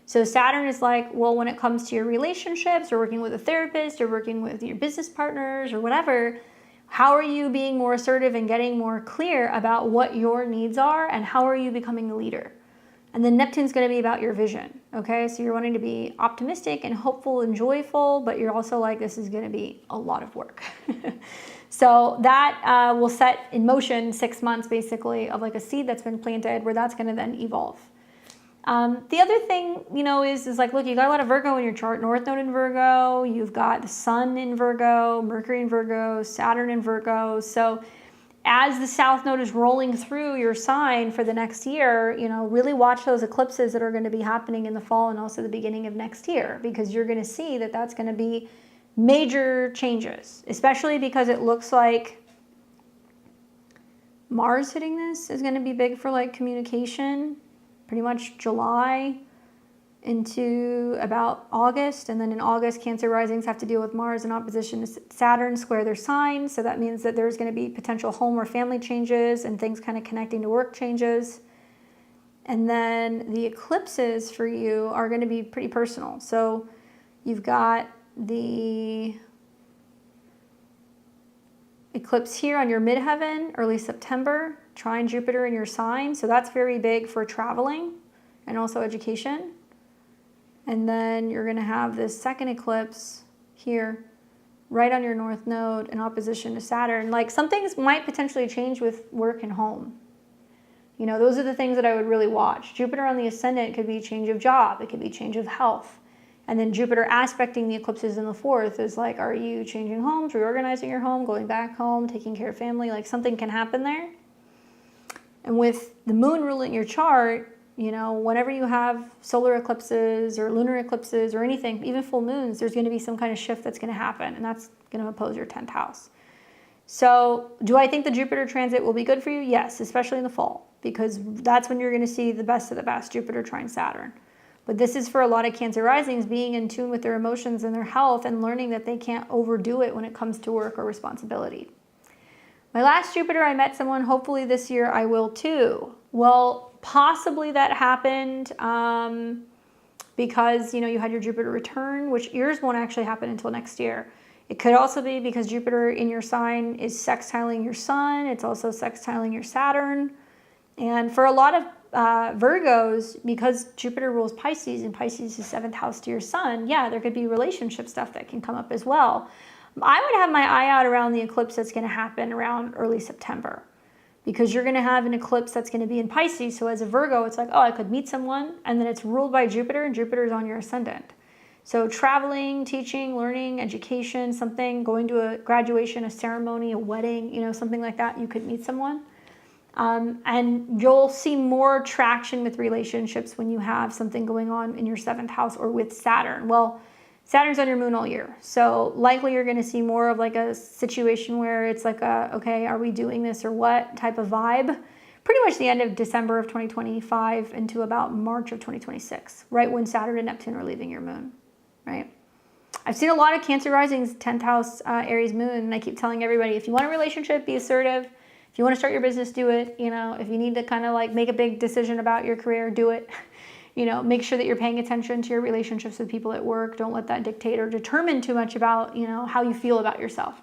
So Saturn is like, well, when it comes to your relationships or working with a therapist or working with your business partners or whatever, how are you being more assertive and getting more clear about what your needs are, and how are you becoming a leader? And then Neptune's going to be about your vision, okay? So you're wanting to be optimistic and hopeful and joyful, but you're also like, this is going to be a lot of work. So that will set in motion 6 months basically of like a seed that's been planted where that's going to then evolve. The other thing, is like, look, you got a lot of Virgo in your chart. North Node in Virgo. You've got the Sun in Virgo, Mercury in Virgo, Saturn in Virgo. So as the South Node is rolling through your sign for the next year, really watch those eclipses that are going to be happening in the fall and also the beginning of next year, because you're going to see that that's going to be major changes, especially because it looks like Mars hitting this is going to be big for like communication, pretty much July into about August. And then in August, Cancer risings have to deal with Mars in opposition to Saturn square their sign. So that means that there's going to be potential home or family changes and things kind of connecting to work changes. And then the eclipses for you are going to be pretty personal. So you've got the eclipse here on your midheaven, early September, trine Jupiter in your sign. So that's very big for traveling and also education. And then you're going to have this second eclipse here, right on your North Node in opposition to Saturn. Like some things might potentially change with work and home. Those are the things that I would really watch. Jupiter on the ascendant could be change of job. It could be change of health. And then Jupiter aspecting the eclipses in the fourth is like, are you changing homes, reorganizing your home, going back home, taking care of family? Like something can happen there. And with the moon ruling your chart, whenever you have solar eclipses or lunar eclipses or anything, even full moons, there's going to be some kind of shift that's going to happen, and that's going to oppose your 10th house. So do I think the Jupiter transit will be good for you? Yes, especially in the fall, because that's when you're going to see the best of the best, Jupiter trine Saturn. But this is for a lot of Cancer risings being in tune with their emotions and their health and learning that they can't overdo it when it comes to work or responsibility. My last Jupiter, I met someone, hopefully this year I will too. Well, possibly that happened because, you had your Jupiter return, which yours won't actually happen until next year. It could also be because Jupiter in your sign is sextiling your Sun. It's also sextiling your Saturn. And for a lot of Virgos, because Jupiter rules Pisces and Pisces is 7th house to your Sun, yeah, there could be relationship stuff that can come up as well. I would have my eye out around the eclipse that's going to happen around early September, because you're going to have an eclipse that's going to be in Pisces. So as a Virgo, it's like, oh, I could meet someone, and then it's ruled by Jupiter, and Jupiter is on your ascendant. So traveling, teaching, learning, education, something, going to a graduation, a ceremony, a wedding, something like that, you could meet someone. And you'll see more traction with relationships when you have something going on in your 7th house or with Saturn. Well, Saturn's on your moon all year. So likely you're going to see more of like a situation where it's like, okay, are we doing this or what type of vibe? Pretty much the end of December of 2025 into about March of 2026, right when Saturn and Neptune are leaving your moon, right? I've seen a lot of Cancer risings, 10th house Aries moon, and I keep telling everybody, if you want a relationship, be assertive. If you want to start your business, do it. If you need to kind of like make a big decision about your career, do it. Make sure that you're paying attention to your relationships with people at work. Don't let that dictate or determine too much about, how you feel about yourself.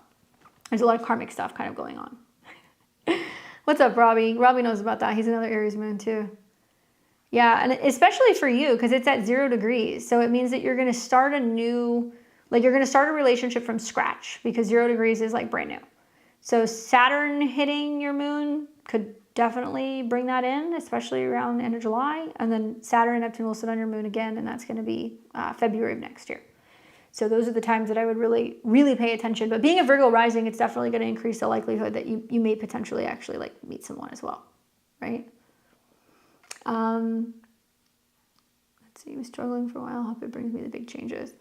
There's a lot of karmic stuff kind of going on. What's up, Robbie? Robbie knows about that. He's another Aries moon too. Yeah, and especially for you, because it's at 0 degrees. So it means that you're going to start you're going to start a relationship from scratch, because 0 degrees is like brand new. So Saturn hitting your moon could definitely bring that in, especially around the end of July. And then Saturn and Neptune will sit on your moon again, and that's going to be February of next year. So those are the times that I would really, really pay attention. But being a Virgo rising, it's definitely going to increase the likelihood that you may potentially actually like meet someone as well, right? Let's see, I'm struggling for a while. Hope it brings me the big changes.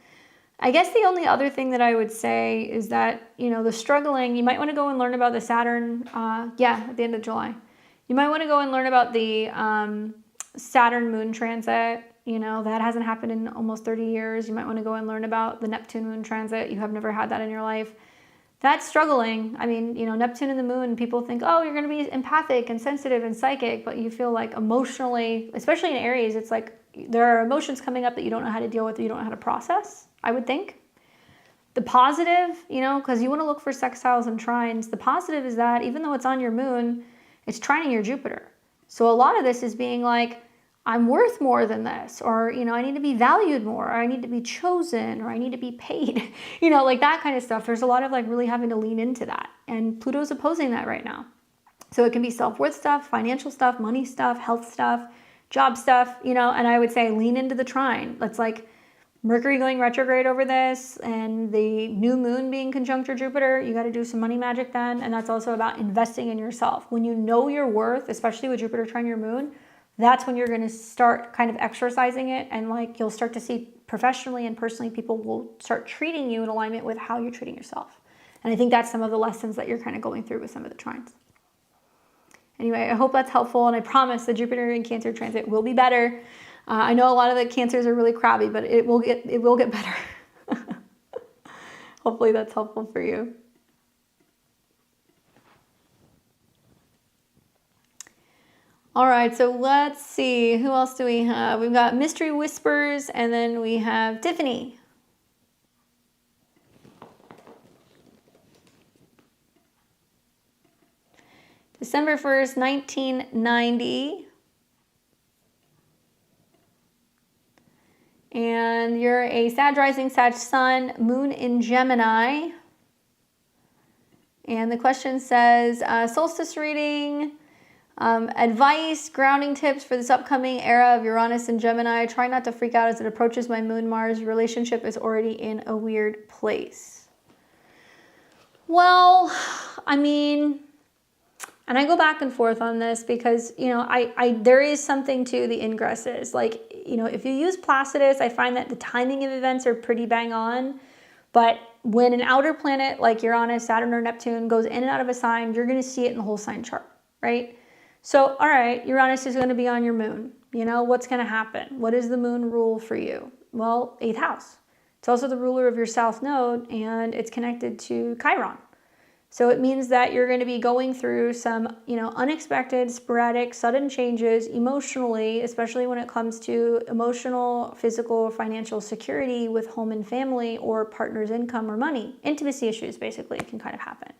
I guess the only other thing that I would say is that, the struggling, you might want to go and learn about the Saturn, at the end of July. You might want to go and learn about the Saturn moon transit. That hasn't happened in almost 30 years. You might want to go and learn about the Neptune moon transit. You have never had that in your life. That's struggling. I mean, Neptune and the moon, people think, oh, you're going to be empathic and sensitive and psychic, but you feel like emotionally, especially in Aries, it's like there are emotions coming up that you don't know how to deal with, that you don't know how to process, I would think. The positive, because you want to look for sextiles and trines, the positive is that even though it's on your moon, it's trining your Jupiter. So a lot of this is being like, I'm worth more than this, or, I need to be valued more, or I need to be chosen, or I need to be paid, like that kind of stuff. There's a lot of like really having to lean into that. And Pluto's opposing that right now. So it can be self-worth stuff, financial stuff, money stuff, health stuff, job stuff, you know, and I would say lean into the trine. Let's like Mercury going retrograde over this and the new moon being conjunct your Jupiter. You got to do some money magic then. And that's also about investing in yourself. When you know your worth, especially with Jupiter trine your moon, that's when you're going to start kind of exercising it. And like you'll start to see professionally and personally, people will start treating you in alignment with how you're treating yourself. And I think that's some of the lessons that you're kind of going through with some of the trines. Anyway, I hope that's helpful. And I promise the Jupiter in Cancer transit will be better. I know a lot of the Cancers are really crabby, but it will get better. Hopefully that's helpful for you. All right, so let's see. Who else do we have? We've got Mystery Whispers, and then we have Tiffany. December 1st, 1990. And you're a Sag rising, Sag sun, moon in Gemini. And the question says, solstice reading, advice, grounding tips for this upcoming era of Uranus and Gemini. Try not to freak out as it approaches my moon. Mars relationship is already in a weird place. Well, I mean, and I go back and forth on this because, you know, there is something to the ingresses. Like, you know, if you use Placidus, I find that the timing of events are pretty bang on. But when an outer planet like Uranus, Saturn, or Neptune goes in and out of a sign, you're going to see it in the whole sign chart, right? So, all right, Uranus is going to be on your moon. You know, what's going to happen? What is the moon rule for you? Well, 8th house. It's also the ruler of your south node, and it's connected to Chiron. So it means that you're going to be going through some, you know, unexpected, sporadic, sudden changes emotionally, especially when it comes to emotional, physical, financial security with home and family or partner's income or money. Intimacy issues, basically, can kind of happen.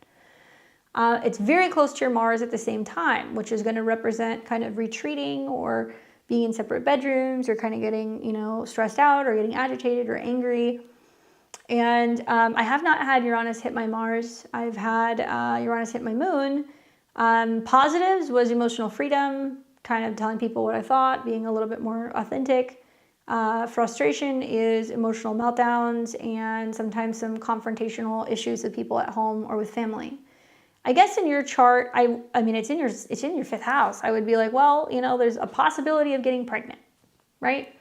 It's very close to your Mars at the same time, which is going to represent kind of retreating or being in separate bedrooms or kind of getting, you know, stressed out or getting agitated or angry. And I have not had Uranus hit my Mars. I've had Uranus hit my moon. Positives was emotional freedom, kind of telling people what I thought, being a little bit more authentic. Frustration is emotional meltdowns and sometimes some confrontational issues with people at home or with family. I guess in your chart, I mean, it's in your 5th house. I would be like, well, you know, there's a possibility of getting pregnant, right?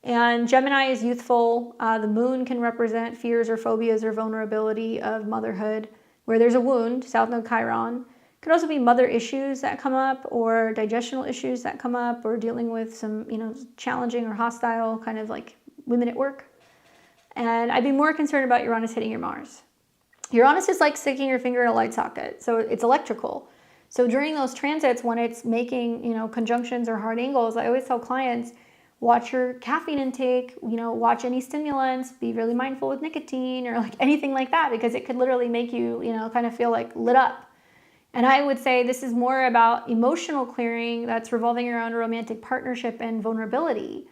And Gemini is youthful. The moon can represent fears or phobias or vulnerability of motherhood, where there's a wound, South Node Chiron. Could also be mother issues that come up or digestional issues that come up or dealing with some, you know, challenging or hostile kind of like women at work. And I'd be more concerned about Uranus hitting your Mars. Uranus is like sticking your finger in a light socket. So it's electrical. So during those transits, when it's making, you know, conjunctions or hard angles, I always tell clients, watch your caffeine intake, you know, watch any stimulants, be really mindful with nicotine or like anything like that, because it could literally make you, you know, kind of feel like lit up. And I would say this is more about emotional clearing that's revolving around a romantic partnership and vulnerability.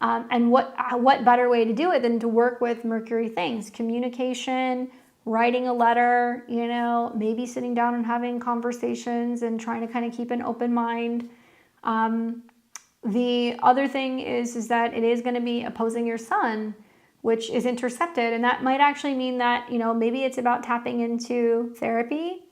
And what better way to do it than to work with Mercury things, communication, writing a letter, you know, maybe sitting down and having conversations and trying to kind of keep an open mind. The other thing is that it is going to be opposing your sun, which is intercepted. And that might actually mean that, you know, maybe it's about tapping into therapy.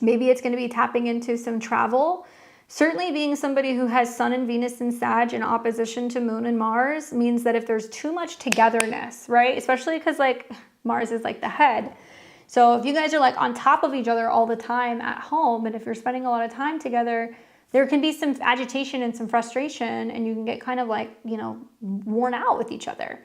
Maybe it's going to be tapping into some travel. Certainly being somebody who has Sun and Venus and Sag in opposition to Moon and Mars means that if there's too much togetherness, right? Especially because like Mars is like the head. So if you guys are like on top of each other all the time at home, and if you're spending a lot of time together, there can be some agitation and some frustration, and you can get kind of like, you know, worn out with each other.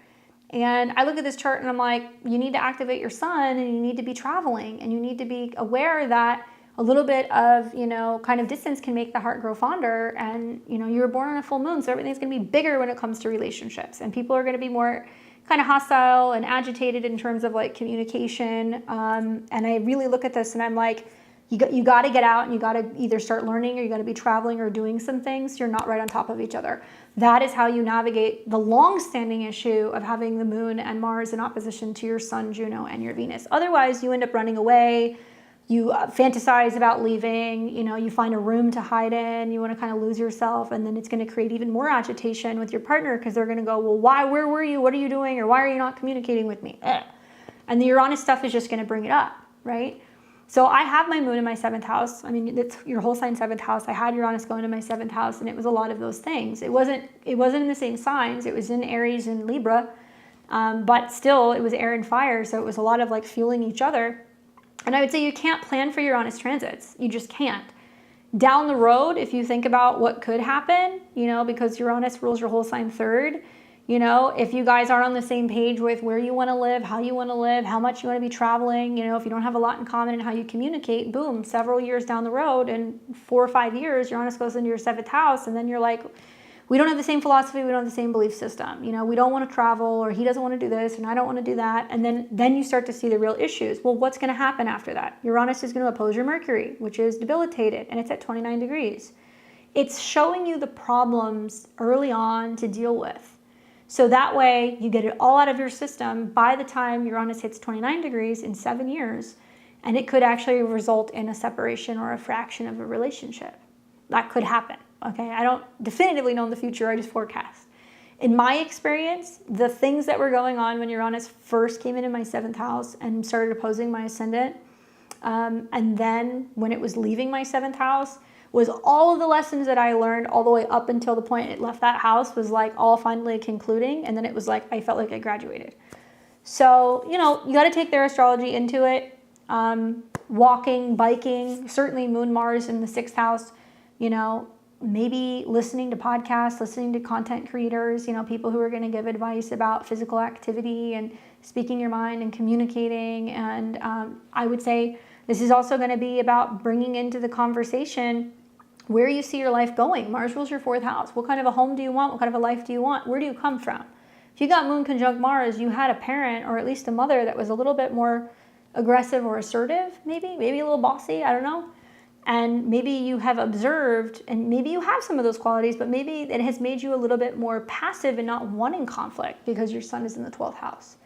And I look at this chart and I'm like, you need to activate your sun and you need to be traveling and you need to be aware that a little bit of, you know, kind of distance can make the heart grow fonder. And, you know, you were born on a full moon, so everything's going to be bigger when it comes to relationships. And people are going to be more kind of hostile and agitated in terms of like communication. And I really look at this and I'm like, you got to get out and you got to either start learning or you got to be traveling or doing some things. You're not right on top of each other. That is how you navigate the long-standing issue of having the moon and Mars in opposition to your sun, Juno, and your Venus. Otherwise, you end up running away, you fantasize about leaving, you find a room to hide in, you want to kind of lose yourself, and then it's going to create even more agitation with your partner because they're going to go, well, where were you? What are you doing? Or why are you not communicating with me? And the Uranus stuff is just going to bring it up, right? So I have my moon in my 7th house. I mean, it's your whole sign 7th house. I had Uranus going to my 7th house, and it was a lot of those things. It wasn't in the same signs. It was in Aries and Libra, but still it was air and fire. So it was a lot of like fueling each other. And I would say you can't plan for Uranus transits. You just can't. Down the road, if you think about what could happen, because Uranus rules your whole sign 3rd, if you guys are on the same page with where you want to live, how you want to live, how much you want to be traveling, if you don't have a lot in common in how you communicate, boom, several years down the road, in 4 or 5 years, Uranus goes into your 7th house, and then you're like, we don't have the same philosophy, we don't have the same belief system. We don't want to travel, or he doesn't want to do this, and I don't want to do that. And then you start to see the real issues. Well, what's going to happen after that? Uranus is going to oppose your Mercury, which is debilitated, and it's at 29 degrees. It's showing you the problems early on to deal with. So that way you get it all out of your system by the time Uranus hits 29 degrees in 7 years, and it could actually result in a separation or a fraction of a relationship. That could happen. Okay, I don't definitively know in the future, I just forecast. In my experience, the things that were going on when Uranus first came into my 7th house and started opposing my ascendant, and then when it was leaving my 7th house, was all of the lessons that I learned all the way up until the point it left that house was like all finally concluding, and then it was like I felt like I graduated. So, you got to take their astrology into it. Walking, biking, certainly Moon Mars in the 6th house, maybe listening to podcasts, listening to content creators, people who are going to give advice about physical activity and speaking your mind and communicating. And I would say this is also going to be about bringing into the conversation where you see your life going. Mars rules your 4th house. What kind of a home do you want? What kind of a life do you want? Where do you come from? If you got Moon conjunct Mars, you had a parent or at least a mother that was a little bit more aggressive or assertive, maybe a little bossy, I don't know. And maybe you have observed, and maybe you have some of those qualities, but maybe it has made you a little bit more passive and not wanting conflict because your sun is in the 12th house.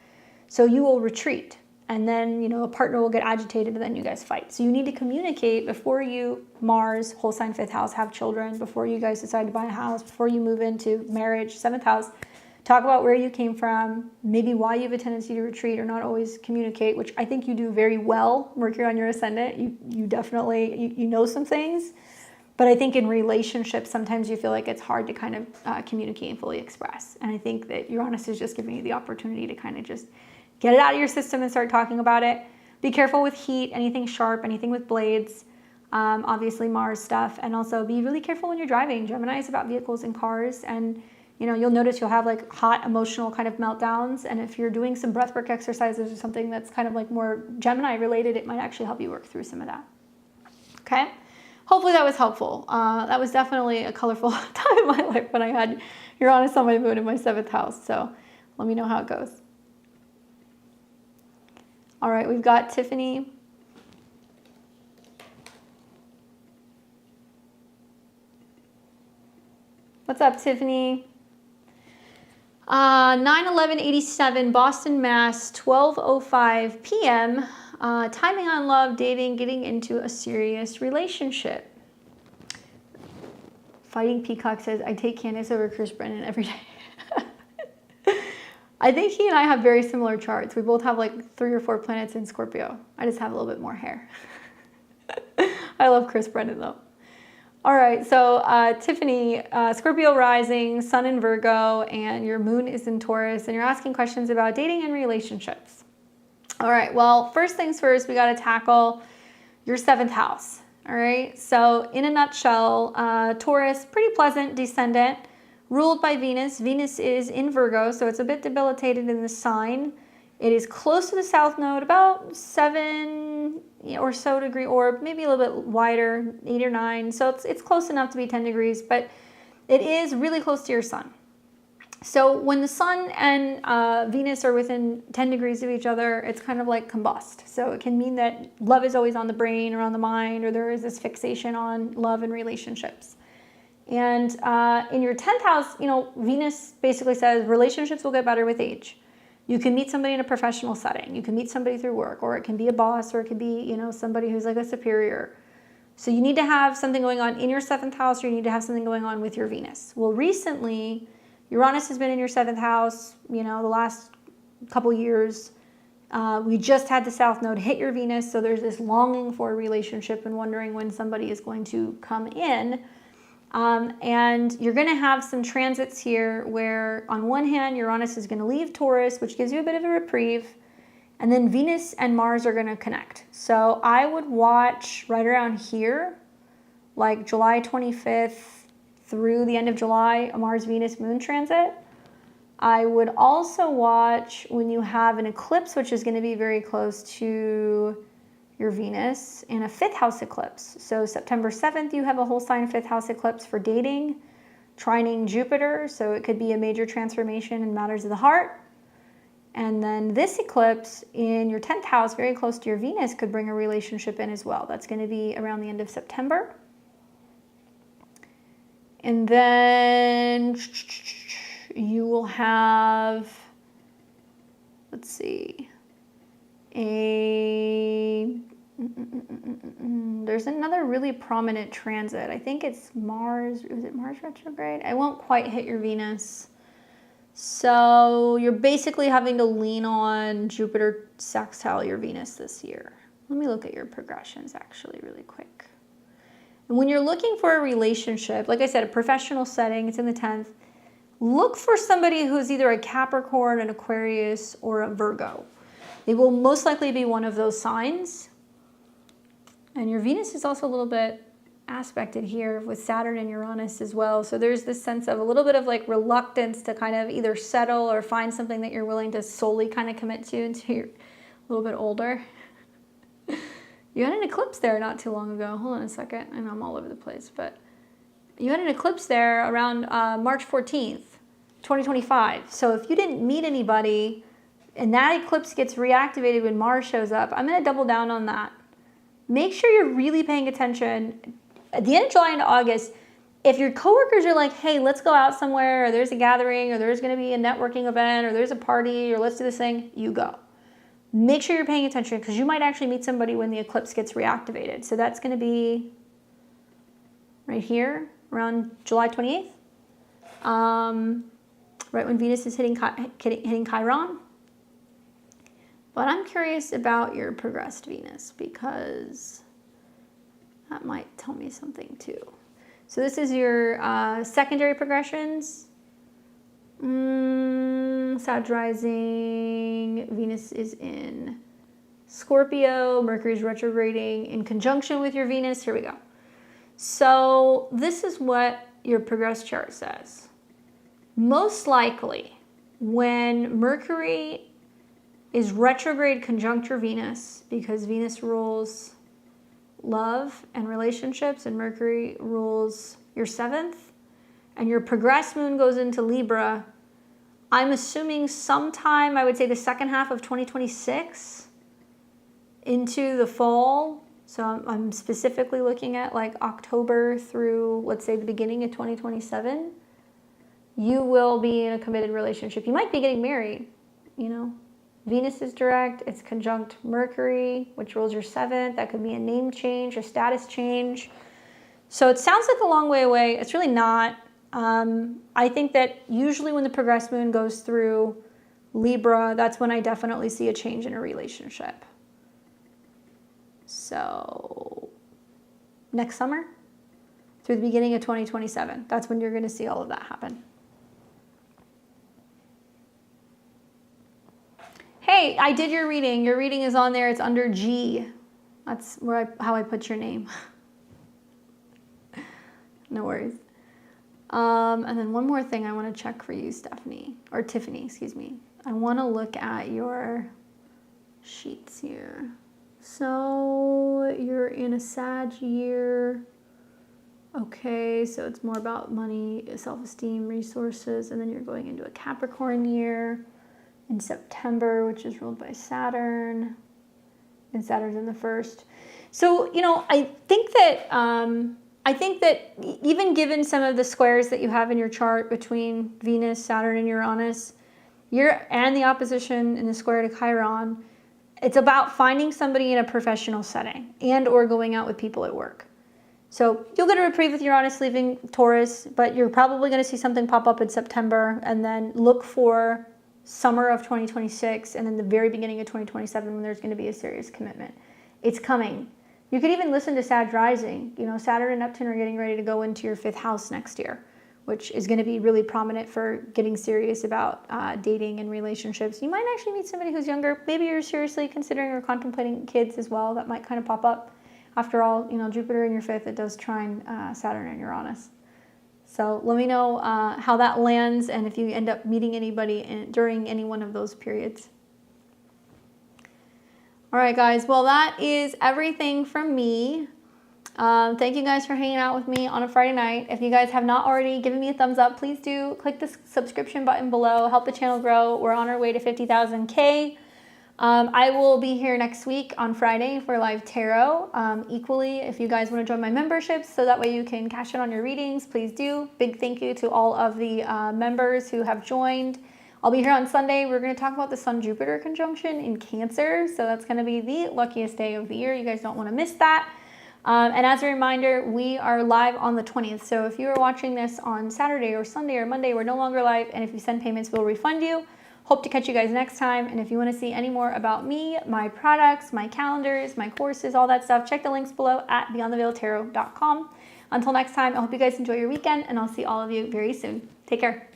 So you will retreat, and then, a partner will get agitated, and then you guys fight. So you need to communicate before you, Mars, whole sign 5th house, have children, before you guys decide to buy a house, before you move into marriage, 7th house. Talk about where you came from, maybe why you have a tendency to retreat or not always communicate, which I think you do very well. Mercury on your ascendant, you definitely, you know some things. But I think in relationships, sometimes you feel like it's hard to kind of communicate and fully express. And I think that Uranus is just giving you the opportunity to kind of just get it out of your system and start talking about it. Be careful with heat, anything sharp, anything with blades, obviously Mars stuff. And also be really careful when you're driving. Gemini is about vehicles and cars, and you'll notice you'll have like hot emotional kind of meltdowns. And if you're doing some breathwork exercises or something that's kind of like more Gemini related, it might actually help you work through some of that. Okay. Hopefully that was helpful. That was definitely a colorful time in my life when I had Uranus on my moon in my 7th house. So let me know how it goes. All right. We've got Tiffany. What's up, Tiffany? 9/11/87, Boston, Mass, 12:05 p.m. Timing on love, dating, getting into a serious relationship. Fighting Peacock says, I take Candace over Chris Brennan every day. I think he and I have very similar charts. We both have like 3 or 4 planets in Scorpio. I just have a little bit more hair. I love Chris Brennan though. All right, so Tiffany, Scorpio rising, sun in Virgo, and your moon is in Taurus, and you're asking questions about dating and relationships. All right, well, first things first, we got to tackle your 7th house. All right, so in a nutshell, Taurus, pretty pleasant descendant, ruled by Venus. Venus is in Virgo, so it's a bit debilitated in the sign. It is close to the south node, about 7 or so degree orb, maybe a little bit wider, 8 or 9. So it's close enough to be 10 degrees, but it is really close to your sun. So when the sun and Venus are within 10 degrees of each other, it's kind of like combust. So it can mean that love is always on the brain or on the mind, or there is this fixation on love and relationships. And in your 10th house, Venus basically says relationships will get better with age. You can meet somebody in a professional setting. You can meet somebody through work, or it can be a boss, or it could be, you know, somebody who's like a superior. So you need to have something going on in your 7th house, or you need to have something going on with your Venus. Well, recently, Uranus has been in your 7th house, you know, the last couple years. We just had the South Node hit your Venus, so there's this longing for a relationship and wondering when somebody is going to come in. And you're going to have some transits here where, on one hand, Uranus is going to leave Taurus, which gives you a bit of a reprieve. And then Venus and Mars are going to connect. So I would watch right around here, like July 25th through the end of July, a Mars-Venus moon transit. I would also watch when you have an eclipse, which is going to be very close to your Venus, and a 5th house eclipse. So September 7th, you have a whole sign 5th house eclipse for dating, trining Jupiter. So it could be a major transformation in matters of the heart. And then this eclipse in your 10th house, very close to your Venus, could bring a relationship in as well. That's going to be around the end of September. And then you will have, let's see, there's another really prominent transit. I think it's Mars. Is it Mars retrograde? I won't quite hit your Venus. So you're basically having to lean on Jupiter sextile your Venus this year. Let me look at your progressions actually really quick. And when you're looking for a relationship, like I said, a professional setting, it's in the 10th. Look for somebody who's either a Capricorn, an Aquarius, or a Virgo. They will most likely be one of those signs. And your Venus is also a little bit aspected here with Saturn and Uranus as well. So there's this sense of a little bit of like reluctance to kind of either settle or find something that you're willing to solely kind of commit to until you're a little bit older. You had an eclipse there not too long ago. Hold on a second. I know I'm all over the place, but you had an eclipse there around March 14th, 2025. So if you didn't meet anybody and that eclipse gets reactivated when Mars shows up, I'm going to double down on that. Make sure you're really paying attention. At the end of July and August, if your coworkers are like, hey, let's go out somewhere, or there's a gathering, or there's going to be a networking event, or there's a party, or let's do this thing, you go. Make sure you're paying attention because you might actually meet somebody when the eclipse gets reactivated. So that's going to be right here around July 28th, right when Venus is hitting Chiron. But I'm curious about your progressed Venus because that might tell me something too. So this is your secondary progressions. Sag rising, Venus is in Scorpio, Mercury's retrograding in conjunction with your Venus. Here we go. So this is what your progressed chart says. Most likely, when Mercury is retrograde conjunct your Venus, because Venus rules love and relationships and Mercury rules your 7th, and your progressed moon goes into Libra, I'm assuming sometime, I would say the second half of 2026 into the fall. So I'm specifically looking at like October through, let's say, the beginning of 2027. You will be in a committed relationship. You might be getting married, you know. Venus is direct, it's conjunct Mercury, which rules your 7th. That could be a name change, a status change. So it sounds like a long way away. It's really not. I think that usually when the progressed moon goes through Libra, that's when I definitely see a change in a relationship. So next summer through the beginning of 2027, that's when you're going to see all of that happen. Hey, I did your reading. Your reading is on there. It's under G. That's how I put your name. No worries. And then one more thing I want to check for you, Tiffany, excuse me. I want to look at your sheets here. So you're in a Sag year. Okay, so it's more about money, self-esteem, resources, and then you're going into a Capricorn year in September, which is ruled by Saturn, and Saturn's in the 1st. So, you know, I think that even given some of the squares that you have in your chart between Venus, Saturn, and Uranus, and the opposition in the square to Chiron, it's about finding somebody in a professional setting and or going out with people at work. So you'll get a reprieve with Uranus leaving Taurus, but you're probably going to see something pop up in September, and then look for summer of 2026 and then the very beginning of 2027 when there's going to be a serious commitment. It's coming. You could even listen to Sag rising. You know, Saturn and Neptune are getting ready to go into your 5th house next year, which is going to be really prominent for getting serious about dating and relationships. You might actually meet somebody who's younger. Maybe you're seriously considering or contemplating kids as well. That might kind of pop up. After all, you know, Jupiter in your 5th, it does trine Saturn and Uranus. So let me know how that lands and if you end up meeting anybody during any one of those periods. All right, guys. Well, that is everything from me. Thank you guys for hanging out with me on a Friday night. If you guys have not already given me a thumbs up, please do click the subscription button below. Help the channel grow. We're on our way to 50,000K. I will be here next week on Friday for live tarot. Equally, if you guys want to join my memberships so that way you can cash in on your readings, please do. Big thank you to all of the members who have joined. I'll be here on Sunday. We're going to talk about the Sun-Jupiter conjunction in Cancer. So that's going to be the luckiest day of the year. You guys don't want to miss that. And as a reminder, we are live on the 20th. So if you are watching this on Saturday or Sunday or Monday, we're no longer live. And if you send payments, we'll refund you. Hope to catch you guys next time. And if you want to see any more about me, my products, my calendars, my courses, all that stuff, check the links below at beyondtheveiltarot.com. Until next time, I hope you guys enjoy your weekend, and I'll see all of you very soon. Take care.